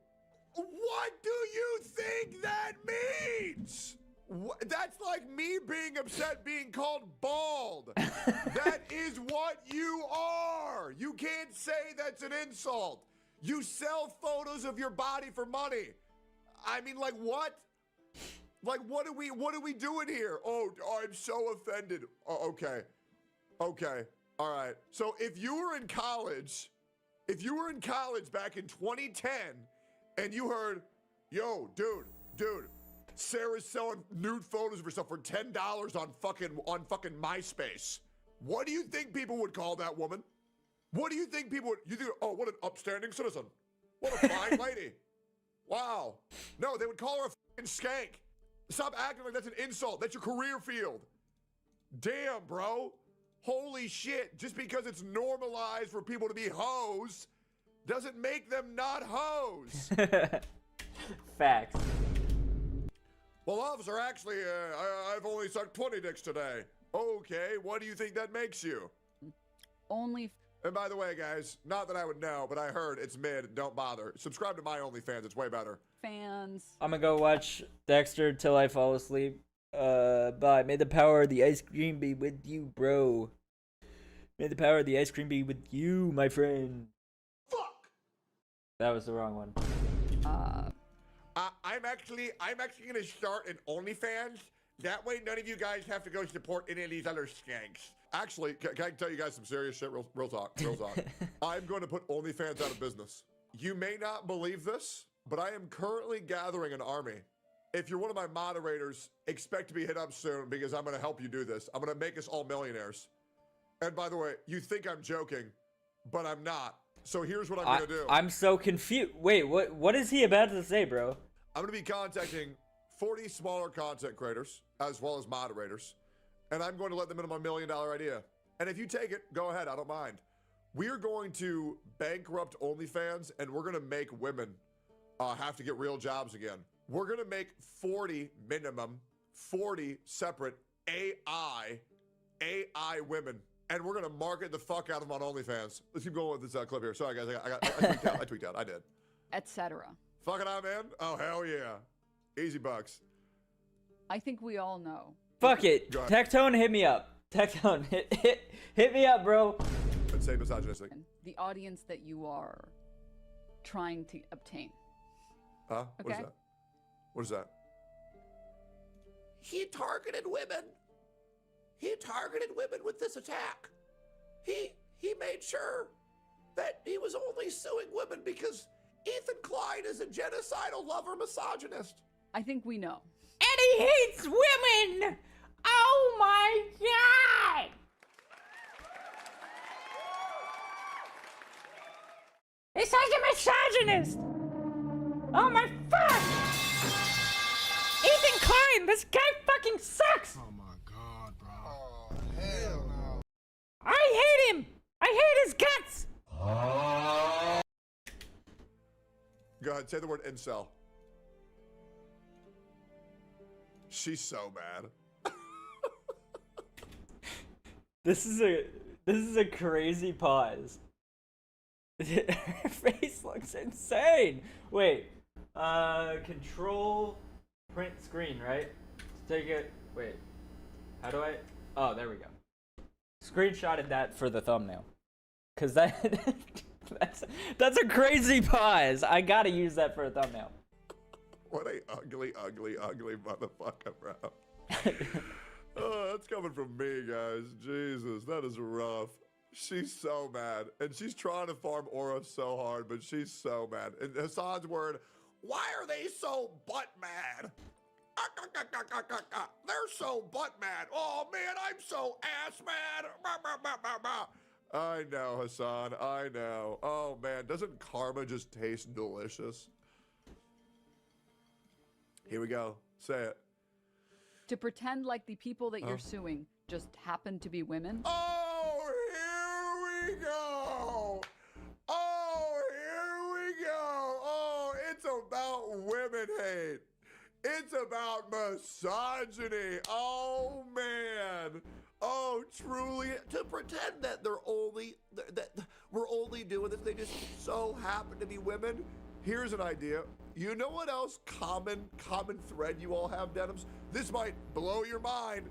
Speaker 14: What do you think that means? That's like me being upset being called bald. That is what you are. You can't say that's an insult. You sell photos of your body for money. I mean, like what? Like what are we doing here? Oh, I'm so offended. Oh, okay. Okay. All right. So if you were in college back in 2010 and you heard, yo, dude, Sarah's selling nude photos of herself for $10 on fucking MySpace. What do you think people would call that woman? What do you think people would, you think, oh, what an upstanding citizen. What a fine lady. Wow. No, they would call her a fucking skank. Stop acting like that's an insult. That's your career field. Damn, bro. Holy shit. Just because it's normalized for people to be hoes doesn't make them not hoes.
Speaker 1: Facts.
Speaker 13: Well, officer, actually, I've only sucked 20 dicks today. Okay, what do you think that makes you?
Speaker 11: only
Speaker 13: And by the way, guys, not that I would know, but I heard it's mid. Don't bother. Subscribe to my OnlyFans. It's way better.
Speaker 11: fans.
Speaker 1: I'm gonna go watch Dexter till I fall asleep. Bye. May the power of the ice cream be with you, bro. May the power of the ice cream be with you, my friend.
Speaker 14: Fuck.
Speaker 1: That was the wrong one.
Speaker 14: I'm actually gonna start an OnlyFans. That way, none of you guys have to go support any of these other skanks.
Speaker 13: Actually, can I tell you guys some serious shit? Real talk. I'm going to put OnlyFans out of business. You may not believe this, but I am currently gathering an army. If you're one of my moderators, expect to be hit up soon because I'm going to help you do this. I'm going to make us all millionaires. And by the way, you think I'm joking, but I'm not. So here's what I'm going to do.
Speaker 1: I'm so confused. Wait, what is he about to say, bro?
Speaker 13: I'm going to be contacting 40 smaller content creators as well as moderators, and I'm going to let them into my $1 million idea. And if you take it, go ahead. I don't mind. We're going to bankrupt OnlyFans, and we're going to make women have to get real jobs again. We're going to make 40 minimum, 40 separate AI women, and we're going to market the fuck out of them on OnlyFans. Let's keep going with this clip here. Sorry, guys. I tweaked out. I did.
Speaker 11: Etc.
Speaker 13: Fucking on, man. Oh, hell yeah. Easy bucks.
Speaker 11: I think we all know.
Speaker 1: Fuck it.
Speaker 13: Go ahead.
Speaker 1: Tectone, hit me up. Tectone, hit me up, bro.
Speaker 13: And say misogynistic.
Speaker 11: The audience that you are trying to obtain.
Speaker 13: Huh? What is
Speaker 11: Okay.
Speaker 13: that? What is that?
Speaker 14: He targeted women. He targeted women with this attack. He made sure that he was only suing women because Ethan Klein is a genocidal lover misogynist.
Speaker 11: I think we know.
Speaker 1: And he hates women! Oh my god! He's such a misogynist! Oh my fuck! Ethan Klein, this guy fucking sucks!
Speaker 15: Oh my god, bro. Oh, hell no.
Speaker 1: I hate him! I hate his guts!
Speaker 13: Go ahead, say the word incel. She's so mad.
Speaker 1: This is a crazy pause. Her face looks insane. Wait. Control print screen, right? Take it. Wait. How do I? Oh, there we go. Screenshotted that for the thumbnail. Cause that's a crazy pause. I gotta use that for a thumbnail.
Speaker 13: What a ugly motherfucker, bro. Oh, that's coming from me, guys. Jesus, that is rough. She's so mad. And she's trying to farm Aura so hard, but she's so mad. And Hassan's word,
Speaker 14: Why are they so butt mad? They're so butt mad. Oh man, I'm so ass mad.
Speaker 13: I know, Hassan. I know. Oh, man. Doesn't karma just taste delicious? Here we go. Say it.
Speaker 11: To pretend like the people that you're suing just happen to be women.
Speaker 14: Oh, here we go. Oh, here we go. Oh, it's about women hate. It's about misogyny. Oh, man. Oh, truly. To pretend that that we're only doing this, they just so happen to be women. Here's an idea. You know what else common thread you all have, Denims? This might blow your mind.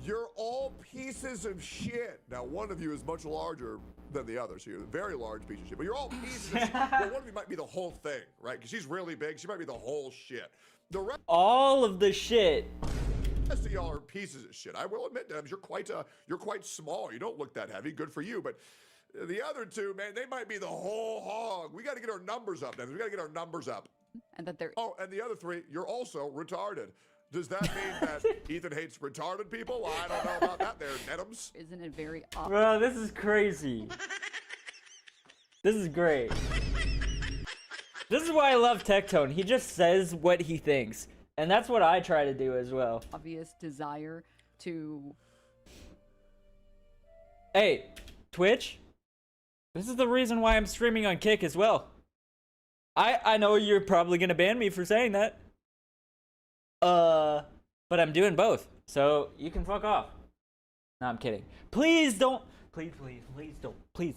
Speaker 14: You're all pieces of shit. Now, one of you is much larger than the other, so you're a very large piece of shit. But you're all pieces of shit. Well, one of you might be the whole thing, right? Because she's really big. She might be the whole shit. The rest
Speaker 1: All of the shit.
Speaker 14: of y'all are pieces of shit. I will admit, Denims, you're quite small. You don't look that heavy. Good for you. But the other two, man, they might be the whole hog. We got to get our numbers up, Denims. We got to get our numbers up.
Speaker 11: And that they're
Speaker 14: Oh, and the other three, you're also retarded. Does that mean that Ethan hates retarded people? Well, I don't know about that there, Denims.
Speaker 11: isn't it very
Speaker 1: Bro, this is crazy. This is great. This is why I love Tectone. He just says what he thinks. And that's what I try to do as well.
Speaker 11: obvious desire to
Speaker 1: Hey, Twitch. This is the reason why I'm streaming on Kick as well. I know you're probably gonna ban me for saying that. But I'm doing both. So you can fuck off. No, I'm kidding. Please don't please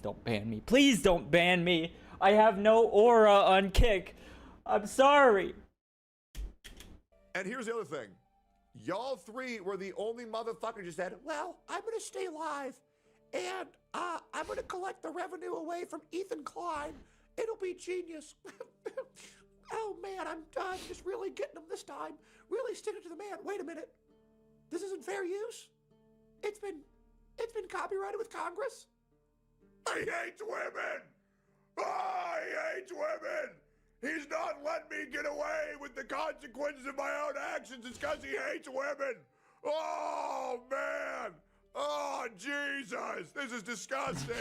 Speaker 1: don't ban me. Please don't ban me. I have no aura on Kick. I'm sorry.
Speaker 14: And here's the other thing. Y'all three were the only motherfuckers who said, well, I'm going to stay live, and I'm going to collect the revenue away from Ethan Klein. It'll be genius. Oh, man, I'm just really getting them this time. Really sticking to the man. Wait a minute. This isn't fair use? It's been copyrighted with Congress? I hate women. I hate women. He's not letting me get away with the consequences of my own actions. It's because he hates women. Oh, man. Oh, Jesus. This is disgusting.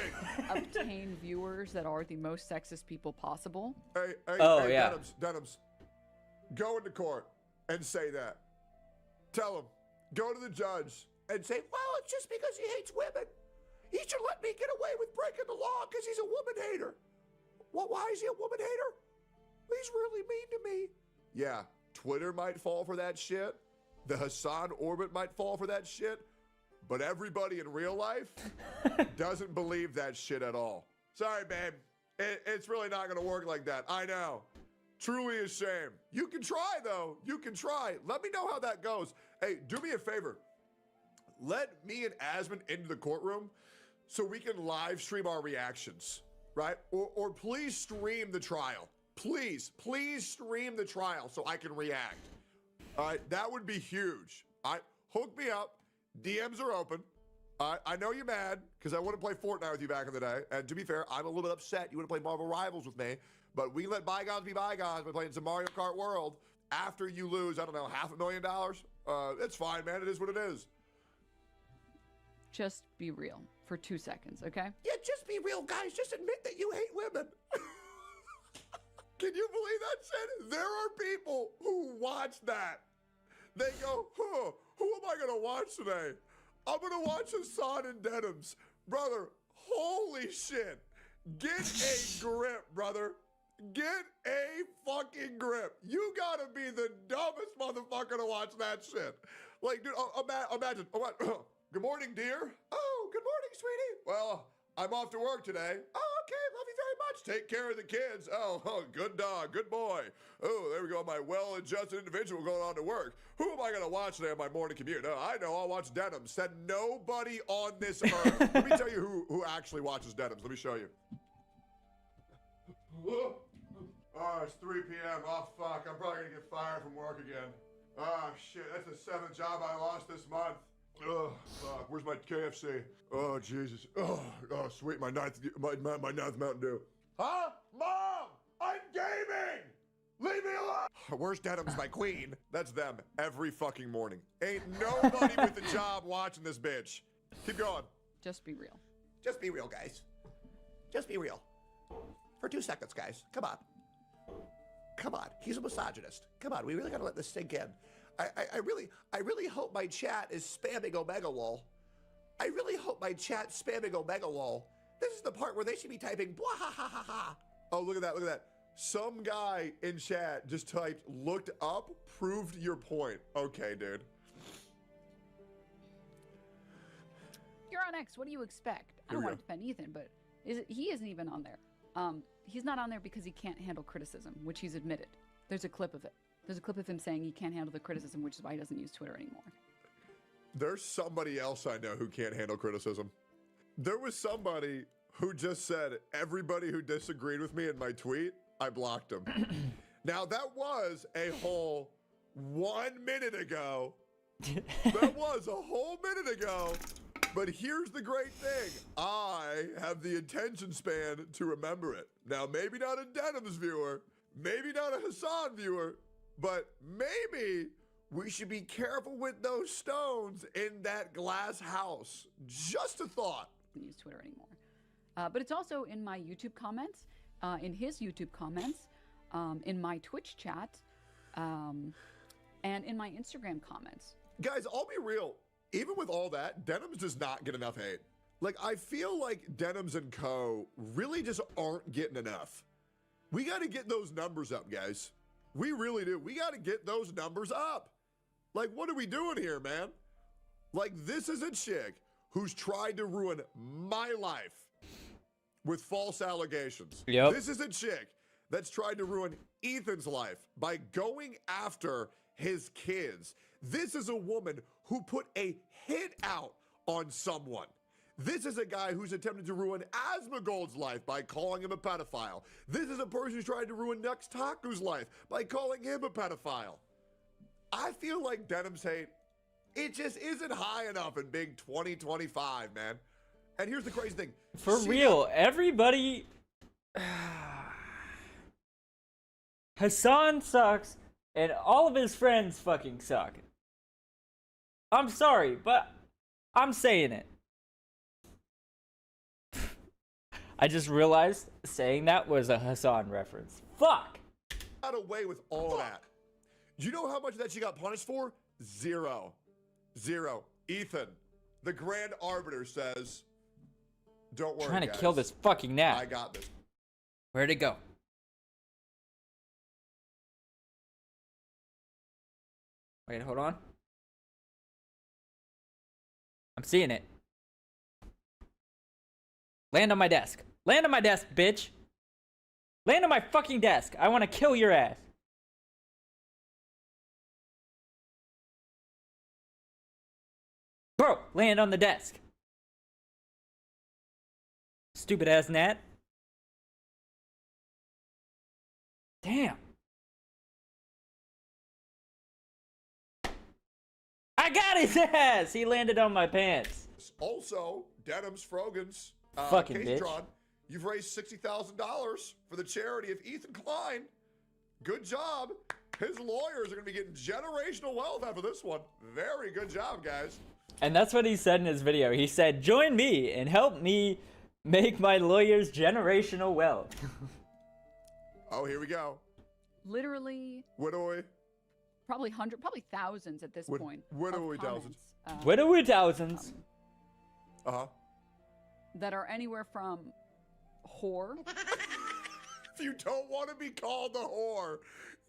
Speaker 11: obtain viewers that are the most sexist people possible.
Speaker 14: Hey,
Speaker 1: Oh, yeah.
Speaker 14: Denims. Go into court and say that. Tell him. Go to the judge and say, well, it's just because he hates women. He should let me get away with breaking the law because he's a woman hater. Well, why is he a woman hater? He's really mean to me. Yeah, Twitter might fall for that shit. The Hassan orbit might fall for that shit. But everybody in real life doesn't believe that shit at all. Sorry, babe. It's really not going to work like that. I know. Truly a shame. You can try, though. You can try. Let me know how that goes. Hey, do me a favor. Let me and Asmund into the courtroom so we can live stream our reactions, right? Or please stream the trial. Please stream the trial so I can react. All right, that would be huge. All right, hook me up. DMs are open. I know you're mad because I want to play Fortnite with you back in the day. And to be fair, I'm a little bit upset you want to play Marvel Rivals with me. But we let bygones be bygones by playing some Mario Kart World after you lose, I don't know, $500,000. It's fine, man. It is what it is.
Speaker 11: Just be real for 2 seconds, okay?
Speaker 14: Yeah, just be real, guys. Just admit that you hate women. Can you believe that shit? There are people who watch that. They go, huh, who am I going to watch today? I'm going to watch Hassan and Denims. Brother, holy shit. Get a grip, brother. Get a fucking grip. You got to be the dumbest motherfucker to watch that shit. Like, dude, imagine. Good morning, dear. Oh, good morning, sweetie. Well, I'm off to work today. Oh, okay. Love you very much. Take care of the kids. Oh, good dog. Good boy. Oh, there we go. My well-adjusted individual going on to work. Who am I going to watch today on my morning commute? Oh, I know. I'll watch Denims. Said nobody on this earth. Let me tell you who actually watches Denims. Let me show you. Oh, it's 3 p.m. Oh, fuck. I'm probably going to get fired from work again. Oh, shit. That's the 7th job I lost this month. Oh, fuck. Where's my KFC? Oh, Jesus. Oh, sweet. My ninth Mountain Dew. Huh? Mom! I'm gaming! Leave me alone! Where's Denims, my queen? That's them every fucking morning. Ain't nobody with a job watching this bitch. Keep going.
Speaker 11: Just be real.
Speaker 14: Just be real, guys. Just be real. For 2 seconds, guys. Come on. Come on. He's a misogynist. Come on. We really gotta let this sink in.
Speaker 13: I really hope my chat is spamming Omega Lol. I really hope my chat's spamming Omega Lol. This is the part where they should be typing blah ha ha ha ha. Oh, look at that, look at that. Some guy in chat just typed, looked up, proved your point. Okay, dude.
Speaker 11: You're on X. What do you expect? I don't want to defend Ethan, but he isn't even on there. He's not on there because he can't handle criticism, which he's admitted. There's a clip of it. There's a clip of him saying he can't handle the criticism, which is why he doesn't use Twitter anymore.
Speaker 13: There's somebody else I know who can't handle criticism. There was somebody who just said, everybody who disagreed with me in my tweet, I blocked them. Now, that was a whole 1 minute ago. That was a whole minute ago. But here's the great thing. I have the attention span to remember it. Now, maybe not a Denims viewer, maybe not a Hassan viewer, but maybe we should be careful with those stones in that glass house. Just a thought.
Speaker 11: I don't use Twitter anymore. But it's also in my YouTube comments, in his YouTube comments, in my Twitch chat, and in my Instagram comments.
Speaker 13: Guys, I'll be real. Even with all that, Denims does not get enough hate. Like, I feel like Denims and Co. really just aren't getting enough. We got to get those numbers up, guys. We really do. We got to get those numbers up. Like, what are we doing here, man? Like, this is a chick who's tried to ruin my life with false allegations.
Speaker 1: Yep.
Speaker 13: This is a chick that's tried to ruin Ethan's life by going after his kids. This is a woman who put a hit out on someone. This is a guy who's attempted to ruin Asmongold's life by calling him a pedophile. This is a person who's trying to ruin Nux Taku's life by calling him a pedophile. I feel like Denim's hate, it just isn't high enough in big 2025, man. And here's the crazy thing.
Speaker 1: For real, everybody... Hassan sucks, and all of his friends fucking suck. I'm sorry, but I'm saying it. I just realized saying that was a Hassan reference. Fuck!
Speaker 13: Got away with all that. Do you know how much that she got punished for? Zero. Ethan, the Grand Arbiter says, don't worry,
Speaker 1: Trying to
Speaker 13: guys.
Speaker 1: kill this fucking gnat.
Speaker 13: I got this.
Speaker 1: Where'd it go? Wait, hold on. I'm seeing it. Land on my desk. Land on my desk, bitch. Land on my fucking desk. I want to kill your ass. Bro, land on the desk. Stupid ass gnat. Damn. I got his ass! He landed on my pants.
Speaker 13: Also, Denims Frogans,
Speaker 1: Fucking
Speaker 13: case
Speaker 1: bitch.
Speaker 13: drawn. You've raised $60,000 for the charity of Ethan Klein. Good job. His lawyers are going to be getting generational wealth after this one. Very good job, guys.
Speaker 1: And that's what he said in his video. He said, join me and help me make my lawyers generational wealth.
Speaker 13: Oh, here we go.
Speaker 11: Literally,
Speaker 13: What do we?
Speaker 11: probably thousands at this point.
Speaker 13: What
Speaker 11: of
Speaker 13: do we
Speaker 11: comments,
Speaker 1: What are we thousands?
Speaker 13: Uh-huh.
Speaker 11: that are anywhere from whore.
Speaker 13: If you don't want to be called a whore,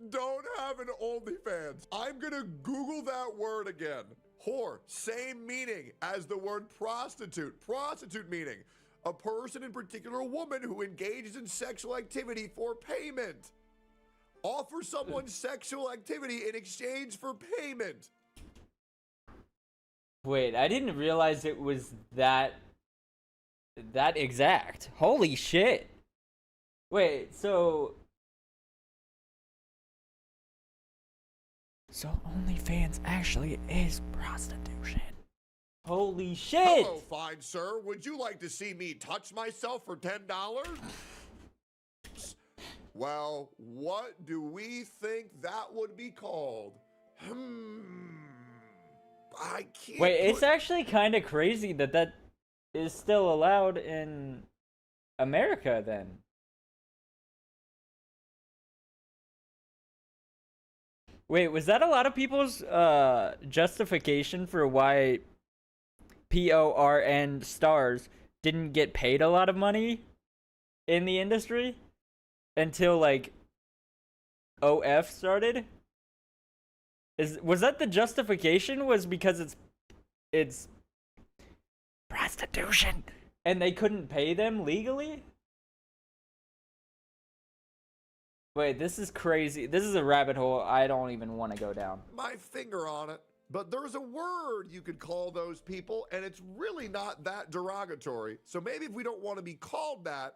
Speaker 13: don't have an OnlyFans. I'm going to Google that word again. Whore, same meaning as the word prostitute. Prostitute meaning a person, in particular a woman, who engages in sexual activity for payment. Offer someone sexual activity in exchange for payment.
Speaker 1: Wait, I didn't realize it was that exact. Holy shit. Wait, so OnlyFans actually is prostitution. Holy shit.
Speaker 13: Hello, fine sir. Would you like to see me touch myself for $10? Well, what do we think that would be called? I can't.
Speaker 1: Wait, it's actually kind of crazy that is still allowed in America then. Wait, was that a lot of people's justification for why PORN stars didn't get paid a lot of money in the industry until like OF started? Was that the justification? Was because it's prostitution and they couldn't pay them legally? Wait, this is crazy. This is a rabbit hole I don't even want to go down.
Speaker 13: My finger on it. But there's a word you could call those people, and it's really not that derogatory. So maybe if we don't want to be called that,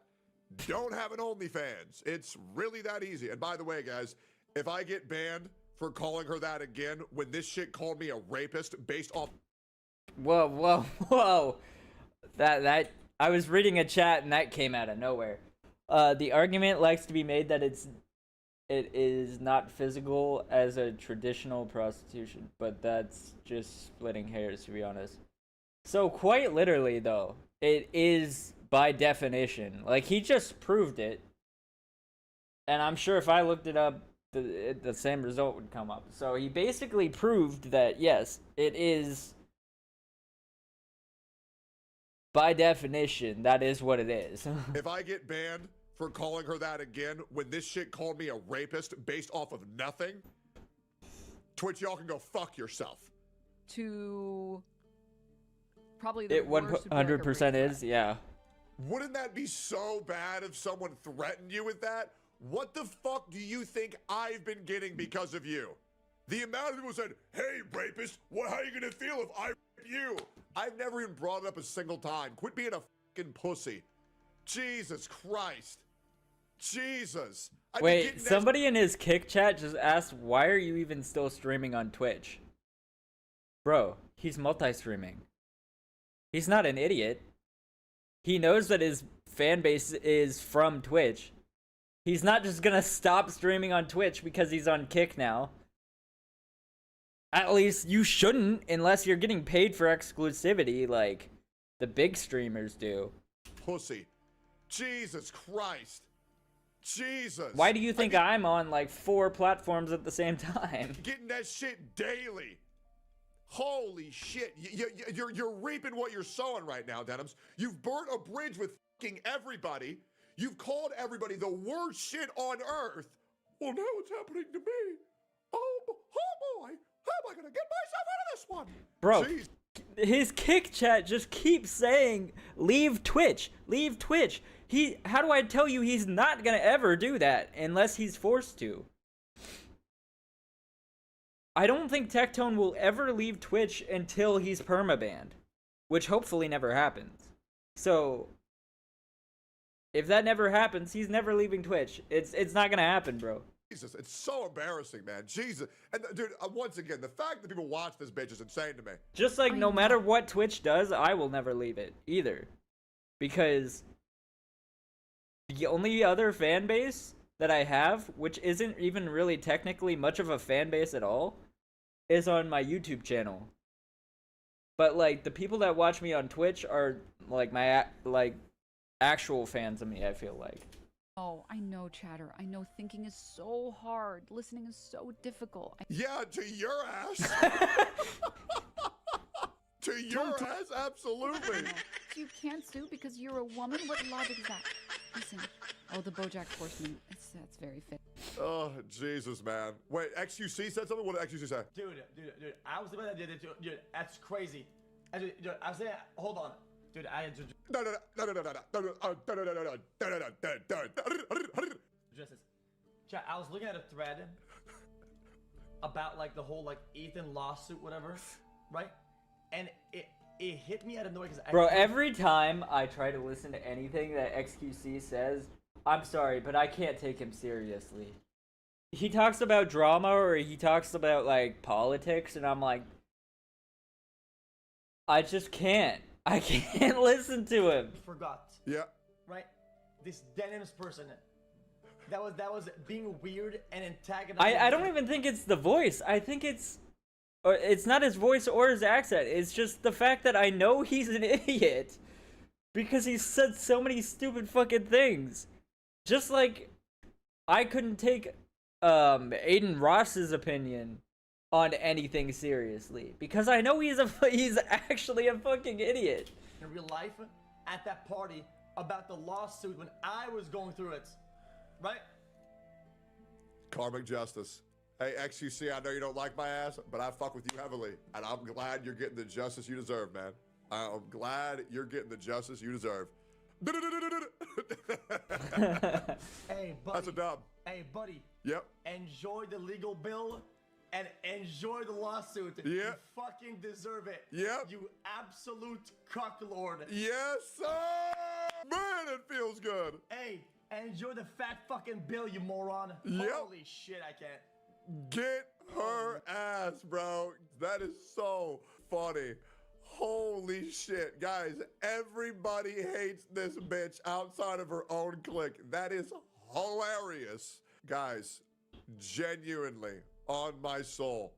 Speaker 13: don't have an OnlyFans. It's really that easy. And by the way, guys, if I get banned for calling her that again when this shit called me a rapist based off...
Speaker 1: Whoa. That I was reading a chat and that came out of nowhere. The argument likes to be made that it is not physical as a traditional prostitution, but that's just splitting hairs, to be honest. So quite literally, though, it is by definition. Like, he just proved it, and I'm sure if I looked it up, the same result would come up. So he basically proved that, yes, it is, by definition, that is what it is.
Speaker 13: If I get banned for calling her that again when this shit called me a rapist based off of nothing, Twitch, y'all can go fuck yourself.
Speaker 11: To probably the
Speaker 1: It
Speaker 11: worst would be like a
Speaker 1: 100%
Speaker 11: rape
Speaker 1: is,
Speaker 11: threat.
Speaker 1: yeah.
Speaker 13: Wouldn't that be so bad if someone threatened you with that? What the fuck do you think I've been getting because of you? The amount of people said, hey, rapist, how are you gonna feel if I rape you? I've never even brought it up a single time. Quit being a fucking pussy. Jesus Christ. Jesus.
Speaker 1: Wait, somebody in his kick chat just asked, why are you even still streaming on Twitch? Bro, he's multi-streaming. He's not an idiot. He knows that his fan base is from Twitch. He's not just gonna stop streaming on Twitch because he's on Kick now. At least you shouldn't, unless you're getting paid for exclusivity like the big streamers do.
Speaker 13: Pussy. Jesus Christ. Jesus.
Speaker 1: Why do you think I'm on like 4 platforms at the same time?
Speaker 13: Getting that shit daily. Holy shit. You're reaping what you're sowing right now, Denims. You've burnt a bridge with fucking everybody. You've called everybody the worst shit on earth. Well, now it's happening to me. Oh boy. How am I gonna get myself out of this one?
Speaker 1: Bro,
Speaker 13: Jeez.
Speaker 1: his kick chat just keeps saying, leave Twitch, leave Twitch. How do I tell you he's not gonna ever do that unless he's forced to? I don't think Tectone will ever leave Twitch until he's permabanned, which hopefully never happens. So, if that never happens, he's never leaving Twitch. It's not gonna happen, bro.
Speaker 13: Jesus, it's so embarrassing, man. Jesus. And dude, once again, the fact that people watch this bitch is insane to me.
Speaker 1: Just like no matter what Twitch does, I will never leave it either. Because the only other fan base that I have, which isn't even really technically much of a fan base at all, is on my YouTube channel. But like the people that watch me on Twitch are like my actual fans of me, I feel like.
Speaker 11: Oh, I know, Chatter. I know thinking is so hard. Listening is so difficult.
Speaker 13: Yeah, to your ass. To your ass, absolutely.
Speaker 11: You can't sue because you're a woman? What logic is that? Listen. Oh, the BoJack Horseman. That's very fit.
Speaker 13: Oh, Jesus, man. Wait, XQC said something? What did XQC say?
Speaker 2: Dude, I was about to do that's crazy. Dude, I was saying, hold on. Dude, Justice. Chat, I was looking at a thread about like the whole like Ethan lawsuit, whatever, right? And it hit me out of nowhere because
Speaker 1: Bro, every time I try to listen to anything that XQC says, I'm sorry, but I can't take him seriously. He talks about drama or he talks about like politics, and I'm like, I just can't. I can't listen to him.
Speaker 2: Forgot.
Speaker 13: Yeah.
Speaker 2: Right? This Denims person that was being weird and antagonizing.
Speaker 1: I don't even think it's the voice. I think it's not his voice or his accent. It's just the fact that I know he's an idiot because he said so many stupid fucking things. Just like I couldn't take Aiden Ross's opinion on anything seriously, because I know he's actually a fucking idiot.
Speaker 2: In real life, at that party about the lawsuit when I was going through it, right?
Speaker 13: Karmic justice. Hey, XQC, I know you don't like my ass, but I fuck with you heavily. And I'm glad you're getting the justice you deserve, man. I'm glad you're getting the justice you deserve.
Speaker 2: Hey, buddy.
Speaker 13: That's a dub.
Speaker 2: Hey, buddy.
Speaker 13: Yep.
Speaker 2: Enjoy the legal bill and enjoy the lawsuit.
Speaker 13: Yep.
Speaker 2: You fucking deserve it.
Speaker 13: Yep.
Speaker 2: You absolute cocklord.
Speaker 13: Yes, sir! Man, it feels good.
Speaker 2: Hey, enjoy the fat fucking bill, you moron.
Speaker 13: Yep.
Speaker 2: Holy shit, I can't.
Speaker 13: Get her ass, bro. That is so funny. Holy shit. Guys, everybody hates this bitch outside of her own clique. That is hilarious. Guys, genuinely, on my soul,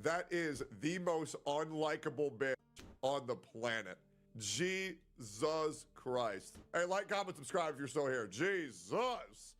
Speaker 13: that is the most unlikable bitch on the planet. Jesus Christ. Hey, like, comment, subscribe if you're still here. Jesus.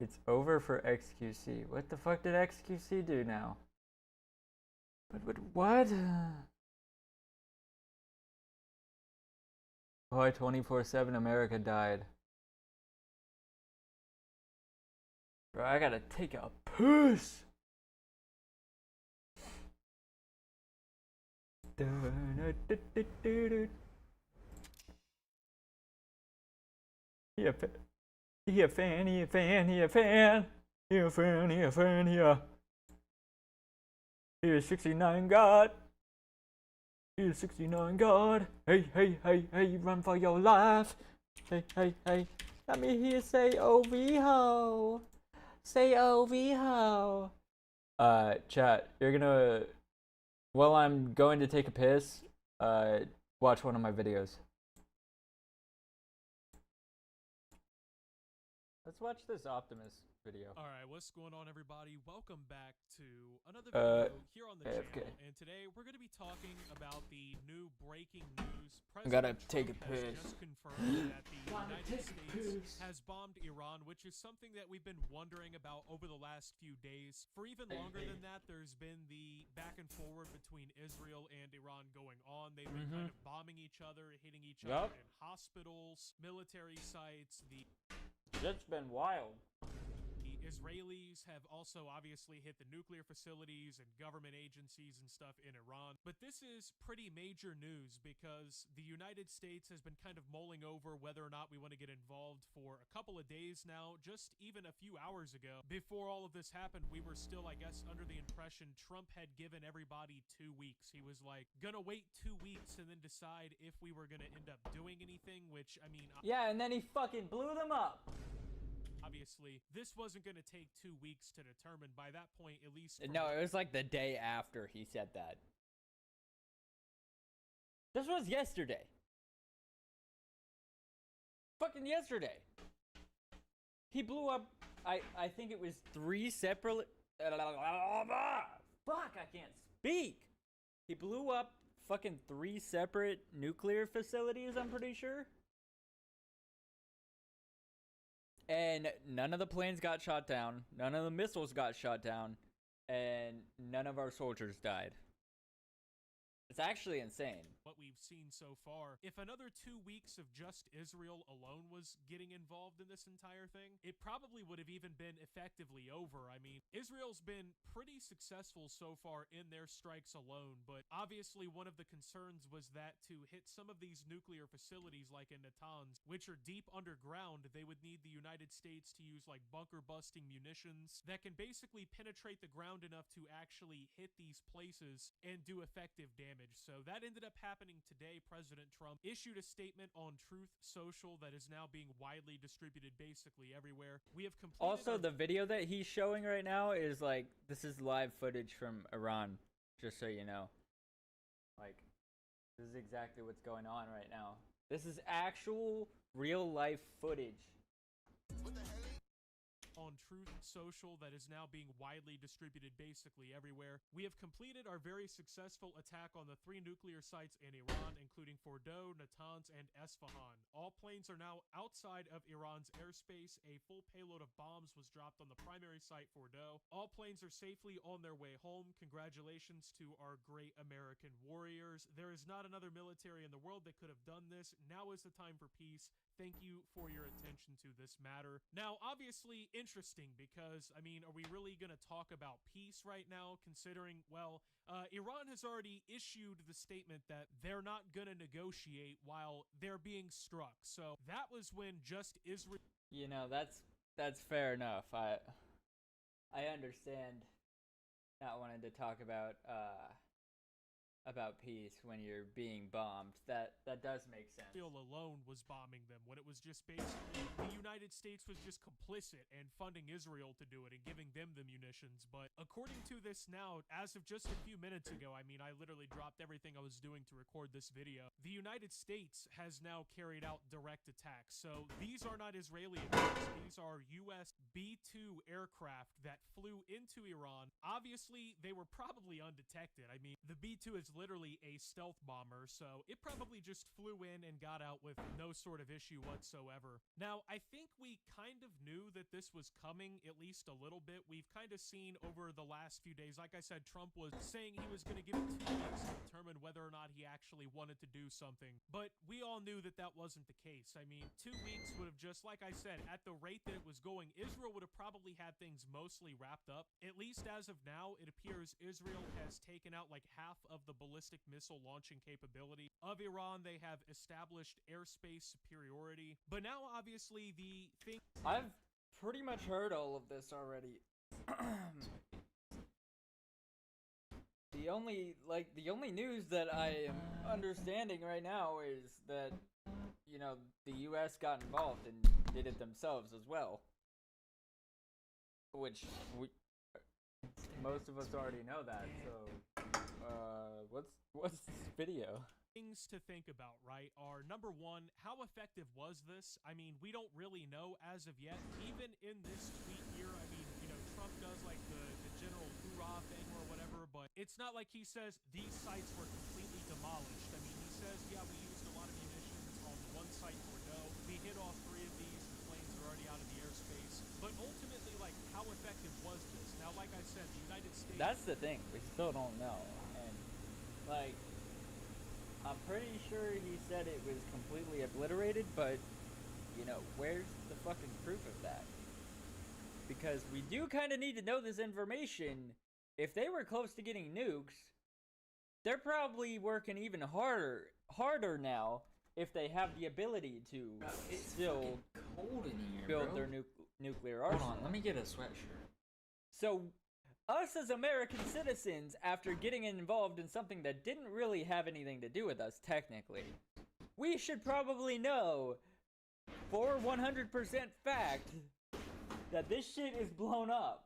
Speaker 1: It's over for XQC. What the fuck did XQC do now? But what? Why 24/7 America died? Bro, I gotta take a piss. He a fan, he a fan, he a fan, he a fan, he a fan, he a fan, he a. He is 69 God. He is 69 God. Hey, hey, hey, hey, run for your life. Hey, hey, hey. Let me hear say OV ho. Say OV ho. Chat, you're gonna, while I'm going to take a piss, watch one of my videos. Let's watch this Optimus video.
Speaker 16: All right, what's going on, everybody? Welcome back to another video here on the
Speaker 1: AFK.
Speaker 16: channel, and today we're going to be talking about the new breaking news.
Speaker 1: I gotta
Speaker 16: President
Speaker 1: take a
Speaker 16: Trump has
Speaker 1: piss.
Speaker 16: just confirmed that the United States has bombed Iran, which is something that we've been wondering about over the last few days. For even longer than that, there's been the back and forward between Israel and Iran going on. They've been kind of bombing each other, hitting each other in hospitals, military sites.
Speaker 1: That's been wild.
Speaker 16: The Israelis have also obviously hit the nuclear facilities and government agencies and stuff in Iran. But this is pretty major news because the United States has been kind of mulling over whether or not we want to get involved for a couple of days now. Just even a few hours ago, before all of this happened, we were still, I guess, under the impression Trump had given everybody 2 weeks. He was like, gonna wait 2 weeks and then decide if we were gonna end up doing anything, which, I mean...
Speaker 1: Yeah, and then he fucking blew them up.
Speaker 16: Obviously, this wasn't going to take 2 weeks to determine. By that point, at least...
Speaker 1: No, it was like the day after he said that. This was yesterday. Fucking yesterday. He blew up, I think it was 3 separate... Fuck, I can't speak. He blew up fucking 3 separate nuclear facilities, I'm pretty sure. And none of the planes got shot down, none of the missiles got shot down, and none of our soldiers died. It's actually insane.
Speaker 16: what we've seen so far. If another 2 weeks of just Israel alone was getting involved in this entire thing, it probably would have even been effectively over. I mean, Israel's been pretty successful so far in their strikes alone, but obviously one of the concerns was that to hit some of these nuclear facilities like in Natanz, which are deep underground, they would need the United States to use like bunker busting munitions that can basically penetrate the ground enough to actually hit these places and do effective damage. So that ended up happening today. President Trump issued a statement on Truth Social that is now being widely distributed basically everywhere. We have completed
Speaker 1: Also, the video that he's showing right now is like, this is live footage from Iran, just so you know. Like, this is exactly what's going on right now. This is actual real life footage.
Speaker 16: On Truth Social that is now being widely distributed basically everywhere. We have completed our very successful attack on the 3 nuclear sites in Iran, including Fordow, Natanz, and Esfahan. All planes are now outside of Iran's airspace. A full payload of bombs was dropped on the primary site, Fordow. All planes are safely on their way home. Congratulations to our great American warriors. There is not another military in the world that could have done this. Now is the time for peace. Thank you for your attention to this matter. Now, obviously, interesting because, I mean, are we really going to talk about peace right now, considering, well, Iran has already issued the statement that they're not going to negotiate while they're being struck. So that was when just Israel...
Speaker 1: You know, that's fair enough. I understand not wanting to talk about peace when you're being bombed. That does make sense.
Speaker 16: Israel alone was bombing them when it was just basically the United States was just complicit and funding Israel to do it and giving them the munitions. But according to this now, as of just a few minutes ago, I mean, I literally dropped everything I was doing to record this video. The United States has now carried out direct attacks. So these are not Israeli attacks. These are U.S. B-2 aircraft that flew into Iran. Obviously, they were probably undetected. I mean, the B-2 is literally a stealth bomber, so it probably just flew in and got out with no sort of issue whatsoever. Now, I think we kind of knew that this was coming, at least a little bit. We've kind of seen over the last few days, like I said, Trump was saying he was going to give it 2 weeks to determine whether or not he actually wanted to do something, but we all knew that that wasn't the case. I mean, 2 weeks would have just, like I said, at the rate that it was going, Israel would have probably had things mostly wrapped up. At least as of now, it appears Israel has taken out like half of the ballistic missile launching capability of Iran. They have established airspace superiority. But now, obviously, the thing...
Speaker 1: I've pretty much heard all of this already. The only news that I am understanding right now is that, you know, the US got involved and did it themselves as well. Which most of us already know that, so what's this video?
Speaker 16: Things to think about, right, are number one, how effective was this? I mean, we don't really know as of yet. Even in this tweet here, I mean, you know, Trump does like the general hoorah thing or whatever, but it's not like he says these sites were completely demolished. I mean, he says, yeah, we used a lot of munitions on one site, Fordow. We hit all 3 of these. The planes are already out of the airspace. But ultimately, like, how effective was this? Now, like I said, the United States...
Speaker 1: That's the thing. We still don't know. And, like, I'm pretty sure he said it was completely obliterated, but, you know, where's the fucking proof of that? Because we do kind of need to know this information. If they were close to getting nukes, they're probably working even harder now if they have the ability to still
Speaker 17: cold in here,
Speaker 1: build
Speaker 17: bro.
Speaker 1: their nuclear arsenal.
Speaker 17: Hold on, let me get a sweatshirt.
Speaker 1: So, us as American citizens, after getting involved in something that didn't really have anything to do with us, technically, we should probably know, for 100% fact, that this shit is blown up.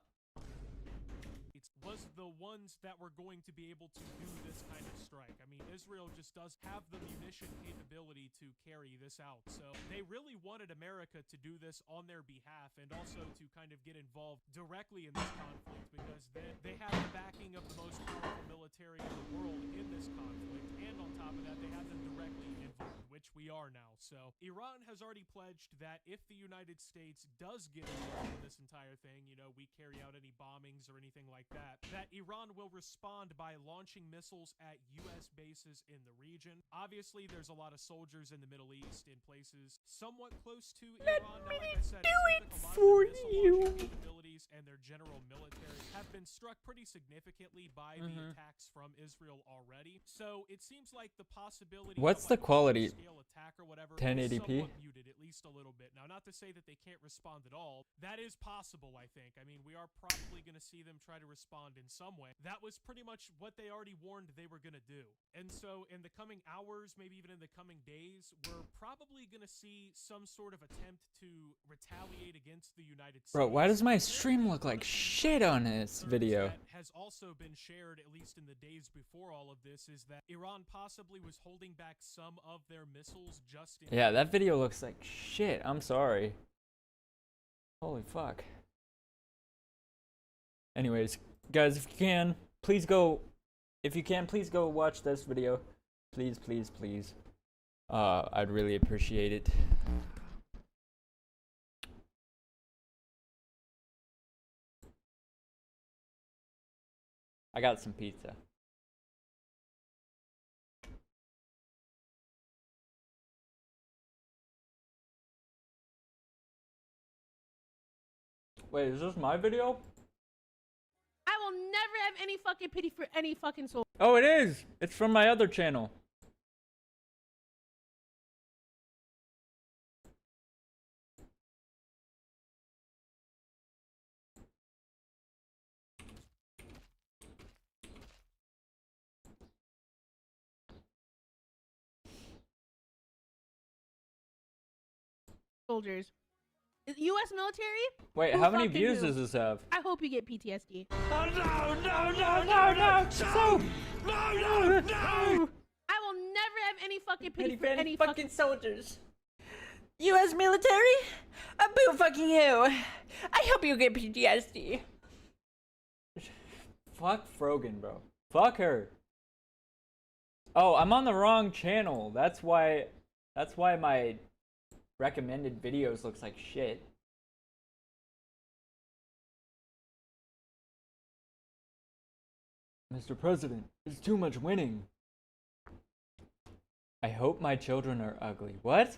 Speaker 16: Was the ones that were going to be able to do this kind of strike. I mean, Israel just does have the munition capability to carry this out. So they really wanted America to do this on their behalf and also to kind of get involved directly in this conflict because they have the backing of the most powerful military in the world in this conflict. And on top of that, they have them directly involved, which we are now. So Iran has already pledged that if the United States does get involved in this entire thing, you know, we carry out any bombings or anything like that, that Iran will respond by launching missiles at U.S. bases in the region. Obviously, there's a lot of soldiers in the Middle East in places somewhat close to Iran. Now, like I said, it seems like a lot of their missile launching capabilities and their general military have been struck pretty significantly by the attacks from Israel already. So it seems like the possibility
Speaker 1: What's
Speaker 16: of
Speaker 1: the
Speaker 16: like a
Speaker 1: quality?
Speaker 16: scale attack or whatever is
Speaker 1: 1080p?
Speaker 16: somewhat muted, at least a little bit. Now, not to say that they can't respond at all. That is possible, I think. I mean, we are probably going to see them try to respond in some way. That was pretty much what they already warned they were going to do. And so in the coming hours, maybe even in the coming days, we're probably going to see some sort of attempt to retaliate against the United States.
Speaker 1: Bro, why does my stream look like shit on this video?
Speaker 16: That has also been shared, at least in the days before all of this, is that Iran possibly was holding back some of their missiles just in
Speaker 1: Yeah, that video looks like shit. I'm sorry. Holy fuck. Anyways, guys, if you can, please go. If you can, please go watch this video. Please, please, please. I'd really appreciate it. I got some pizza. Wait, is this my video?
Speaker 18: I will never have any fucking pity for any fucking soul.
Speaker 1: Oh, it is! It's from my other channel.
Speaker 18: Soldiers. U.S. military?
Speaker 1: Wait,
Speaker 18: Who
Speaker 1: how many
Speaker 18: fucking
Speaker 1: views
Speaker 18: knew?
Speaker 1: does this have?
Speaker 18: I hope you get PTSD.
Speaker 14: Oh no, no, no, no, no! So, no, no, no!
Speaker 18: I will never have any fucking pity for
Speaker 1: any
Speaker 18: any
Speaker 1: fucking soldiers.
Speaker 19: U.S. military? Boo fucking who? I hope you get PTSD.
Speaker 1: Fuck Frogan, bro. Fuck her. Oh, I'm on the wrong channel. That's why my recommended videos looks like shit. Mr. President, it's too much winning. I hope my children are ugly. What?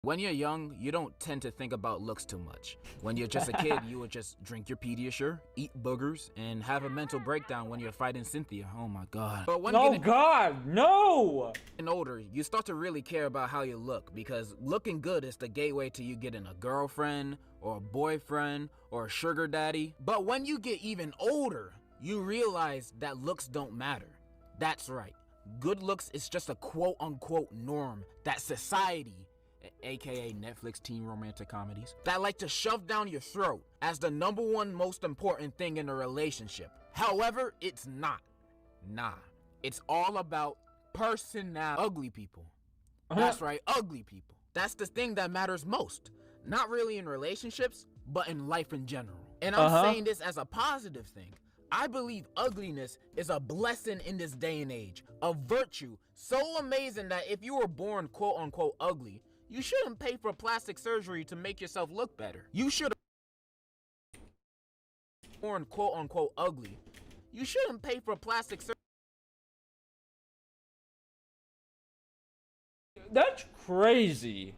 Speaker 20: When you're young, you don't tend to think about looks too much. When you're just a kid, you would just drink your Pediasure, eat boogers, and have a mental breakdown when you're fighting Cynthia. Oh my god. But when
Speaker 1: Oh god, no!
Speaker 20: getting older, you start to really care about how you look, because looking good is the gateway to you getting a girlfriend, or a boyfriend, or a sugar daddy. But when you get even older, you realize that looks don't matter. That's right. Good looks is just a quote-unquote norm that society, aka Netflix teen romantic comedies, that like to shove down your throat as the #1 most important thing in a relationship. However, it's not. Nah. It's all about personality. Ugly people. That's right, ugly people. That's the thing that matters most. Not really in relationships, but in life in general. And I'm saying this as a positive thing. I believe ugliness is a blessing in this day and age, a virtue so amazing that if you were born quote-unquote ugly, you shouldn't pay for plastic surgery to make yourself look better. You should have born quote-unquote ugly. You shouldn't pay for plastic surgery.
Speaker 1: That's crazy.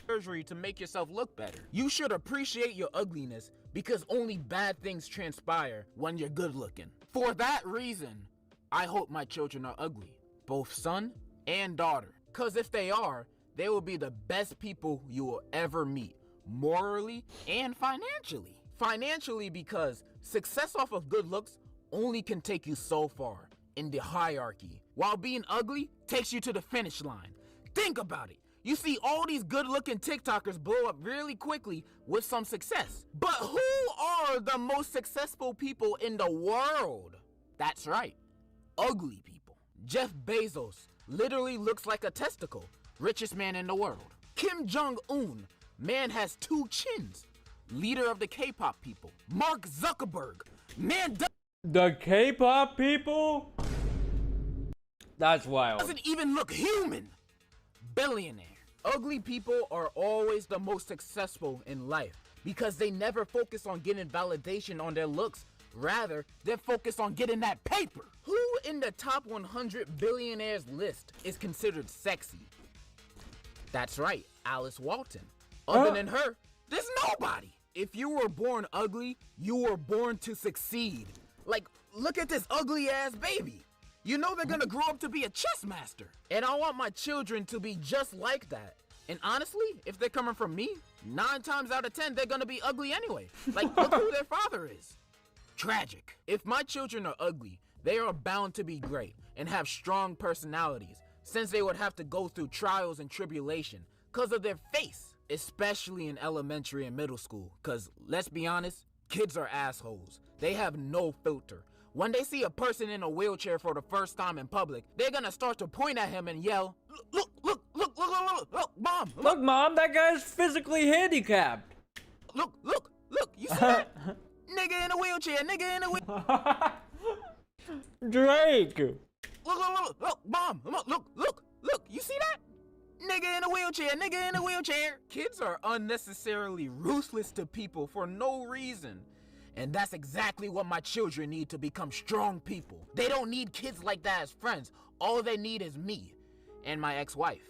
Speaker 20: Surgery to make yourself look better. You should appreciate your ugliness because only bad things transpire when you're good looking. For that reason, I hope my children are ugly, both son and daughter. Cause if they are, they will be the best people you will ever meet, morally and financially. Financially because success off of good looks only can take you so far in the hierarchy, while being ugly takes you to the finish line. Think about it. You see all these good-looking TikTokers blow up really quickly with some success. But who are the most successful people in the world? That's right, ugly people. Jeff Bezos literally looks like a testicle, richest man in the world. Kim Jong-un, man has 2 chins, leader of the K-pop people. Mark Zuckerberg, man
Speaker 1: The K-pop people? That's wild.
Speaker 20: Doesn't even look human. Billionaire. Ugly people are always the most successful in life because they never focus on getting validation on their looks. Rather, they're focused on getting that paper. Who in the top 100 billionaires list is considered sexy? That's right, Alice Walton. Other than her, there's nobody. If you were born ugly, you were born to succeed. Like, look at this ugly ass baby. You know they're gonna grow up to be a chess master. And I want my children to be just like that. And honestly, if they're coming from me, 9 times out of 10, they're gonna be ugly anyway. Like, look who their father is. Tragic. If my children are ugly, they are bound to be great and have strong personalities, since they would have to go through trials and tribulation because of their face, especially in elementary and middle school. Because let's be honest, kids are assholes. They have no filter. When they see a person in a wheelchair for the first time in public, they're gonna start to point at him and yell, look, mom.
Speaker 1: Look, mom, that guy's physically handicapped.
Speaker 20: Look, you see that? Nigga in a wheelchair, nigga in a wheelchair.
Speaker 1: Drake.
Speaker 20: Look, mom, look, you see that? Nigga in a wheelchair. Kids are unnecessarily ruthless to people for no reason. And that's exactly what my children need to become strong people. They don't need kids like that as friends. All they need is me and my ex-wife,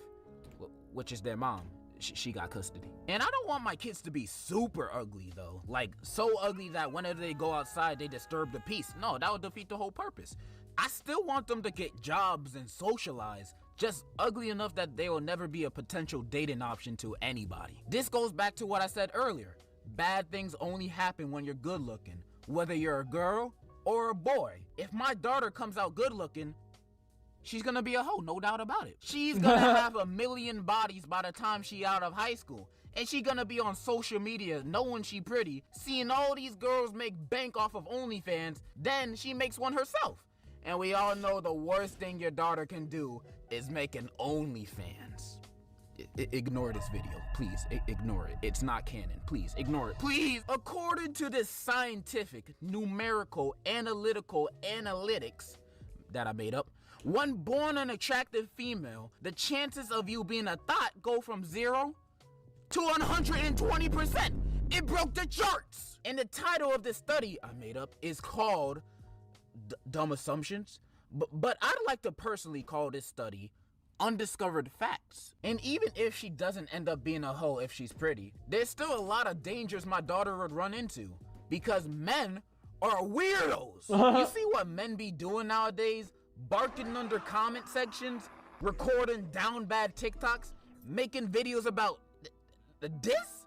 Speaker 20: which is their mom. She got custody. And I don't want my kids to be super ugly though. Like so ugly that whenever they go outside, they disturb the peace. No, that would defeat the whole purpose. I still want them to get jobs and socialize, just ugly enough that they will never be a potential dating option to anybody. This goes back to what I said earlier. Bad things only happen when you're good looking, whether you're a girl or a boy. If my daughter comes out good looking, she's gonna be a hoe, no doubt about it. She's gonna have 1 million bodies by the time she out of high school. And she gonna be on social media knowing she pretty, seeing all these girls make bank off of OnlyFans, then she makes one herself. And we all know the worst thing your daughter can do is make an OnlyFans. Ignore this video, please. Ignore it. It's not canon. Please ignore it. Please. According to this scientific, numerical, analytical analytics that I made up, when born an attractive female, the chances of you being a thought go from 0 to 120%. It broke the charts. And the title of this study I made up is called Dumb Assumptions. But I'd like to personally call this study Undiscovered Facts. And even if she doesn't end up being a hoe if she's pretty, there's still a lot of dangers my daughter would run into. Because men are weirdos. You see what men be doing nowadays? Barking under comment sections, recording down bad TikToks, making videos about this?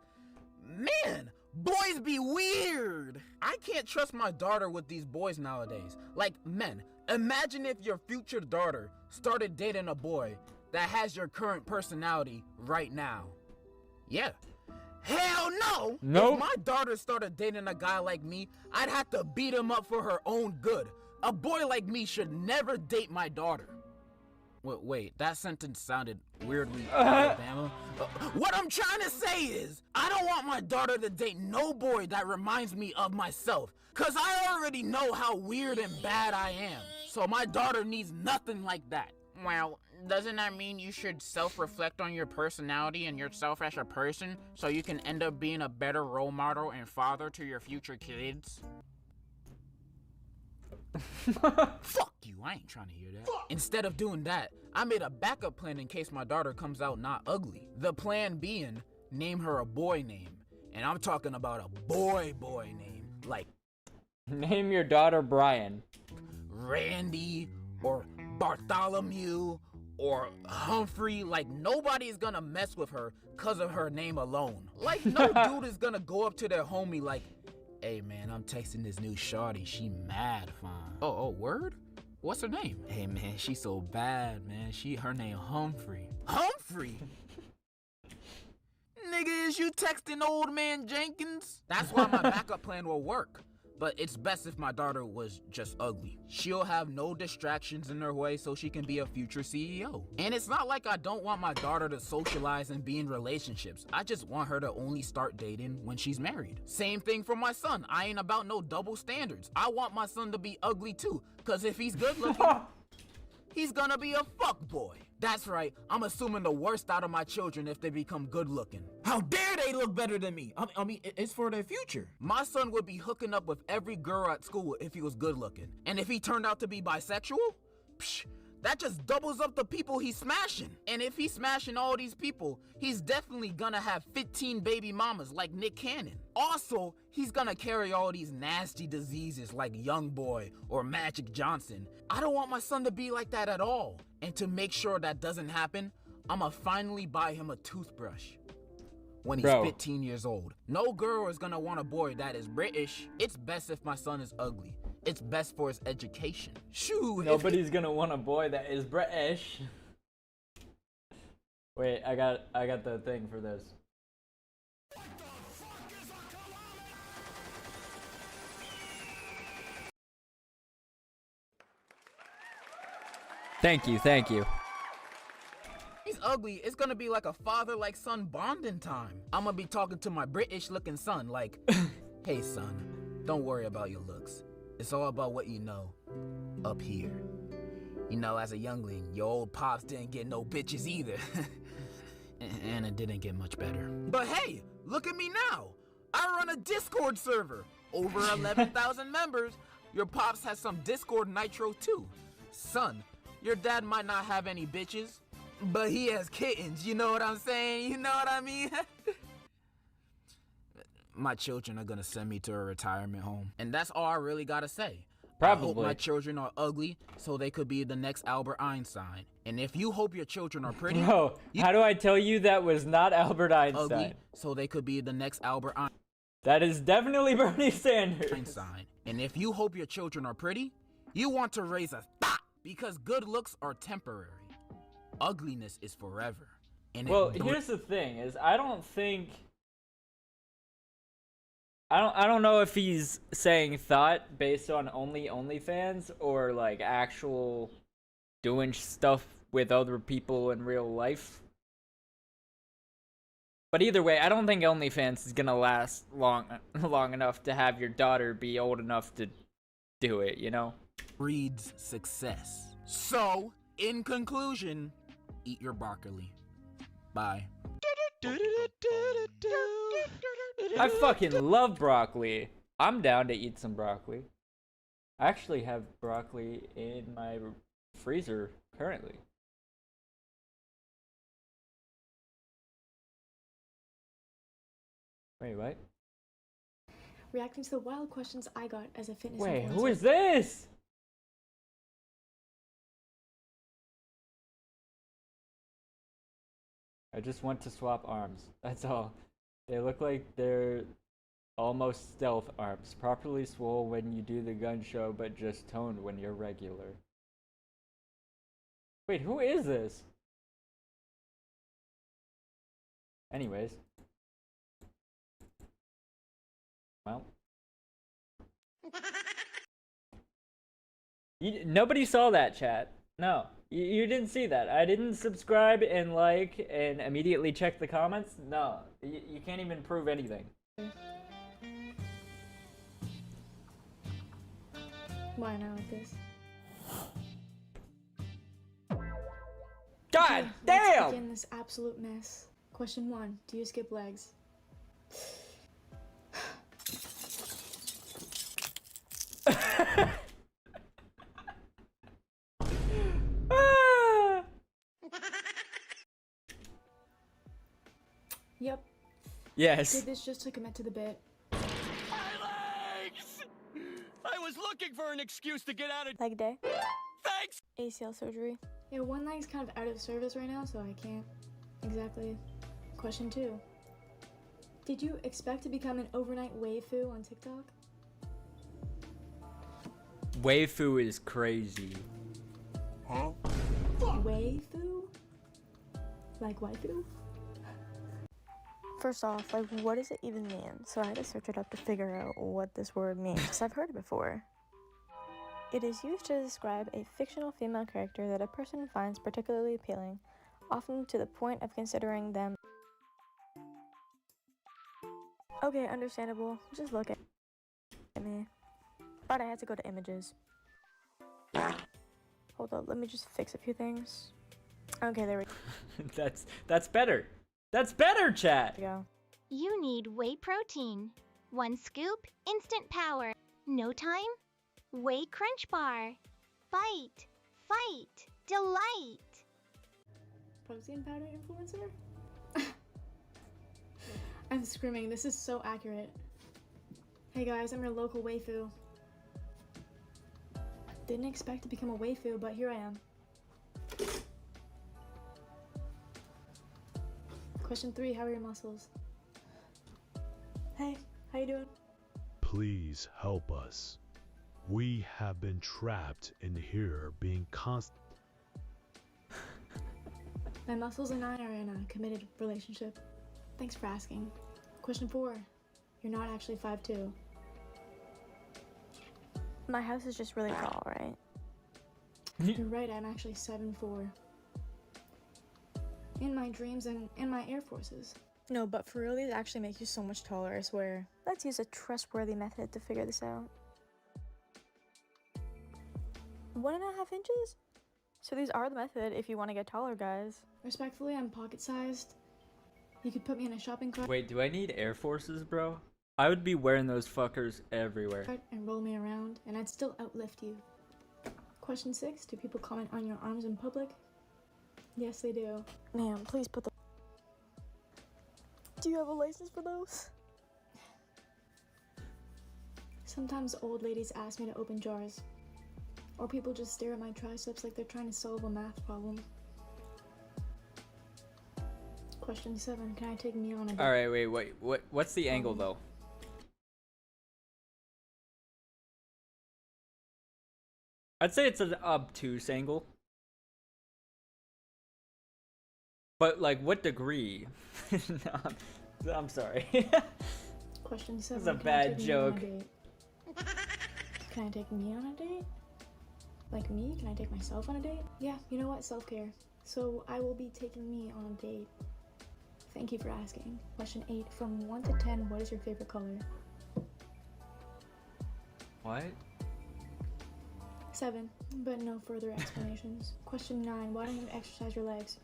Speaker 20: Man, boys be weird. I can't trust my daughter with these boys nowadays. Like, men, imagine if your future daughter started dating a boy that has your current personality right now. Yeah. Hell no!
Speaker 1: Nope.
Speaker 20: If my daughter started dating a guy like me, I'd have to beat him up for her own good. A boy like me should never date my daughter. Wait, that sentence sounded weirdly Alabama. What I'm trying to say is, I don't want my daughter to date no boy that reminds me of myself, cause I already know how weird and bad I am. So my daughter needs nothing like that. Well, doesn't that mean you should self-reflect on your personality and yourself as a person so you can end up being a better role model and father to your future kids? Fuck you, I ain't trying to hear that. Instead of doing that, I made a backup plan in case my daughter comes out not ugly. The plan being, name her a boy name. And I'm talking about a boy name. Like,
Speaker 1: name your daughter Brian.
Speaker 20: Randy, or Bartholomew, or Humphrey. Like, nobody's gonna mess with her because of her name alone. Like, no dude is gonna go up to their homie like, hey man, I'm texting this new shawty, she mad fine. Oh, word? What's her name? Hey man, she so bad, man. Her name Humphrey. Humphrey? Nigga, is you texting old man Jenkins? That's why my backup plan will work. But it's best if my daughter was just ugly. She'll have no distractions in her way so she can be a future CEO. And it's not like I don't want my daughter to socialize and be in relationships. I just want her to only start dating when she's married. Same thing for my son. I ain't about no double standards. I want my son to be ugly too, cause if he's good looking, he's gonna be a fuckboy. That's right, I'm assuming the worst out of my children if they become good looking. How dare they look better than me? I mean, it's for their future. My son would be hooking up with every girl at school if he was good looking. And if he turned out to be bisexual, psh, that just doubles up the people he's smashing. And if he's smashing all these people, he's definitely gonna have 15 baby mamas like Nick Cannon. Also, he's gonna carry all these nasty diseases like Young Boy or Magic Johnson. I don't want my son to be like that at all. And to make sure that doesn't happen, I'ma finally buy him a toothbrush when he's 15 years old. No girl is gonna want a boy that is British. It's best if my son is ugly. It's best for his education. Shoo!
Speaker 1: Nobody's gonna want a boy that is British. Wait, I got the thing for this. Thank you, thank you.
Speaker 20: He's ugly. It's gonna be like a father-like son bonding time. I'm gonna be talking to my British-looking son like, hey son, don't worry about your looks. It's all about what you know up here. You know, as a youngling, your old pops didn't get no bitches either. And it didn't get much better. But hey, look at me now. I run a Discord server. Over 11,000 members. Your pops has some Discord nitro too. Son, your dad might not have any bitches, but he has kittens. You know what I'm saying? You know what I mean? My children are gonna send me to a retirement home. And that's all I really gotta say.
Speaker 1: Probably.
Speaker 20: I hope my children are ugly so they could be the next Albert Einstein. And if you hope your children are pretty...
Speaker 1: Bro, how do I tell you that was not Albert Einstein?
Speaker 20: Ugly so they could be the next Albert Einstein.
Speaker 1: That is definitely Bernie Sanders.
Speaker 20: Einstein. And if you hope your children are pretty, you want to raise a thought because good looks are temporary. Ugliness is forever. And
Speaker 1: well, here's the thing: is I don't know if he's saying thought based on only OnlyFans or like actual doing stuff with other people in real life. But either way, I don't think OnlyFans is gonna last long enough to have your daughter be old enough to do it, you know?
Speaker 20: Breeds success. So, in conclusion, eat your broccoli. Bye.
Speaker 1: I fucking love broccoli. I'm down to eat some broccoli. I actually have broccoli in my freezer currently. Wait, what?
Speaker 21: Reacting to the wild questions I got as a fitness
Speaker 1: Wait,
Speaker 21: influencer.
Speaker 1: who is this? I just want to swap arms. That's all. They look like they're almost stealth arms. Properly swole when you do the gun show, but just toned when you're regular. Wait, who is this? Anyways. Well. Nobody saw that, chat. No. You didn't see that. I didn't subscribe and like and immediately check the comments. No. You can't even prove anything.
Speaker 21: Why not like this?
Speaker 1: God
Speaker 21: Okay,
Speaker 1: damn!
Speaker 21: Let's begin this absolute mess. Question 1. Do you skip legs? Yep.
Speaker 1: Yes.
Speaker 21: Did this just to commit to the bit.
Speaker 22: I was looking for an excuse to get out of
Speaker 21: Leg day.
Speaker 22: Thanks.
Speaker 21: ACL surgery. Yeah, one leg's kind of out of service right now, so I can't exactly. Question 2. Did you expect to become an overnight waifu on TikTok?
Speaker 1: Waifu is crazy.
Speaker 21: Huh? Waifu? Like waifu?
Speaker 23: First off, like, what does it even mean? So I had to search it up to figure out what this word means, because I've heard it before. It is used to describe a fictional female character that a person finds particularly appealing, often to the point of considering them. Okay, understandable. Just look at me. But I had to go to images. Hold up, let me just fix a few things. Okay, there we go.
Speaker 1: That's better. That's better, chat.
Speaker 23: Go.
Speaker 3: You need whey protein. 1 scoop, instant power. No time? Whey crunch bar. Bite, fight, delight.
Speaker 21: Protein powder influencer? I'm screaming, this is so accurate. Hey guys, I'm your local waifu. Didn't expect to become a waifu, but here I am. Question 3, how are your muscles? Hey, how you doing?
Speaker 6: Please help us. We have been trapped in here being
Speaker 21: My muscles and I are in a committed relationship. Thanks for asking. Question 4, you're not actually 5'2".
Speaker 23: My house is just really tall, right?
Speaker 21: You're right, I'm actually 7'4". In my dreams and in my Air Forces.
Speaker 23: No, but for real, these actually make you so much taller, I swear. Let's use a trustworthy method to figure this out. 1.5 inches? So these are the method if you want to get taller, guys.
Speaker 21: Respectfully, I'm pocket-sized. You could put me in a shopping cart.
Speaker 1: Wait, do I need Air Forces, bro? I would be wearing those fuckers everywhere.
Speaker 21: And roll me around, and I'd still outlift you. Question 6, do people comment on your arms in public? Yes, they do.
Speaker 23: Ma'am, please put the... Do you have a license for those?
Speaker 21: Sometimes old ladies ask me to open jars. Or people just stare at my triceps like they're trying to solve a math problem. Question 7, can I take me on a date?
Speaker 1: Alright, wait, what's the angle though? I'd say it's an obtuse angle. But like, what degree? No, I'm sorry.
Speaker 21: Question 7,
Speaker 1: That's a
Speaker 21: can I
Speaker 1: bad
Speaker 21: take me
Speaker 1: joke.
Speaker 21: on a date? Can I take me on a date? Like me? Can I take myself on a date? Yeah, you know what? Self-care. So I will be taking me on a date. Thank you for asking. Question 8, from 1 to 10, what is your favorite color?
Speaker 1: What?
Speaker 21: 7, but no further explanations. Question 9, why don't you exercise your legs?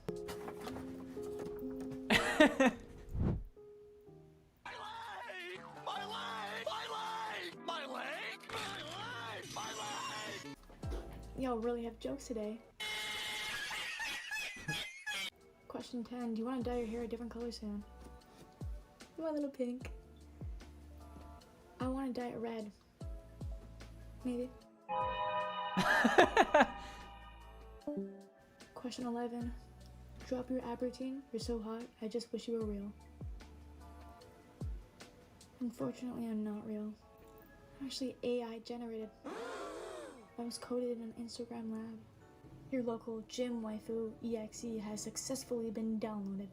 Speaker 21: Y'all really have jokes today. Question 10, do you want to dye your hair a different color soon? You want a little pink? I want to dye it red. Maybe. Question 11, drop your ab routine. You're so hot, I just wish you were real. Unfortunately, I'm not real. I'm actually AI generated. I was coded in an Instagram lab. Your local gym waifu EXE has successfully been downloaded.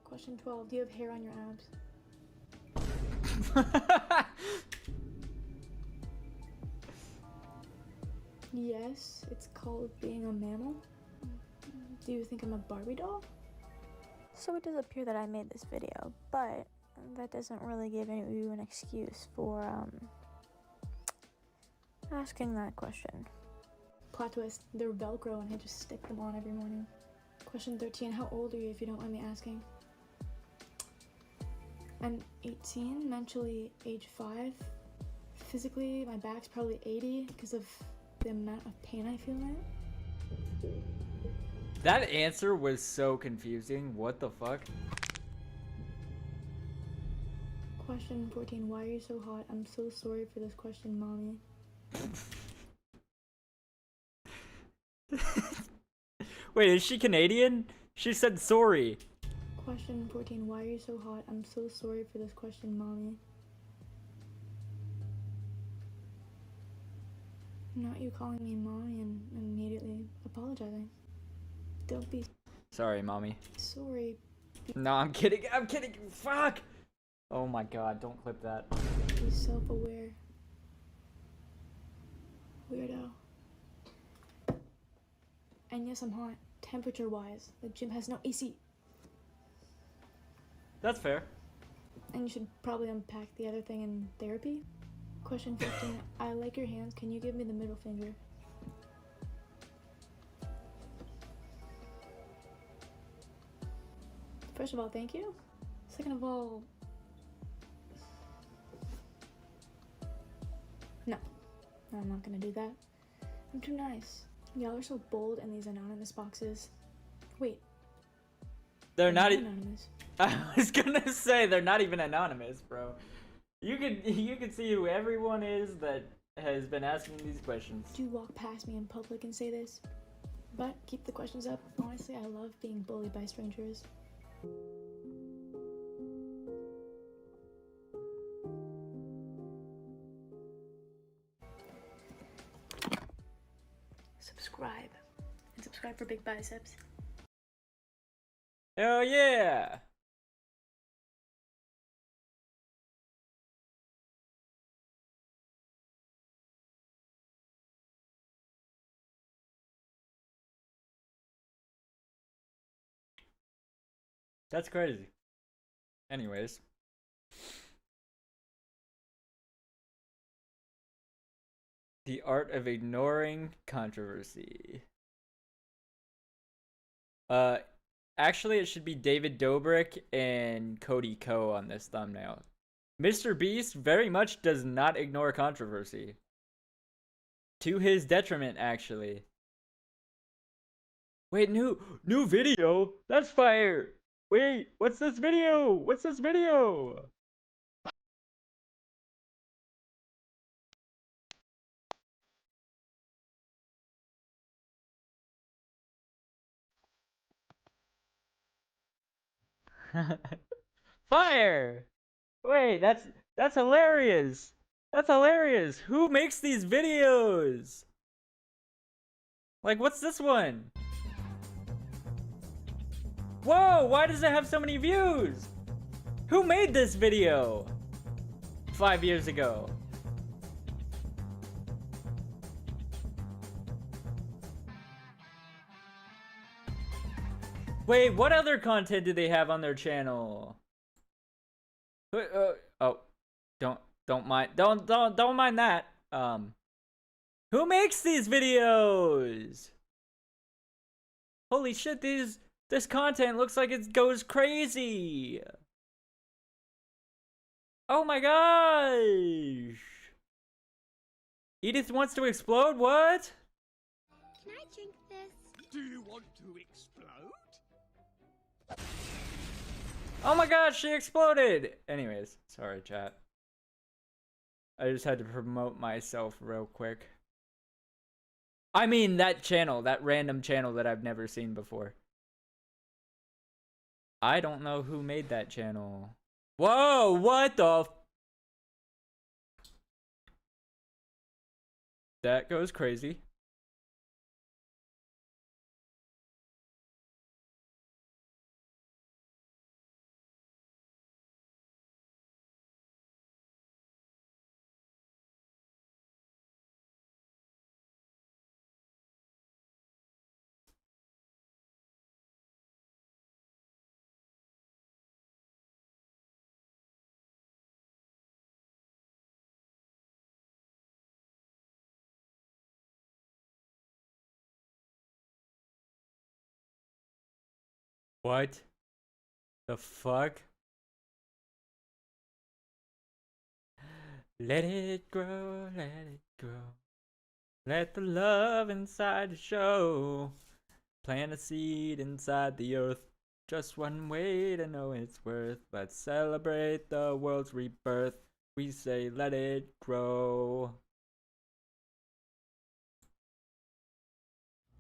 Speaker 21: Question 12, do you have hair on your abs? Yes, it's called being a mammal. Do you think I'm a Barbie doll?
Speaker 23: So it does appear that I made this video, but that doesn't really give you an excuse for, asking that question.
Speaker 21: Plot twist, they're Velcro and I just stick them on every morning. Question 13, how old are you if you don't mind me asking? I'm 18, mentally age 5. Physically, my back's probably 80 because of the amount of pain I feel in it.
Speaker 1: That answer was so confusing. What the fuck?
Speaker 21: Question 14, why are you so hot? I'm so sorry for this question, mommy.
Speaker 1: Wait, is she Canadian? She said sorry.
Speaker 21: Question 14, why are you so hot? I'm so sorry for this question, mommy. Not you calling me mommy and immediately apologizing. Don't be
Speaker 1: Sorry, mommy.
Speaker 21: sorry.
Speaker 1: No, I'm kidding. I'm kidding. Fuck. Oh my god, don't clip that.
Speaker 21: Be self-aware. Weirdo. And yes, I'm hot. Temperature-wise, the gym has no AC.
Speaker 1: That's fair.
Speaker 21: And you should probably unpack the other thing in therapy. Question 15. I like your hands. Can you give me the middle finger? First of all, thank you. Second of all, no, I'm not gonna do that. I'm too nice. Y'all are so bold in these anonymous boxes. Wait.
Speaker 1: They're not
Speaker 21: anonymous.
Speaker 1: I was gonna say they're not even anonymous, bro. You could see who everyone is that has been asking these questions.
Speaker 21: Do you walk past me in public and say this? But keep the questions up. Honestly, I love being bullied by strangers. Subscribe. And subscribe for big biceps.
Speaker 1: Hell yeah! That's crazy. Anyways. The art of ignoring controversy. Actually, it should be David Dobrik and Cody Ko on this thumbnail. Mr. Beast very much does not ignore controversy. To his detriment, actually. Wait, new video? That's fire! Wait, what's this video? What's this video? Fire! Wait, that's hilarious. That's hilarious. Who makes these videos? Like, what's this one? Whoa, why does it have so many views? Who made this video 5 years ago? Wait, what other content do they have on their channel? Oh, don't mind that. Who makes these videos? Holy shit, this content looks like it goes crazy. Oh my gosh. Edith wants to explode, what?
Speaker 5: Can I drink this?
Speaker 22: Do you want to explode?
Speaker 1: Oh my gosh, she exploded! Anyways, sorry chat. I just had to promote myself real quick. I mean that channel, that random channel that I've never seen before. I don't know who made that channel. Whoa, what the f— That goes crazy. What the fuck? Let it grow, let it grow. Let the love inside show. Plant a seed inside the earth. Just one way to know its worth. Let's celebrate the world's rebirth. We say let it grow.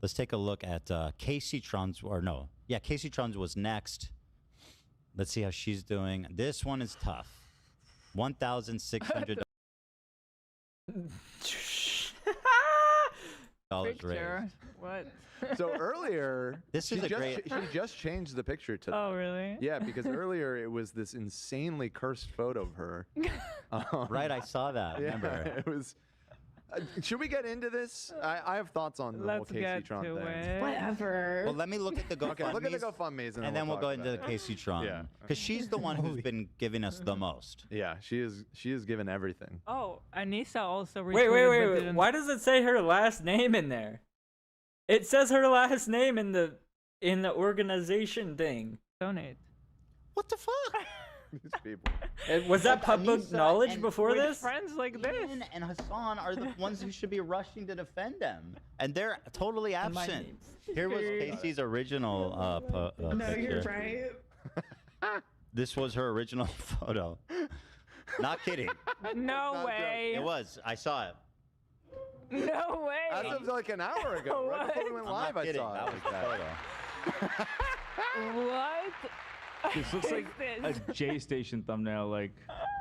Speaker 8: Let's take a look at Casey Trons, or no. Yeah, Casey Trons was next. Let's see how she's doing. This one is tough. $1,600 raised.
Speaker 10: What? So earlier,
Speaker 8: This is a great.
Speaker 10: she just changed the picture to.
Speaker 19: Oh, really?
Speaker 10: Yeah, because earlier it was this insanely cursed photo of her.
Speaker 8: Right, I saw that.
Speaker 10: Yeah,
Speaker 8: Remember?
Speaker 10: it was. Should we get into this? I have thoughts on the whole Casey Tron thing.
Speaker 11: Whatever.
Speaker 8: Well, let me look at the GoFundMe's.
Speaker 10: Okay, look at the GoFundMe's,
Speaker 8: and then we'll go into the
Speaker 10: talk
Speaker 8: Casey Tron.
Speaker 10: Yeah.
Speaker 8: Because she's the one who's been giving us the most.
Speaker 10: Yeah, she is given everything.
Speaker 4: Oh, Anissa also retweeted.
Speaker 1: Wait. Why does it say her last name in there? It says her last name in the organization thing.
Speaker 4: Donate.
Speaker 8: What the fuck?
Speaker 10: These people.
Speaker 1: Was that public
Speaker 8: Anissa
Speaker 1: knowledge before
Speaker 4: With
Speaker 1: this?
Speaker 4: friends like this.
Speaker 8: Ian and Hassan are the ones who should be rushing to defend them, and they're totally absent. Here was Casey's original
Speaker 11: No, you're
Speaker 8: picture.
Speaker 11: right.
Speaker 8: This was her original photo. Not kidding.
Speaker 4: No way.
Speaker 8: It was. I saw it.
Speaker 4: No way.
Speaker 10: As of like an hour ago, right before we went
Speaker 8: I'm
Speaker 10: live,
Speaker 8: not
Speaker 10: I
Speaker 8: kidding.
Speaker 10: saw it.
Speaker 8: That was the photo.
Speaker 4: What?
Speaker 9: This looks like
Speaker 4: is
Speaker 9: a J Station thumbnail. Like,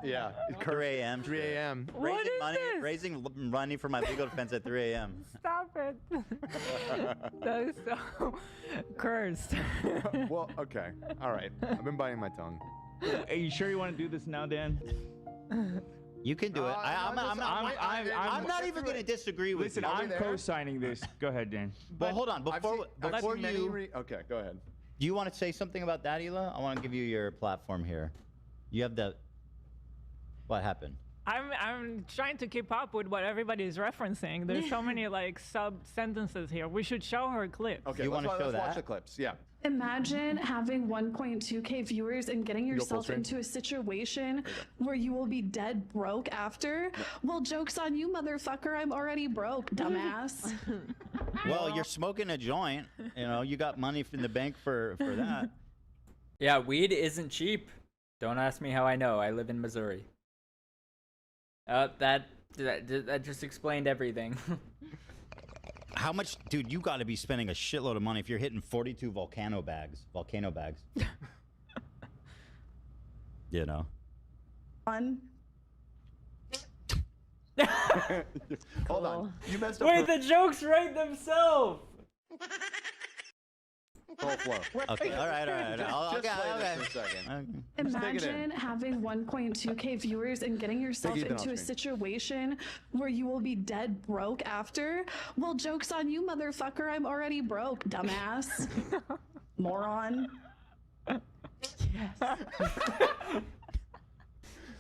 Speaker 10: yeah,
Speaker 8: 3 a.m.
Speaker 10: 3 a.m.
Speaker 4: What is this?
Speaker 8: Raising money for my legal defense at 3 a.m.
Speaker 4: Stop it. That is so cursed.
Speaker 10: Well, okay, all right. I've been biting my tongue.
Speaker 9: are you sure you want to do this now, Dan?
Speaker 8: You can do it. I'm not even going to disagree with
Speaker 9: Listen,
Speaker 8: you.
Speaker 9: I'm co-signing this. Go ahead, Dan.
Speaker 8: But hold on, before you.
Speaker 10: Okay, go ahead.
Speaker 8: Do you want to say something about that, Hila? I want to give you your platform here. You have the. What happened?
Speaker 4: I'm trying to keep up with what everybody's referencing. There's so many like sub sentences here. We should show her clips.
Speaker 10: Okay,
Speaker 8: You wanna show
Speaker 10: let's
Speaker 8: that?
Speaker 10: watch the clips. Yeah.
Speaker 21: Imagine having 1.2K viewers and getting
Speaker 10: go full
Speaker 21: yourself
Speaker 10: screen.
Speaker 21: into a situation where you will be dead broke after. Well, joke's on you, motherfucker. I'm already broke, dumbass.
Speaker 8: Well, you're smoking a joint. You know, you got money from the bank for that.
Speaker 1: Yeah, weed isn't cheap. Don't ask me how I know. I live in Missouri. That just explained everything.
Speaker 8: How much, dude? You got to be spending a shitload of money if you're hitting 42 volcano bags. You know.
Speaker 21: Fun.
Speaker 10: Hold on. You messed up.
Speaker 1: Wait, the jokes write themselves.
Speaker 10: Full flow.
Speaker 8: Okay, all right.
Speaker 10: Just play this for a second.
Speaker 21: Imagine having 1.2K viewers and getting yourself
Speaker 10: Ethan
Speaker 21: into a
Speaker 10: off screen.
Speaker 21: situation where you will be dead broke after. Well, joke's on you, motherfucker. I'm already broke, dumbass. Moron.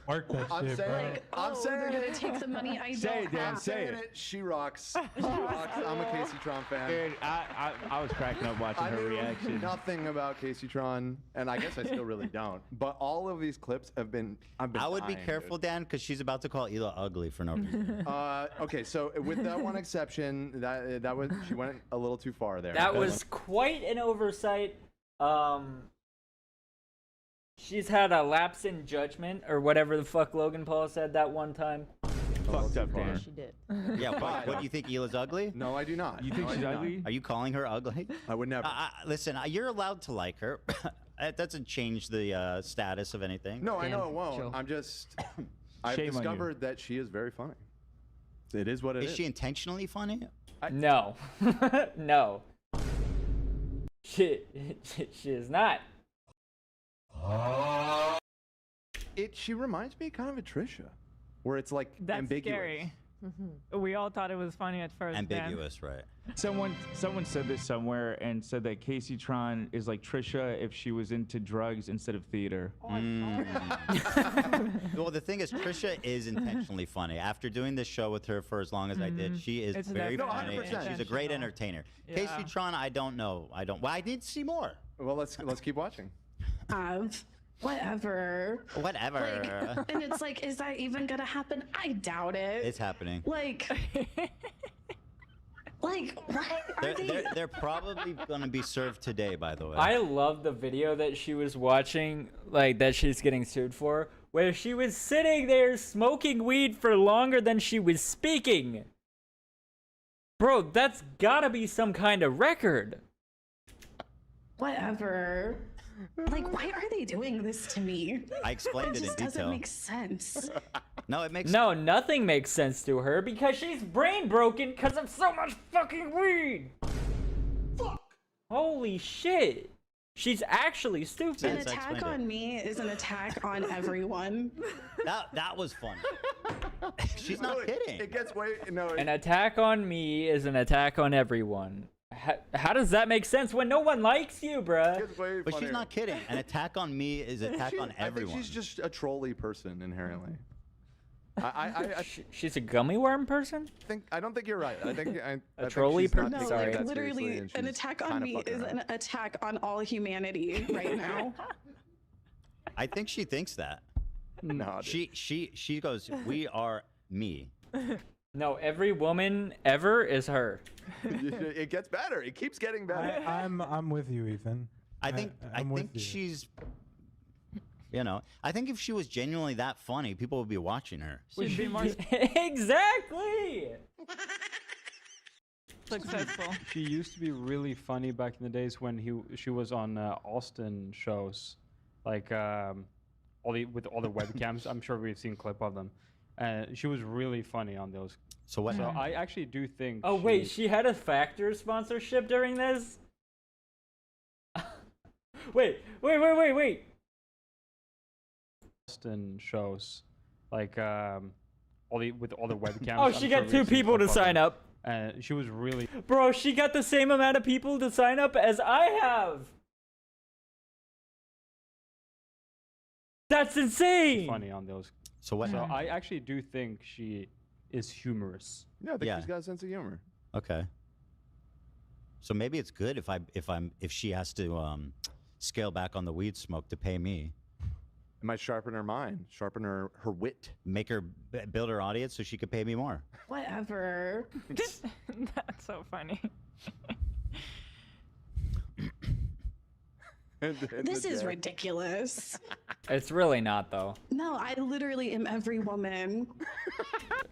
Speaker 9: Mark that
Speaker 10: I'm
Speaker 9: shit,
Speaker 10: saying
Speaker 9: bro.
Speaker 10: it. I'm saying
Speaker 21: they're gonna
Speaker 10: it.
Speaker 21: take the money I
Speaker 9: Say
Speaker 21: don't
Speaker 9: it, Dan.
Speaker 21: have.
Speaker 9: Say
Speaker 10: Saying
Speaker 9: it.
Speaker 10: it. She rocks. She rocks. I'm a Casey Tron fan.
Speaker 9: Dude, I was cracking up watching
Speaker 10: I
Speaker 9: her
Speaker 10: knew
Speaker 9: reaction.
Speaker 10: nothing about Casey Tron, and I guess I still really don't. But all of these clips have been.
Speaker 8: I would be
Speaker 10: dying,
Speaker 8: careful, Dan, because she's about to call Hila ugly for no reason.
Speaker 10: dude. Okay, so with that one exception, that was she went a little too far there.
Speaker 1: That was quite an oversight. She's had a lapse in judgment, or whatever the fuck Logan Paul said that one time.
Speaker 9: Fucked up, Dan.
Speaker 19: She did.
Speaker 8: Yeah, what do you think Hila's ugly?
Speaker 10: No, I do not.
Speaker 9: You think
Speaker 10: No, I
Speaker 9: she's
Speaker 10: do not.
Speaker 9: ugly?
Speaker 8: Are you calling her ugly?
Speaker 10: I would never.
Speaker 8: Listen, you're allowed to like her. That doesn't change the status of anything.
Speaker 10: No, I know
Speaker 19: Dan,
Speaker 10: it won't.
Speaker 19: chill.
Speaker 10: I'm just. I've
Speaker 9: Shame on you.
Speaker 10: discovered that she is very funny. It is what it is.
Speaker 8: Is she intentionally funny?
Speaker 1: No. No. She is not.
Speaker 10: She reminds me kind of Trisha, where it's like
Speaker 4: That's
Speaker 10: ambiguous.
Speaker 4: scary. We all thought it was funny at first.
Speaker 8: Ambiguous, right?
Speaker 9: Someone said this somewhere and said that Casey Tron is like Trisha if she was into drugs instead of theater.
Speaker 8: Well, the thing is, Trisha is intentionally funny. After doing this show with her for as long as I did, she is
Speaker 4: It's
Speaker 8: very
Speaker 4: definitely
Speaker 8: funny. And she's a great entertainer.
Speaker 4: Yeah.
Speaker 8: Casey Tron, I don't know. Well, I need to see more.
Speaker 10: Well, let's keep watching.
Speaker 11: Whatever.
Speaker 8: Whatever.
Speaker 21: And it's like, is that even gonna happen? I doubt it.
Speaker 8: It's happening.
Speaker 21: Like, why are they?
Speaker 8: They're probably gonna be served today, by the way.
Speaker 1: I love the video that she was watching, like that she's getting sued for, where she was sitting there smoking weed for longer than she was speaking. Bro, that's gotta be some kind of record.
Speaker 21: Whatever. Like, why are they doing this to me?
Speaker 8: I explained it in
Speaker 21: just
Speaker 8: detail.
Speaker 21: doesn't make sense.
Speaker 8: No, it makes
Speaker 1: No, nothing makes sense to her because she's brain broken because of so much fucking weed. Fuck. Holy shit. She's actually stupid.
Speaker 21: An attack on me is an attack on everyone.
Speaker 8: That was fun. She's not kidding.
Speaker 10: It gets way no.
Speaker 1: An attack on me is an attack on everyone. How does that make sense when no one likes you, bruh?
Speaker 8: But she's not kidding. An attack on me is an attack on everyone.
Speaker 10: I think she's just a trolly person inherently.
Speaker 1: She's a gummy worm person?
Speaker 10: I don't think you're right. I think
Speaker 1: a trolley person.
Speaker 7: No,
Speaker 1: Sorry.
Speaker 7: like literally, an attack on me is an attack on all humanity right now.
Speaker 8: I think she thinks that.
Speaker 10: No,
Speaker 8: she goes, we are me.
Speaker 1: No, every woman ever is her.
Speaker 10: It gets better. It keeps getting better.
Speaker 12: I'm with you, Ethan.
Speaker 8: I think she's, you know, I think if she was genuinely that funny, people would be watching her.
Speaker 4: She'd be more
Speaker 1: exactly
Speaker 4: successful.
Speaker 15: She used to be really funny back in the days when she was on Austin shows, like with all the webcams. I'm sure we've seen a clip of them. She was really funny on those.
Speaker 8: So what?
Speaker 15: So I actually do think.
Speaker 1: Oh wait, she had a Factor sponsorship during this. wait.
Speaker 15: Austin shows, like with all the webcams.
Speaker 1: Oh, she got 2 people to sign up.
Speaker 15: She was really.
Speaker 1: Bro, she got the same amount of people to sign up as I have. That's insane.
Speaker 15: Funny on those.
Speaker 8: So what?
Speaker 15: So I actually do think she is humorous.
Speaker 10: Yeah, I think she's got a sense of humor.
Speaker 8: Okay. So maybe it's good if she has to scale back on the weed smoke to pay me.
Speaker 10: It might sharpen her mind, sharpen her wit,
Speaker 8: make her build her audience so she could pay me more.
Speaker 7: Whatever.
Speaker 4: That's so funny.
Speaker 7: This is ridiculous.
Speaker 1: It's really not, though.
Speaker 7: No, I literally am every woman.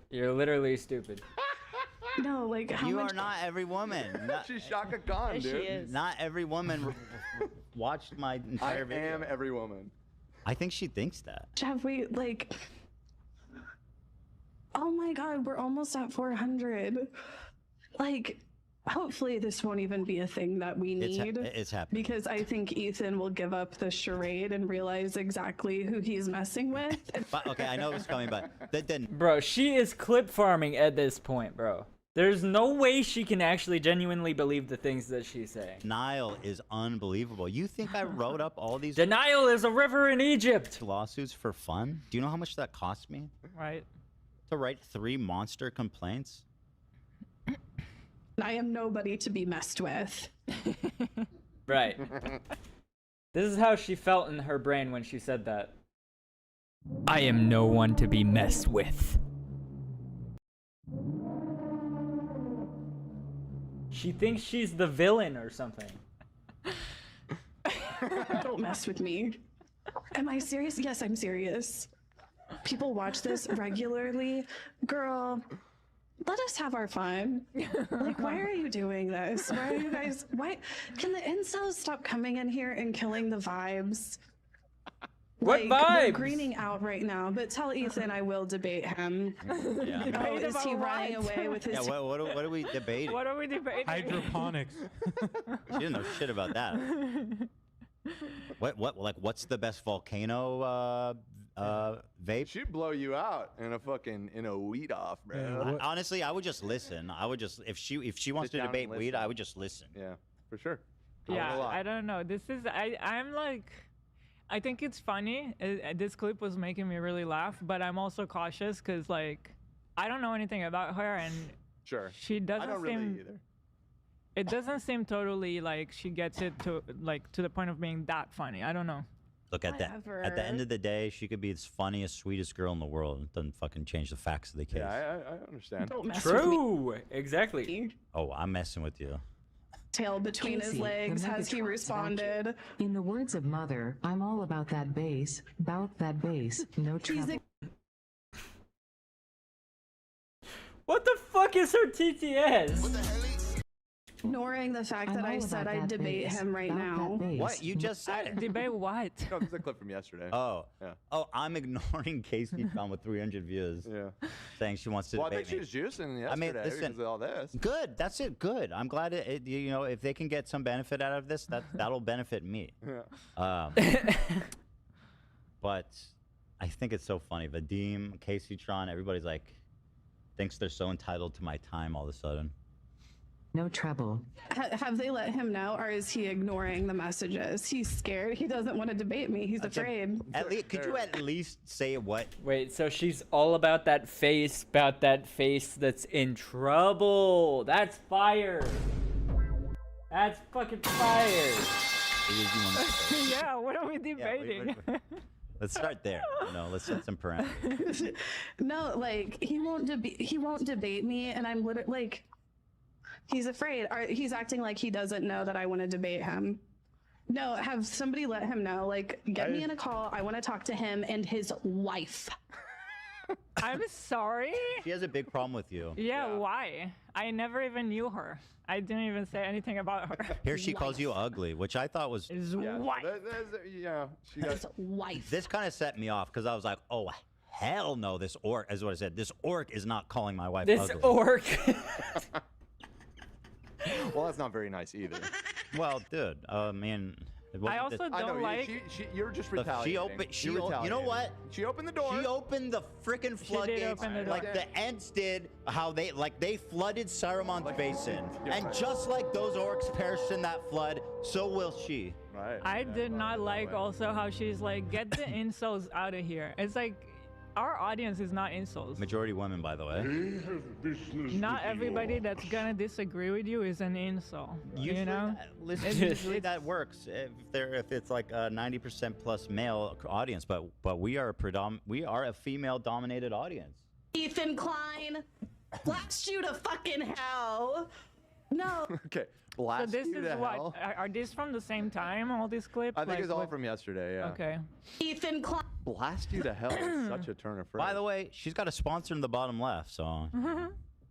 Speaker 1: You're literally stupid.
Speaker 7: No, like how
Speaker 8: You
Speaker 7: much...
Speaker 8: are not every woman.
Speaker 10: She's Shaka Khan,
Speaker 7: Yes,
Speaker 10: dude.
Speaker 7: she is.
Speaker 8: Not every woman watched my entire video.
Speaker 10: I am every woman.
Speaker 8: I think she thinks that.
Speaker 7: Have we like? Oh my God, we're almost at 400. Like, hopefully this won't even be a thing that we need.
Speaker 8: It's happening.
Speaker 7: Because I think Ethan will give up the charade and realize exactly who he's messing with.
Speaker 8: But, okay, I know it's coming, but then.
Speaker 1: Bro, she is clip farming at this point, bro. There's no way she can actually genuinely believe the things that she's saying.
Speaker 8: Denial is unbelievable. You think I wrote up all these?
Speaker 1: Denial is a river in Egypt.
Speaker 8: Lawsuits for fun? Do you know how much that cost me?
Speaker 4: Right.
Speaker 8: To write 3 monster complaints?
Speaker 7: I am nobody to be messed with.
Speaker 1: Right. This is how she felt in her brain when she said that. I am no one to be messed with. She thinks she's the villain or something.
Speaker 7: Don't mess with me. Am I serious? Yes, I'm serious. People watch this regularly. Girl, let us have our fun. Like, why are you doing this? Why are you guys... Why... Can the incels stop coming in here and killing the vibes?
Speaker 1: What
Speaker 7: like,
Speaker 1: vibes?
Speaker 7: We're greening out right now, but tell Ethan I will debate him.
Speaker 8: Yeah.
Speaker 7: Oh, is he running away with his...
Speaker 8: Yeah, what are we debating?
Speaker 4: What are we debating?
Speaker 12: Hydroponics.
Speaker 8: She didn't know shit about that. What's the best volcano vape?
Speaker 10: She'd blow you out in a weed off, bro.
Speaker 8: Honestly, I would just listen. I would just if she wants
Speaker 10: Sit
Speaker 8: to
Speaker 10: down
Speaker 8: debate
Speaker 10: and
Speaker 8: weed,
Speaker 10: listen.
Speaker 8: I would just listen.
Speaker 10: Yeah, for sure.
Speaker 4: Yeah, I don't know. This is I'm like, I think it's funny. This clip was making me really laugh, but I'm also cautious because like I don't know anything about her, and
Speaker 10: sure,
Speaker 4: she doesn't
Speaker 10: I don't
Speaker 4: seem.
Speaker 10: really either.
Speaker 4: It doesn't seem totally like she gets it to the point of being that funny. I don't know.
Speaker 8: Look at that. At the end of the day, she could be the funniest, sweetest girl in the world. It doesn't fucking change the facts of the case.
Speaker 10: Yeah, I understand.
Speaker 7: Don't mess
Speaker 1: True.
Speaker 7: with me.
Speaker 1: Exactly.
Speaker 8: Oh, I'm messing with you.
Speaker 7: Tail between his
Speaker 24: Casey,
Speaker 7: legs.
Speaker 24: the
Speaker 7: Has he
Speaker 24: Megatron's
Speaker 7: responded?
Speaker 24: In the words of Mother, I'm all about that bass, no trouble.
Speaker 1: What the fuck is her TTS?
Speaker 7: Ignoring the fact that I said I'd debate him right now.
Speaker 8: What? You just said it.
Speaker 4: Debate what?
Speaker 10: No, this is a clip from yesterday.
Speaker 8: Oh.
Speaker 10: Yeah.
Speaker 8: Oh, I'm ignoring Casey Tron with 300 views.
Speaker 10: Yeah.
Speaker 8: Saying she wants to
Speaker 10: Well, I
Speaker 8: debate
Speaker 10: think
Speaker 8: me.
Speaker 10: she was juicing yesterday
Speaker 8: I mean, listen,
Speaker 10: because of all this.
Speaker 8: Good. That's it. Good. I'm glad you know, if they can get some benefit out of this, that'll benefit me.
Speaker 10: Yeah.
Speaker 8: But I think it's so funny. Vadim, Casey Tron, everybody's like, thinks they're so entitled to my time all of a sudden.
Speaker 24: No trouble.
Speaker 7: Have they let him know, or is he ignoring the messages? He's scared. He doesn't want to debate me. He's afraid.
Speaker 8: At least, could you at least say what?
Speaker 1: Wait, so she's all about that face that's in trouble. That's fire. That's fucking fire.
Speaker 4: Yeah, what are we debating?
Speaker 8: Let's start there. No, let's set some parameters.
Speaker 7: No, like he won't debate me, and I'm literally like, he's afraid. Or he's acting like he doesn't know that I want to debate him. No, have somebody let him know. Like, get me in a call. I want to talk to him and his wife.
Speaker 4: I'm sorry.
Speaker 8: She has a big problem with you.
Speaker 4: Yeah, why? I never even knew her. I didn't even say anything about her.
Speaker 8: Here she calls you ugly, which I thought was
Speaker 4: His wife.
Speaker 10: She got
Speaker 7: his wife.
Speaker 8: This kind of set me off because I was like, oh hell no, this orc, as what I said, this orc is not calling my wife ugly.
Speaker 1: orc.
Speaker 10: Well, that's not very nice either.
Speaker 8: Well, dude, I mean,
Speaker 4: I also don't like.
Speaker 10: You're just
Speaker 8: Look,
Speaker 10: retaliating.
Speaker 8: you know what?
Speaker 10: She opened the door.
Speaker 8: She opened the freaking floodgates like the Ents did. How they flooded Saruman's basin, and just like those orcs perished in that flood, so will she.
Speaker 10: Right.
Speaker 4: I did not like also how she's like, get the insults out of here. It's like, our audience is not insults.
Speaker 8: Majority women, by the way.
Speaker 4: Not everybody that's gonna disagree with you is an insult.
Speaker 8: Usually,
Speaker 4: you know,
Speaker 8: usually that works if it's like a 90% plus male audience, but we are a female dominated audience.
Speaker 7: Ethan Klein, blast you to fucking hell. No.
Speaker 10: Okay.
Speaker 4: So
Speaker 10: Blast
Speaker 4: this
Speaker 10: you
Speaker 4: is
Speaker 10: to
Speaker 4: what?
Speaker 10: hell.
Speaker 4: Are these from the same time? All these clips?
Speaker 10: I think it's all
Speaker 4: what-
Speaker 10: from yesterday. Yeah.
Speaker 4: Okay.
Speaker 7: Ethan Klein.
Speaker 10: Blast you to hell is such a turn of phrase.
Speaker 8: By the way, she's got a sponsor in the bottom left, so.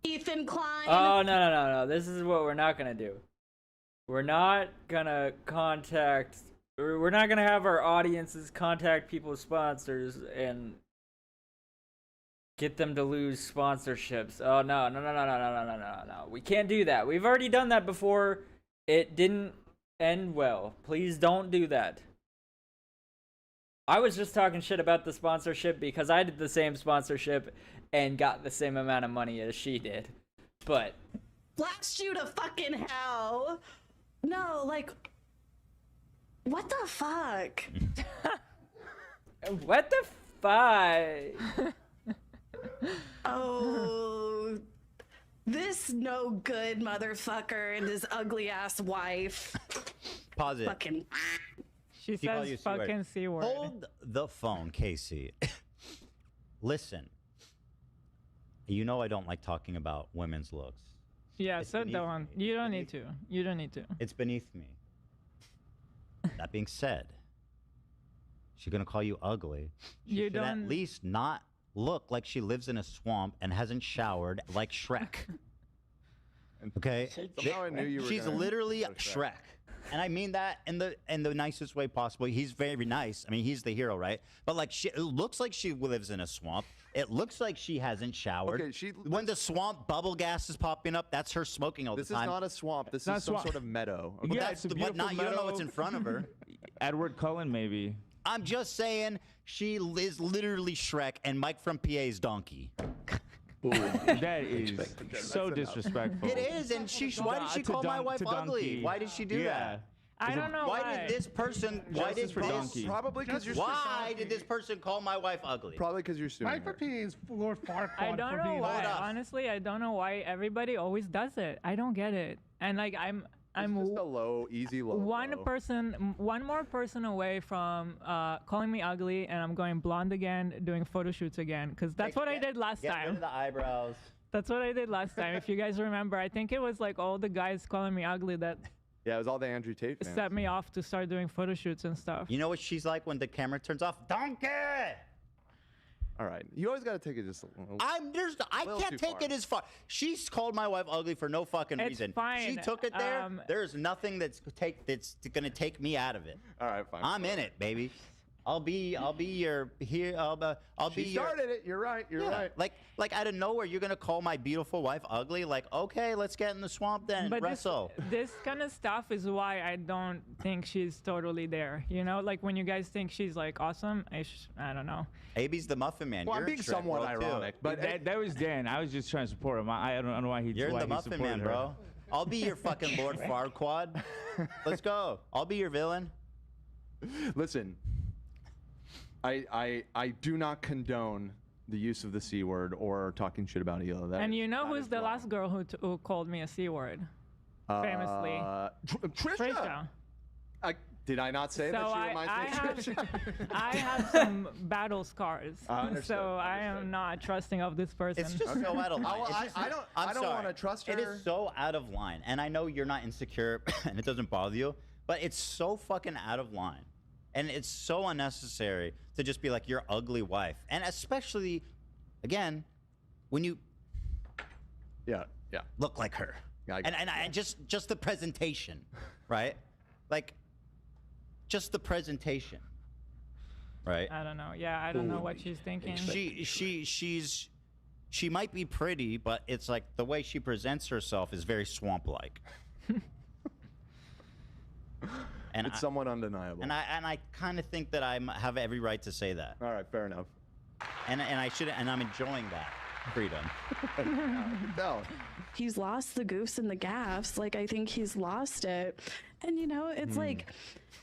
Speaker 7: Ethan Klein.
Speaker 1: Oh, no. This is what we're not gonna do. We're not gonna we're not gonna have our audiences contact people's sponsors and get them to lose sponsorships. Oh, no. We can't do that. We've already done that before. It didn't end well. Please don't do that. I was just talking shit about the sponsorship because I did the same sponsorship and got the same amount of money as she did. But
Speaker 7: Blast you to fucking hell. No, like, what the fuck?
Speaker 1: what the fuck?
Speaker 7: Oh, this no good motherfucker and his ugly ass wife.
Speaker 8: Pause it.
Speaker 7: Fucking.
Speaker 4: She
Speaker 8: She called
Speaker 4: says
Speaker 8: you a C-word.
Speaker 4: fucking C word.
Speaker 8: Hold the phone, Casey. Listen. You know I don't like talking about women's looks.
Speaker 4: Yeah,
Speaker 8: It's
Speaker 4: so
Speaker 8: beneath
Speaker 4: don't. You don't need to. You don't need to.
Speaker 8: It's beneath me. That being said, she's gonna call you ugly. She
Speaker 4: You
Speaker 8: should
Speaker 4: don't-
Speaker 8: at least not look like she lives in a swamp and hasn't showered like Shrek. Okay?
Speaker 10: Somehow I knew you were
Speaker 8: She's
Speaker 10: gonna
Speaker 8: literally
Speaker 10: go Shrek.
Speaker 8: Shrek. And I mean that in the nicest way possible. He's very nice. I mean, he's the hero, right? But like, it looks like she lives in a swamp. It looks like she hasn't showered.
Speaker 10: Okay,
Speaker 8: when the swamp bubble gas is popping up, that's her smoking all
Speaker 10: This
Speaker 8: the
Speaker 10: is
Speaker 8: time.
Speaker 10: not a swamp. This
Speaker 9: Not
Speaker 10: is some
Speaker 9: swamp.
Speaker 10: sort of meadow.
Speaker 8: But that's but not, you don't know what's in front of her.
Speaker 9: Edward Cullen, maybe.
Speaker 8: I'm just saying she is literally Shrek and Mike from PA's donkey.
Speaker 9: That is so disrespectful.
Speaker 8: It is, and why did she call my wife ugly? Why did she do that?
Speaker 4: I don't know
Speaker 8: Why did this person? Why did
Speaker 9: Justice for Donkey.
Speaker 10: Probably because you're.
Speaker 8: Why did this person call my wife ugly?
Speaker 10: Probably because you're suing
Speaker 2: Mike
Speaker 10: her.
Speaker 2: P is Lord Farquaad
Speaker 4: I don't
Speaker 2: for
Speaker 4: know
Speaker 2: being
Speaker 4: why.
Speaker 8: up.
Speaker 4: Honestly, I don't know why everybody always does it. I don't get it. And like, I'm
Speaker 10: It's just a low, easy low.
Speaker 4: one
Speaker 10: blow.
Speaker 4: more person away from calling me ugly, and I'm going blonde again, doing photo shoots again, because that's what I did last
Speaker 8: Get rid
Speaker 4: time.
Speaker 8: of the eyebrows.
Speaker 4: That's what I did last time. If you guys remember, I think it was like all the guys calling me ugly that
Speaker 10: Yeah, it was all the Andrew Tate fans.
Speaker 4: set me off to start doing photo shoots and stuff.
Speaker 8: You know what she's like when the camera turns off? Donkey!
Speaker 10: All right, you always got to take it just a little.
Speaker 8: I
Speaker 10: little
Speaker 8: can't
Speaker 10: too
Speaker 8: take
Speaker 10: far.
Speaker 8: it as far. She's called my wife ugly for no fucking
Speaker 4: It's
Speaker 8: reason.
Speaker 4: fine.
Speaker 8: She took it there. There's nothing that's gonna take me out of it.
Speaker 10: All right, fine.
Speaker 8: I'm in it, baby. I'll be your here. I'll be
Speaker 10: She
Speaker 8: your.
Speaker 10: started it. You're right. You're right.
Speaker 8: Like out of nowhere, you're gonna call my beautiful wife ugly. Like, okay, let's get in the swamp then.
Speaker 4: But
Speaker 8: Wrestle.
Speaker 4: this kind of stuff is why I don't think she's totally there. You know, like when you guys think she's like awesome, I don't know.
Speaker 8: AB's the Muffin Man.
Speaker 10: Well, I'm
Speaker 8: You're
Speaker 10: being
Speaker 8: in Shrek
Speaker 10: somewhat
Speaker 8: World, too.
Speaker 10: ironic, but
Speaker 9: that was Dan. I was just trying to support him. I don't know why he.
Speaker 8: You're
Speaker 9: why
Speaker 8: the
Speaker 9: he
Speaker 8: Muffin
Speaker 9: supported
Speaker 8: Man,
Speaker 9: her.
Speaker 8: bro. I'll be your fucking Lord Farquaad. Let's go. I'll be your villain.
Speaker 10: Listen, I do not condone the use of the C word or talking shit about Hila.
Speaker 4: And you know who's the last girl who called me a C word? Famously.
Speaker 10: Trisha. Did I not say that
Speaker 4: So
Speaker 10: she reminds me of Trisha?
Speaker 4: I have some battle scars,
Speaker 10: Understood,
Speaker 4: so I am not trusting of this person.
Speaker 8: It's just so out of line.
Speaker 10: I don't want to trust her.
Speaker 8: It is so out of line, and I know you're not insecure, and it doesn't bother you, but it's so fucking out of line, and it's so unnecessary to just be like your ugly wife, and especially, again, when you, look like her, and just the presentation, right, like. Just the presentation, right?
Speaker 4: I don't know. Yeah, I don't know what she's thinking.
Speaker 8: She might be pretty, but it's like the way she presents herself is very swamp-like. And
Speaker 10: it's somewhat undeniable.
Speaker 8: And I kind of think that I have every right to say that.
Speaker 10: All right, fair enough.
Speaker 8: And I should, and I'm enjoying that freedom.
Speaker 10: No.
Speaker 7: He's lost the goofs and the gaffs. Like, I think he's lost it. And, you know, it's like,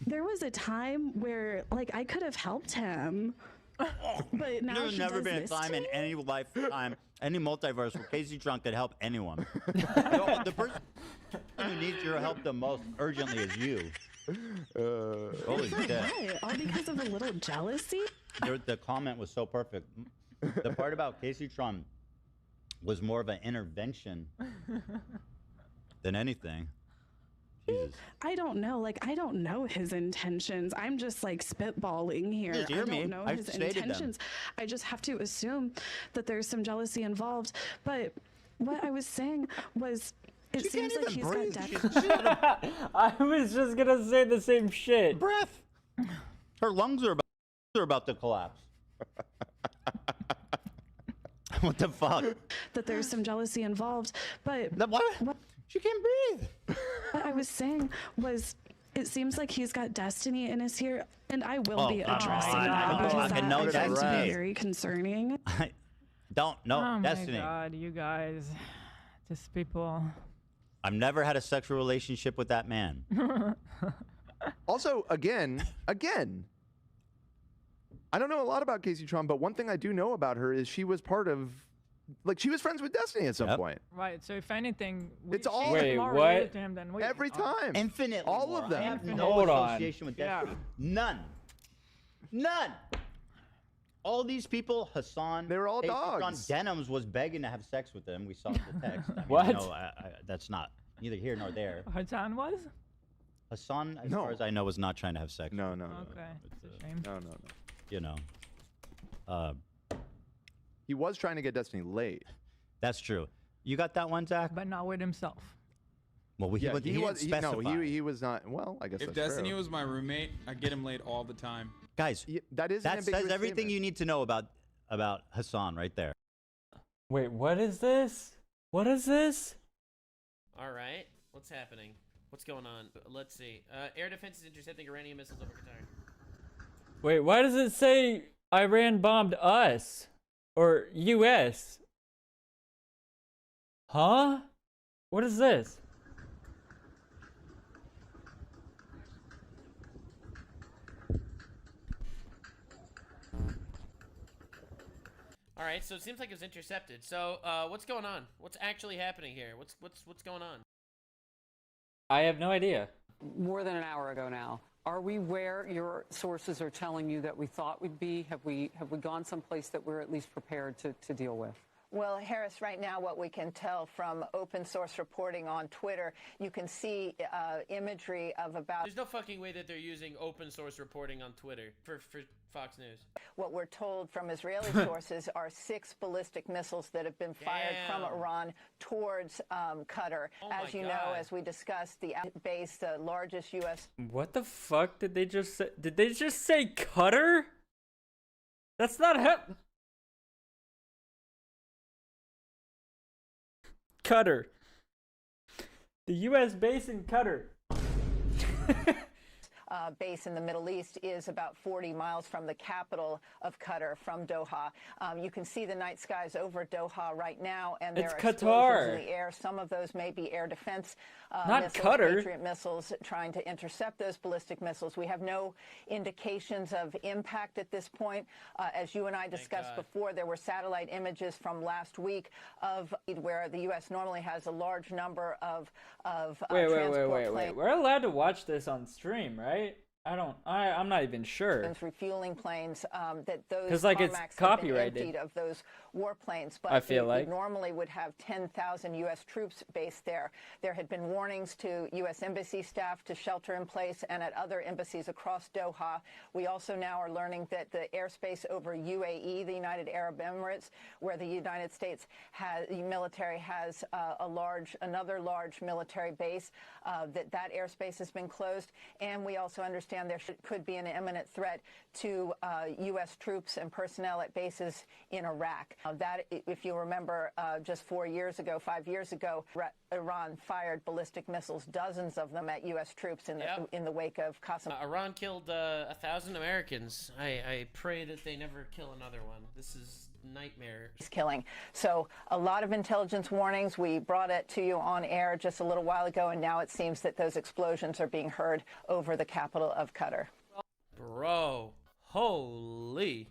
Speaker 7: there was a time where, like, I could have helped him. But now
Speaker 8: There's
Speaker 7: he
Speaker 8: never
Speaker 7: does
Speaker 8: been a
Speaker 7: this
Speaker 8: time
Speaker 7: to
Speaker 8: in
Speaker 7: me?
Speaker 8: any lifetime, any multiverse where Casey Trunk could help anyone. The person who needs your help the most urgently is you. Holy shit.
Speaker 7: Why? All because of a little jealousy?
Speaker 8: The comment was so perfect. The part about Casey Trump was more of an intervention than anything. Jesus.
Speaker 7: I don't know. Like, I don't know his intentions. I'm just like spitballing here.
Speaker 8: Just hear
Speaker 7: I don't
Speaker 8: me.
Speaker 7: know
Speaker 8: I've
Speaker 7: his
Speaker 8: stated them.
Speaker 7: intentions. I just have to assume that there's some jealousy involved. But what I was saying was, it seems like he's got
Speaker 1: I was just gonna say the same shit.
Speaker 8: Breath. Her lungs are about to collapse. What the fuck?
Speaker 7: that there's some jealousy involved. But
Speaker 8: what? She can't breathe.
Speaker 7: What I was saying was, it seems like he's got destiny in his ear, and I will be
Speaker 8: come
Speaker 7: addressing
Speaker 8: on.
Speaker 7: that
Speaker 8: I
Speaker 7: because
Speaker 8: fucking know
Speaker 7: that
Speaker 8: that's
Speaker 7: finds me
Speaker 8: right.
Speaker 7: very concerning.
Speaker 8: Don't know.
Speaker 4: Oh
Speaker 8: Destiny.
Speaker 4: my god, you guys, just people.
Speaker 8: I've never had a sexual relationship with that man.
Speaker 10: Also, again, I don't know a lot about Casey Trump, but one thing I do know about her is she was part of, like, she was friends with Destiny at some point.
Speaker 4: Right. So if anything,
Speaker 10: It's
Speaker 4: she's
Speaker 10: all-
Speaker 1: Wait,
Speaker 4: more
Speaker 1: what?
Speaker 4: related to him than we
Speaker 10: Every
Speaker 4: are.
Speaker 10: time.
Speaker 8: Infinitely
Speaker 10: All
Speaker 8: more.
Speaker 10: of them.
Speaker 8: I have no
Speaker 1: Hold on.
Speaker 8: association with
Speaker 4: Yeah.
Speaker 8: Destiny. None. All these people, Hassan,
Speaker 10: they were all
Speaker 8: Casey Trump,
Speaker 10: dogs.
Speaker 8: Denims was begging to have sex with them. We saw the text. I mean,
Speaker 1: What?
Speaker 8: No, that's not neither here nor there.
Speaker 4: Hassan was?
Speaker 8: Hassan, as
Speaker 10: No.
Speaker 8: far as I know, was not trying to have sex.
Speaker 10: No.
Speaker 4: Okay. It's a shame.
Speaker 10: No.
Speaker 8: You know.
Speaker 10: He was trying to get Destiny laid.
Speaker 8: That's true. You got that one, Zach?
Speaker 4: But not with himself.
Speaker 8: Well, he
Speaker 10: He
Speaker 8: didn't specify.
Speaker 10: he was not. Well, I guess
Speaker 2: If
Speaker 10: that's
Speaker 2: Destiny
Speaker 10: true.
Speaker 2: was my roommate, I'd get him laid all the time.
Speaker 8: Guys,
Speaker 10: that is an
Speaker 8: that says
Speaker 10: ambiguous
Speaker 8: everything
Speaker 10: statement.
Speaker 8: you need to know about Hassan right there.
Speaker 1: Wait, what is this? What is this?
Speaker 13: All right, what's happening? What's going on? Let's see. Air defense is intercepting Iranian missiles over Qatar.
Speaker 1: Wait, why does it say Iran bombed us? Or US? Huh? What is this?
Speaker 13: All right, so it seems like it was intercepted. So, what's going on? What's actually happening here? What's going on?
Speaker 1: I have no idea.
Speaker 16: More than an hour ago now. Are we where your sources are telling you that we thought we'd be? Have we gone someplace that we're at least prepared to deal with?
Speaker 14: Well, Harris, right now what we can tell from open source reporting on Twitter, you can see imagery of about...
Speaker 13: There's no fucking way that they're using open source reporting on Twitter for Fox News.
Speaker 14: What we're told from Israeli sources are 6 ballistic missiles that have been fired from Iran towards Qatar. As you know, as we discussed, the base, the largest U.S.
Speaker 1: What the fuck did they just say? Did they just say Qatar? That's not Qatar. The U.S. base in Qatar.
Speaker 14: Base in the Middle East is about 40 miles from the capital of Qatar, from Doha. You can see the night skies over Doha right now, and there are explosions in the air. Some of those may be air defense missiles, Patriot missiles, trying to intercept those ballistic missiles. We have no indications of impact at this point. As you and I discussed before, there were satellite images from last week of where the U.S. normally has a large number of transport planes.
Speaker 1: We're allowed to watch this on stream, right? I'm not even sure.
Speaker 14: Refueling planes, that those
Speaker 1: because like it's copyrighted
Speaker 14: emptied of those warplanes, but
Speaker 1: I feel like
Speaker 14: we normally would have 10,000 U.S. troops based there. There had been warnings to U.S. embassy staff to shelter in place, and at other embassies across Doha. We also now are learning that the airspace over UAE, the United Arab Emirates, where the United States military has another large military base, that airspace has been closed, and we also understand there could be an imminent threat to U.S. troops and personnel at bases in Iraq. That, if you remember, just 5 years ago, Iran fired ballistic missiles, dozens of them, at U.S. troops in the wake of Qasem.
Speaker 13: Iran killed 1,000 Americans. I pray that they never kill another one. This is nightmare.
Speaker 14: Killing. So a lot of intelligence warnings. We brought it to you on air just a little while ago, and now it seems that those explosions are being heard over the capital of Qatar.
Speaker 13: Bro, holy,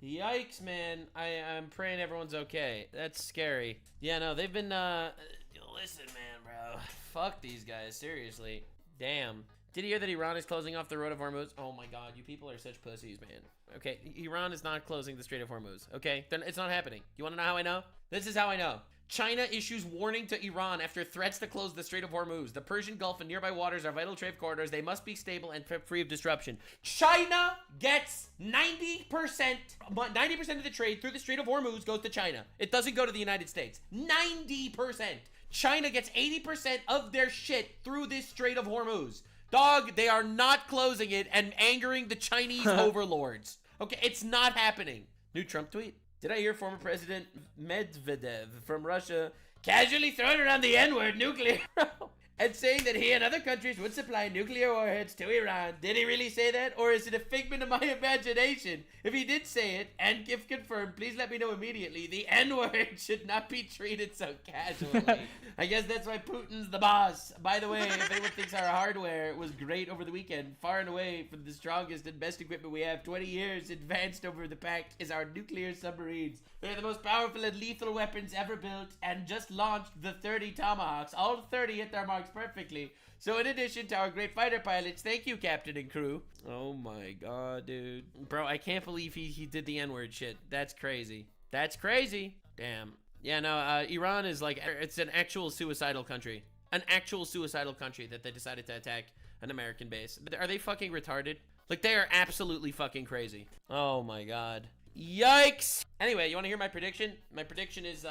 Speaker 13: yikes, man. I'm praying everyone's okay. That's scary. Yeah, no, they've been, listen, man, bro. Fuck these guys, seriously. Damn. Did you hear that Iran is closing off the Road of Hormuz? Oh my god, you people are such pussies, man. Okay, Iran is not closing the Strait of Hormuz, okay? It's not happening. You wanna know how I know? This is how I know. China issues warning to Iran after threats to close the Strait of Hormuz. The Persian Gulf and nearby waters are vital trade corridors. They must be stable and free of disruption. China gets 90% of the trade through the Strait of Hormuz goes to China. It doesn't go to the United States. 90%. China gets 80% of their shit through this Strait of Hormuz. Dog, they are not closing it and angering the Chinese overlords. Okay, it's not happening. New Trump tweet. Did I hear former President Medvedev from Russia casually throwing around the N-word nuclear and saying that he and other countries would supply nuclear warheads to Iran? Did he really say that, or is it a figment of my imagination? If he did say it, and if confirmed, please let me know immediately. The N-word should not be treated so casually. I guess that's why Putin's the boss. By the way, if anyone thinks our hardware was great over the weekend, far and away from the strongest and best equipment we have, 20 years advanced over the pact, is our nuclear submarines. They're the most powerful and lethal weapons ever built, and just launched the 30 Tomahawks. All 30 hit their marks perfectly. So in addition to our great fighter pilots, thank you, Captain and crew. Oh my god, dude. Bro, I can't believe he did the N-word shit. That's crazy. That's crazy. Damn. Yeah, no, Iran is like, it's an actual suicidal country. An actual suicidal country that they decided to attack an American base. Are they fucking retarded? Like, they are absolutely fucking crazy. Oh my god. Yikes! Anyway, you want to hear my prediction? My prediction is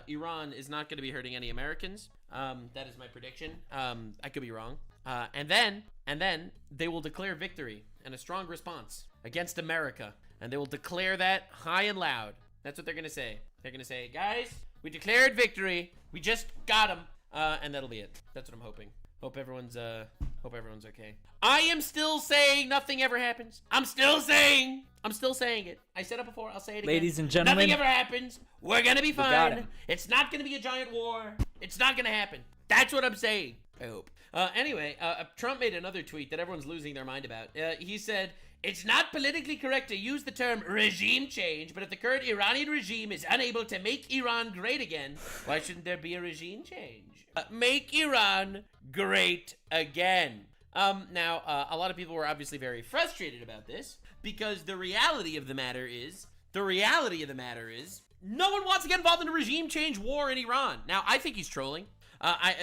Speaker 13: Iran is not going to be hurting any Americans. That is my prediction. I could be wrong. And then they will declare victory and a strong response against America. And they will declare that high and loud. That's what they're going to say. They're going to say, guys, we declared victory. We just got them. And that'll be it. That's what I'm hoping. Hope everyone's okay. I am still saying nothing ever happens. I'm still saying it. I said it before. I'll say it again.
Speaker 1: Ladies and gentlemen,
Speaker 13: nothing ever happens. We're gonna be fine. It's not gonna be a giant war. It's not gonna happen. That's what I'm saying. I hope. Anyway, Trump made another tweet that everyone's losing their mind about. He said, it's not politically correct to use the term regime change, but if the current Iranian regime is unable to make Iran great again, why shouldn't there be a regime change? Make Iran great again. Now, a lot of people were obviously very frustrated about this because the reality of the matter is The reality of the matter is, no one wants to get involved in a regime change war in Iran. Now, I think he's trolling.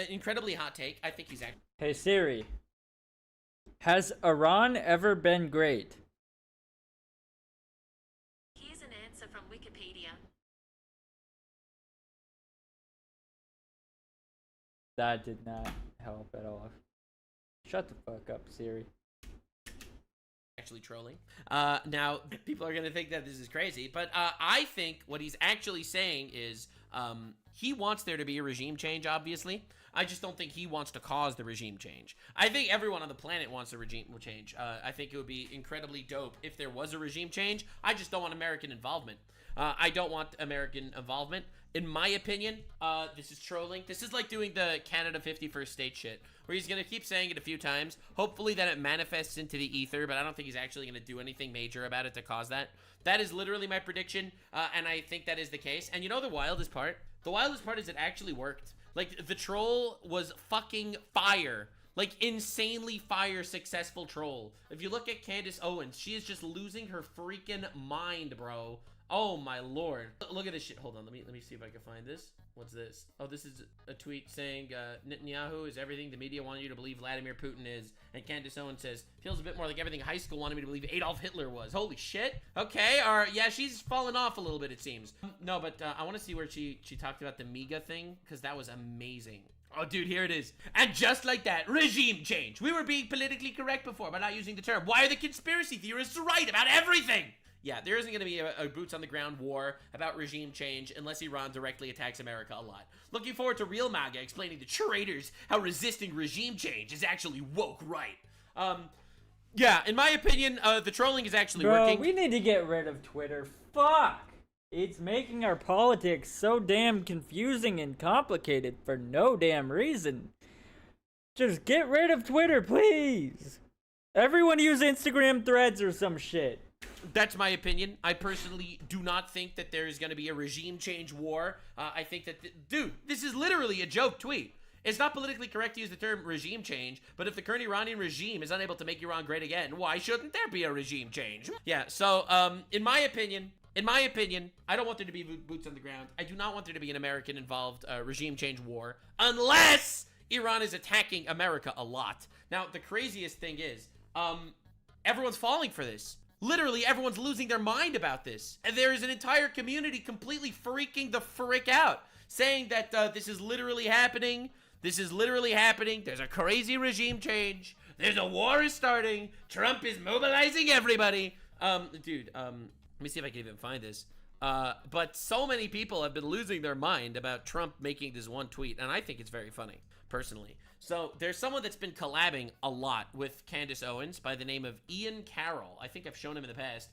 Speaker 13: Incredibly hot take. I think he's actually...
Speaker 1: Hey Siri, has Iran ever been great?
Speaker 3: Here's an answer from Wikipedia.
Speaker 1: That did not help at all. Shut the fuck up, Siri.
Speaker 13: Actually trolling. Now, people are going to think that this is crazy, but I think what he's actually saying is he wants there to be a regime change, obviously. I just don't think he wants to cause the regime change. I think everyone on the planet wants a regime change. I think it would be incredibly dope if there was a regime change. I just don't want American involvement. I don't want American involvement. In my opinion, this is trolling. This is like doing the Canada 51st state shit, where he's going to keep saying it a few times. Hopefully that it manifests into the ether, but I don't think he's actually going to do anything major about it to cause that. That is literally my prediction, and I think that is the case. And you know the wildest part? The wildest part is it actually worked. Like, the troll was fucking fire. Like, insanely fire, successful troll. If you look at Candace Owens, she is just losing her freaking mind, bro. Oh my lord. Look at this shit. Hold on, let me see if I can find this. What's this? Oh, this is a tweet saying Netanyahu is everything the media wanted you to believe Vladimir Putin is. And Candace Owens says, feels a bit more like everything high school wanted me to believe Adolf Hitler was. Holy shit. Okay, yeah, she's fallen off a little bit, it seems. No, but I want to see where she talked about the MEGA thing, because that was amazing. Oh, dude, here it is. And just like that, regime change. We were being politically correct before by not using the term. Why are the conspiracy theorists right about everything? Yeah, there isn't going to be a boots-on-the-ground war about regime change unless Iran directly attacks America a lot. Looking forward to Real MAGA explaining to traitors how resisting regime change is actually woke right. Yeah, in my opinion, the trolling is actually working.
Speaker 1: We need to get rid of Twitter. Fuck! It's making our politics so damn confusing and complicated for no damn reason. Just get rid of Twitter, please! Everyone use Instagram Threads or some shit.
Speaker 13: That's my opinion. I personally do not think that there is going to be a regime change war. I think that, dude, this is literally a joke tweet. It's not politically correct to use the term regime change, but if the current Iranian regime is unable to make Iran great again, why shouldn't there be a regime change? Yeah, so, in my opinion, I don't want there to be boots on the ground. I do not want there to be an American-involved regime change war, unless Iran is attacking America a lot. Now, the craziest thing is, everyone's falling for this. Literally, everyone's losing their mind about this. And there is an entire community completely freaking the frick out, saying that this is literally happening. This is literally happening. There's a crazy regime change. There's a war is starting. Trump is mobilizing everybody. Dude, let me see if I can even find this. But so many people have been losing their mind about Trump making this one tweet, and I think it's very funny, personally. So there's someone that's been collabing a lot with Candace Owens by the name of Ian Carroll. I think I've shown him in the past.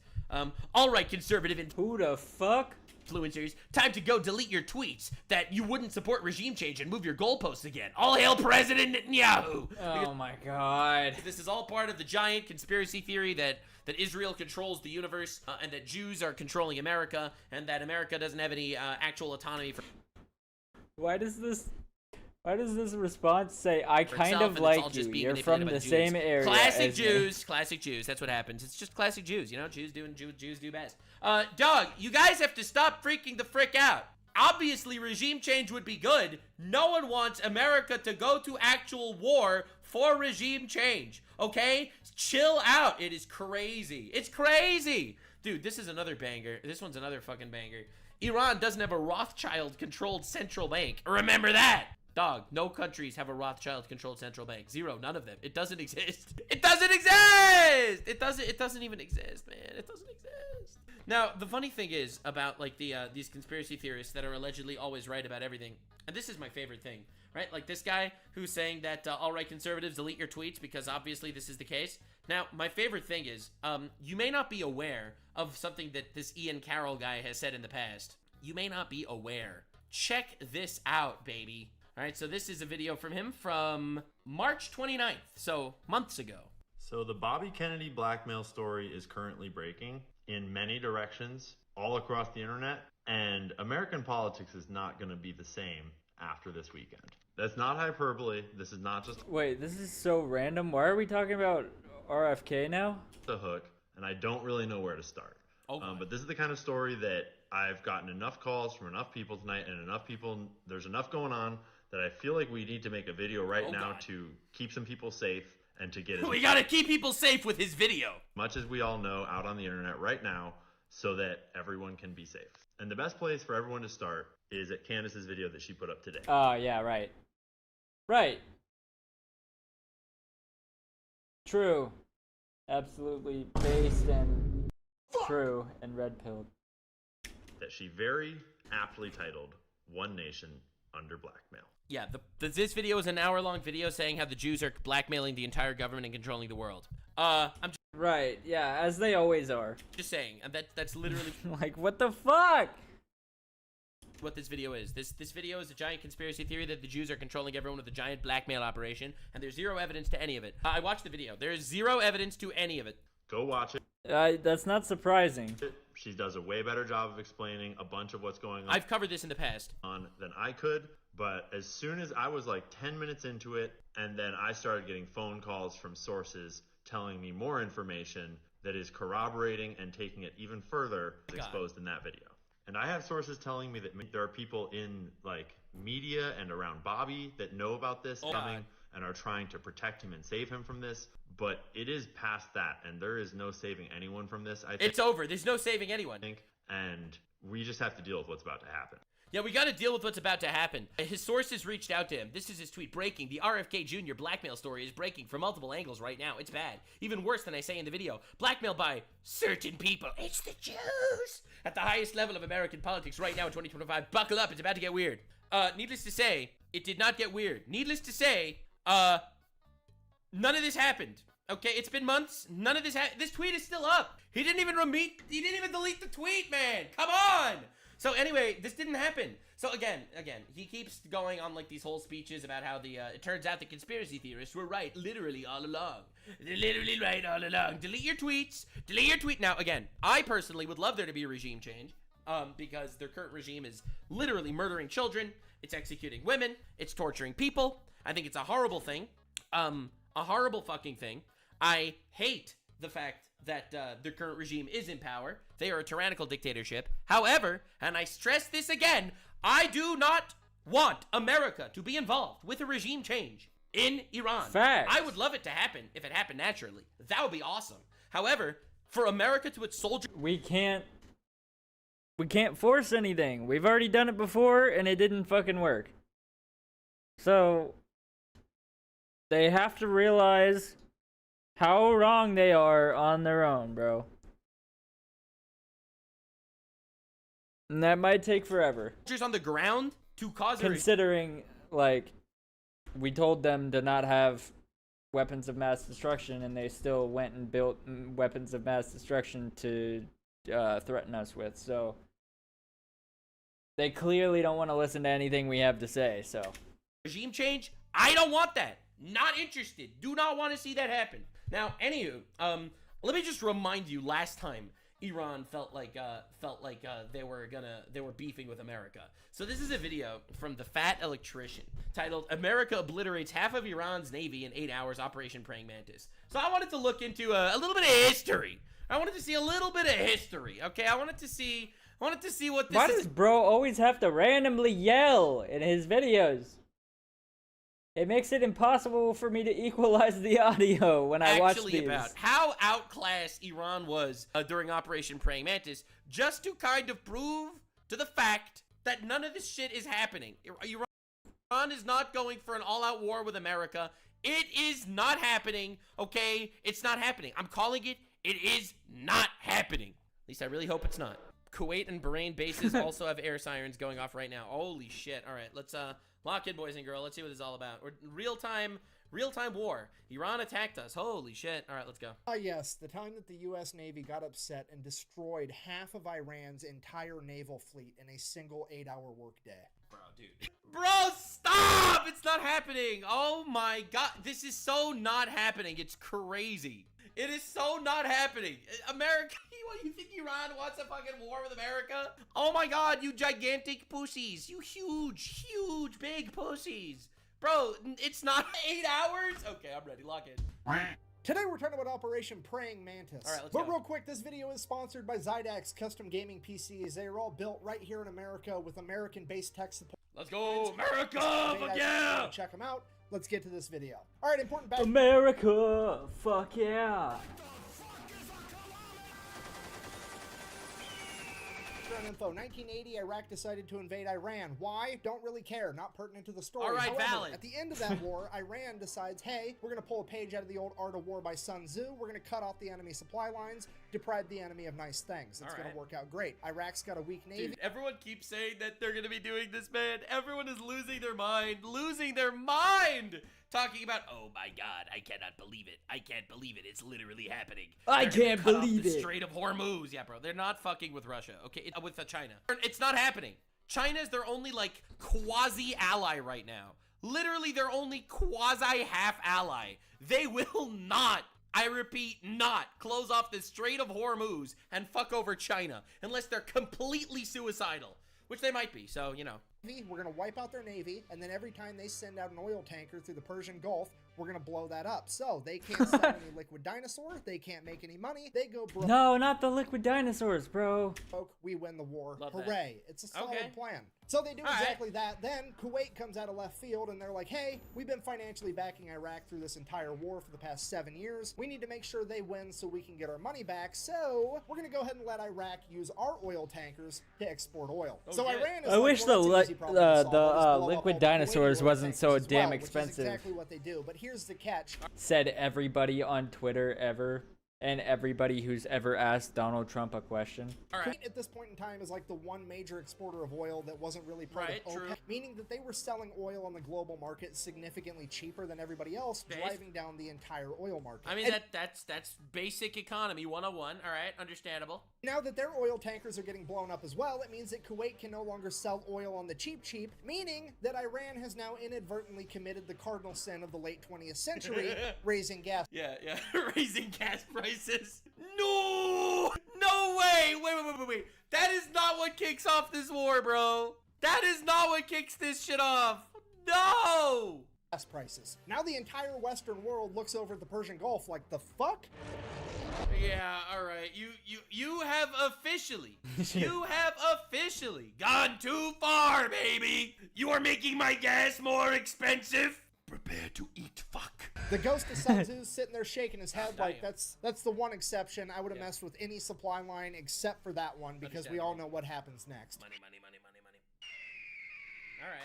Speaker 13: All right, conservative and
Speaker 1: who the fuck?
Speaker 13: Influencers, time to go delete your tweets that you wouldn't support regime change and move your goalposts again. All hail President Netanyahu.
Speaker 1: Oh my god.
Speaker 13: This is all part of the giant conspiracy theory that Israel controls the universe and that Jews are controlling America and that America doesn't have any actual autonomy for...
Speaker 1: Why does this response say, I kind of like you, you're from the same area
Speaker 13: Classic Jews, classic Jews, that's what happens. It's just classic Jews, you know, Jews do best. Doug, you guys have to stop freaking the frick out. Obviously, regime change would be good. No one wants America to go to actual war for regime change, okay? Chill out, it is crazy. It's crazy. Dude, this is another banger. This one's another fucking banger. Iran doesn't have a Rothschild-controlled central bank. Remember that. Dog, no countries have a Rothschild-controlled central bank. Zero, none of them. It doesn't exist. It doesn't exist! It doesn't even exist, man. It doesn't exist. Now, the funny thing is about, like, these conspiracy theorists that are allegedly always right about everything, and this is my favorite thing, right? Like, this guy who's saying that, all right, conservatives, delete your tweets because obviously this is the case. Now, my favorite thing is, you may not be aware of something that this Ian Carroll guy has said in the past. You may not be aware. Check this out, baby. All right, so this is a video from him from March 29th, so months ago.
Speaker 17: So the Bobby Kennedy blackmail story is currently breaking in many directions all across the internet, and American politics is not going to be the same after this weekend. That's not hyperbole. This is not just...
Speaker 1: Wait, this is so random. Why are we talking about RFK now?
Speaker 17: The hook, and I don't really know where to start. But this is the kind of story that I've gotten enough calls from enough people tonight, and there's enough going on that I feel like we need to make a video right now to keep some people safe and to get
Speaker 13: We gotta keep people safe with his video.
Speaker 17: much as we all know out on the internet right now so that everyone can be safe. And the best place for everyone to start is at Candace's video that she put up today.
Speaker 1: Oh, yeah, right. Right. True. Absolutely based and true and red-pilled.
Speaker 17: That she very aptly titled One Nation Under Blackmail.
Speaker 13: Yeah, this video is an hour-long video saying how the Jews are blackmailing the entire government and controlling the world.
Speaker 1: Right, yeah, as they always are.
Speaker 13: Just saying, and that's literally
Speaker 1: like, what the fuck?
Speaker 13: What this video is. This video is a giant conspiracy theory that the Jews are controlling everyone with a giant blackmail operation, and there's zero evidence to any of it. I watched the video. There is zero evidence to any of it.
Speaker 17: Go watch it.
Speaker 1: That's not surprising.
Speaker 17: She does a way better job of explaining a bunch of what's going on.
Speaker 13: I've covered this in the past.
Speaker 17: Than I could, but as soon as I was like 10 minutes into it, and then I started getting phone calls from sources telling me more information that is corroborating and taking it even further, exposed in that video. And I have sources telling me that there are people in like media and around Bobby that know about this coming and are trying to protect him and save him from this. But it is past that, and there is no saving anyone from this. I think
Speaker 13: It's over. There's no saving anyone.
Speaker 17: And we just have to deal with what's about to happen.
Speaker 13: Yeah, we got to deal with what's about to happen. His sources reached out to him. This is his tweet. Breaking. The RFK Jr. blackmail story is breaking from multiple angles right now. It's bad. Even worse than I say in the video. Blackmail by certain people. It's the Jews. At the highest level of American politics right now in 2025. Buckle up. It's about to get weird. Needless to say, it did not get weird. Needless to say, none of this happened. Okay, it's been months. None of this this tweet is still up. He didn't even delete the tweet, man. Come on. So anyway, this didn't happen. So again, he keeps going on like these whole speeches about how it turns out the conspiracy theorists were right literally all along. They're literally right all along. Delete your tweets. Delete your tweet. Now again, I personally would love there to be a regime change because their current regime is literally murdering children. It's executing women. It's torturing people. I think it's a horrible thing. A horrible fucking thing. I hate the fact that the current regime is in power. They are a tyrannical dictatorship. However, and I stress this again, I do not want America to be involved with a regime change in Iran.
Speaker 1: Facts.
Speaker 13: I would love it to happen if it happened naturally. That would be awesome. However, for America to its soldiers...
Speaker 1: We can't force anything. We've already done it before, and it didn't fucking work. So, they have to realize how wrong they are on their own, bro. And that might take forever.
Speaker 13: On the ground to cause
Speaker 1: considering, like, we told them to not have weapons of mass destruction, and they still went and built weapons of mass destruction to threaten us with. So they clearly don't want to listen to anything we have to say. So
Speaker 13: regime change, I don't want that. Not interested. Do not want to see that happen. Now, anywho, let me just remind you, last time Iran felt like they were beefing with America. So this is a video from the Fat Electrician titled "America Obliterates Half of Iran's Navy in 8 Hours, Operation Praying Mantis." So I wanted to look into a little bit of history. I wanted to see a little bit of history. Okay, I wanted to see what this
Speaker 1: Why does bro always have to randomly yell in his videos? It makes it impossible for me to equalize the audio when I watch these.
Speaker 13: About how outclassed Iran was during Operation Praying Mantis, just to kind of prove to the fact that none of this shit is happening. Iran is not going for an all-out war with America. It is not happening, okay? It's not happening. I'm calling it. It is not happening. At least I really hope it's not. Kuwait and Bahrain bases also have air sirens going off right now. Holy shit. All right, let's lock in, boys and girls. Let's see what this is all about. We're real-time war. Iran attacked us. Holy shit. All right, let's go.
Speaker 6: Yes, the time that the U.S. Navy got upset and destroyed half of Iran's entire naval fleet in a single 8-hour workday.
Speaker 13: Bro, dude. Bro, stop! It's not happening. Oh my god. This is so not happening. It's crazy. It is so not happening. America, you think Iran wants a fucking war with America? Oh my god, you gigantic pussies. You huge, big pussies. Bro, it's not 8 hours? Okay, I'm ready. Lock in.
Speaker 6: Today we're talking about Operation Praying Mantis.
Speaker 13: All right, let's
Speaker 6: but
Speaker 13: go.
Speaker 6: real quick, this video is sponsored by Zydax Custom Gaming PCs. They are all built right here in America with American-based tech support.
Speaker 13: Let's go, America! Fuck yeah!
Speaker 6: Check them out. Let's get to this video. All right, important back.
Speaker 1: America, fuck yeah.
Speaker 6: Info. 1980, Iraq decided to invade Iran. Why? Don't really care. Not pertinent to the story.
Speaker 13: All right,
Speaker 6: However,
Speaker 13: valid.
Speaker 6: at the end of that war, Iran decides, hey, we're going to pull a page out of the old Art of War by Sun Tzu. We're going to cut off the enemy supply lines, deprive the enemy of nice things. It's
Speaker 13: All
Speaker 6: going
Speaker 13: right.
Speaker 6: to work out great. Iraq's got a weak navy.
Speaker 13: Dude, everyone keeps saying that they're gonna be doing this, man. Everyone is losing their mind. Losing their mind! Talking about, oh my god, I cannot believe it. I can't believe it. It's literally happening.
Speaker 1: I
Speaker 13: They're gonna
Speaker 1: can't
Speaker 13: cut off
Speaker 1: believe
Speaker 13: the
Speaker 1: it.
Speaker 13: Strait of Hormuz. Yeah, bro. They're not fucking with Russia, okay? With China. It's not happening. China is their only, like, quasi-ally right now. Literally their only quasi-half ally. They will not, I repeat, not close off the Strait of Hormuz and fuck over China unless they're completely suicidal, which they might be, so, you know.
Speaker 6: We're going to wipe out their navy, and then every time they send out an oil tanker through the Persian Gulf, we're going to blow that up. So they can't sell any liquid dinosaur, they can't make any money, they go broke.
Speaker 1: No, not the liquid dinosaurs, bro.
Speaker 6: We win the war.
Speaker 13: Love that.
Speaker 6: Hooray. It's a solid
Speaker 13: Okay.
Speaker 6: plan. So they do
Speaker 13: All right.
Speaker 6: exactly that. Then Kuwait comes out of left field and they're like, hey, we've been financially backing Iraq through this entire war for the past 7 years. We need to make sure they win so we can get our money back. So we're going to go ahead and let Iraq use our oil tankers to export oil.
Speaker 13: Oh,
Speaker 6: so
Speaker 13: yeah.
Speaker 6: Iran is
Speaker 1: I
Speaker 6: like,
Speaker 1: wish
Speaker 6: well,
Speaker 1: the
Speaker 6: that's an easy problem to solve. We'll just blow up
Speaker 1: liquid
Speaker 6: all the
Speaker 1: dinosaurs
Speaker 6: Kuwaiti oil
Speaker 1: wasn't so
Speaker 6: tankers as
Speaker 1: damn
Speaker 6: well, which is
Speaker 1: expensive.
Speaker 6: exactly what they do. But here's the catch.
Speaker 1: Said everybody on Twitter ever, and everybody who's ever asked Donald Trump a question.
Speaker 13: All right.
Speaker 6: Kuwait at this point in time is like the one major exporter of oil that wasn't really part
Speaker 13: Right,
Speaker 6: of OPEC,
Speaker 13: true.
Speaker 6: meaning that they were selling oil on the global market significantly cheaper than everybody else,
Speaker 13: Base.
Speaker 6: driving down the entire oil market.
Speaker 13: I mean,
Speaker 6: And
Speaker 13: that's basic economy 101. All right, understandable.
Speaker 6: now that their oil tankers are getting blown up as well, it means that Kuwait can no longer sell oil on the cheap, meaning that Iran has now inadvertently committed the cardinal sin of the late 20th century, raising gas.
Speaker 13: Yeah, raising gas prices. No! No way! Wait. That is not what kicks off this war, bro. That is not what kicks this shit off. No!
Speaker 6: Gas prices. Now the entire Western world looks over at the Persian Gulf like, the fuck?
Speaker 13: Yeah, all right. You have officially gone too far, baby. You are making my gas more expensive. Prepare to eat fuck.
Speaker 6: The ghost of Sun Tzu's sitting there shaking his head like
Speaker 13: Damn.
Speaker 6: that's the one exception. I would have messed with any supply line except for that one because we all know what happens next.
Speaker 13: Money. All right.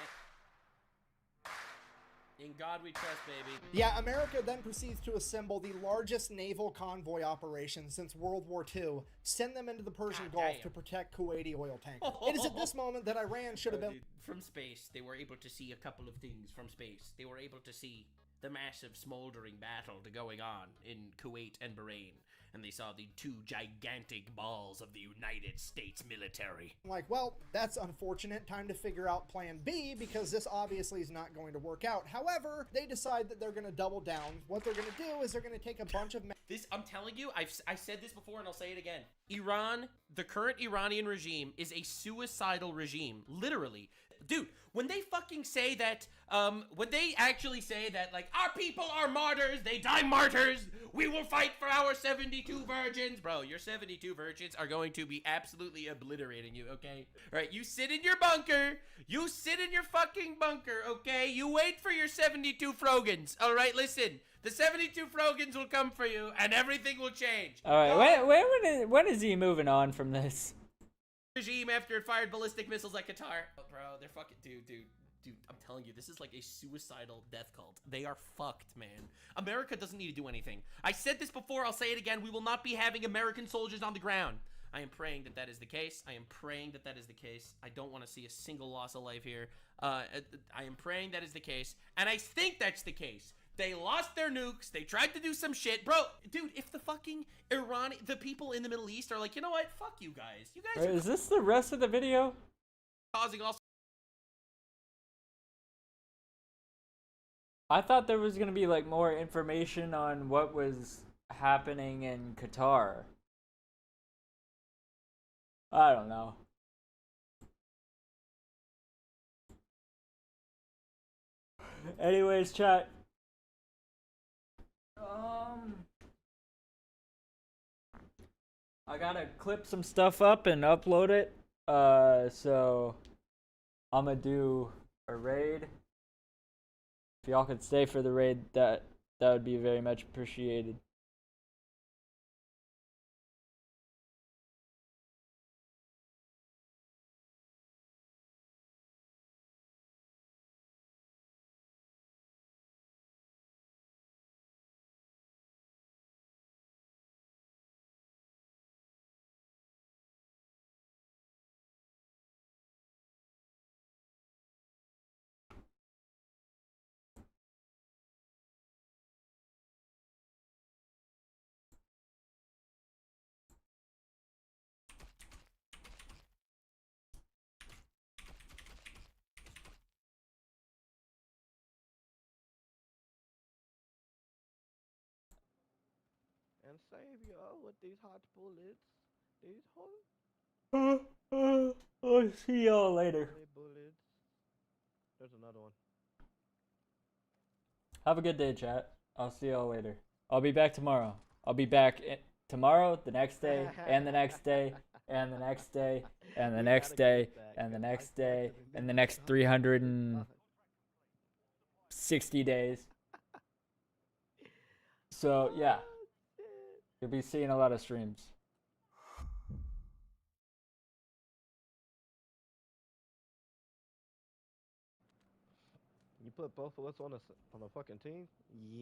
Speaker 13: In God we trust, baby.
Speaker 6: Yeah, America then proceeds to assemble the largest naval convoy operation since World War II, send them into the Persian
Speaker 13: God
Speaker 6: Gulf
Speaker 13: damn.
Speaker 6: to protect Kuwaiti oil tankers. It is at this moment that Iran should have been...
Speaker 13: Dude, from space, they were able to see a couple of things from space. They were able to see the massive smoldering battle going on in Kuwait and Bahrain. And they saw the two gigantic balls of the United States military.
Speaker 6: like, well, that's unfortunate. Time to figure out plan B because this obviously is not going to work out. However, they decide that they're going to double down. What they're going to do is they're going to take a bunch of...
Speaker 13: I'm telling you, I said this before and I'll say it again. Iran, the current Iranian regime is a suicidal regime. Literally. Dude, when they fucking say that, when they actually say that, like, our people are martyrs, they die martyrs, we will fight for our 72 virgins. Bro, your 72 virgins are going to be absolutely obliterating you, okay? All right, you sit in your bunker. You sit in your fucking bunker, okay? You wait for your 72 Frogans, all right? Listen, the 72 Frogans will come for you, and everything will change.
Speaker 1: All right, when is he moving on from this?
Speaker 13: Regime after it fired ballistic missiles at Qatar. Oh, bro, they're fucking... Dude, I'm telling you, this is like a suicidal death cult. They are fucked, man. America doesn't need to do anything. I said this before, I'll say it again. We will not be having American soldiers on the ground. I am praying that that is the case. I am praying that that is the case. I don't want to see a single loss of life here. I am praying that is the case. And I think that's the case. They lost their nukes. They tried to do some shit. Bro, dude, if the fucking the people in the Middle East are like, you know what? Fuck you guys. You guys
Speaker 1: Wait,
Speaker 13: are
Speaker 1: is this the rest of the video?
Speaker 13: causing all...
Speaker 1: I thought there was gonna be like more information on what was happening in Qatar. I don't know. Anyways, chat. I gotta clip some stuff up and upload it. So I'm gonna do a raid. If y'all could stay for the raid, that would be very much appreciated.
Speaker 5: And save y'all with these hot bullets. These hot
Speaker 1: I'll see y'all later.
Speaker 5: bullets. There's another one.
Speaker 1: Have a good day, chat. I'll see y'all later. I'll be back tomorrow. I'll be back tomorrow, the next day, and the next day, and the next day, and the next day, and the next day, and the next 360 days. So, yeah. You'll be seeing a lot of streams.
Speaker 5: You put both of us on a fucking team? Yeah.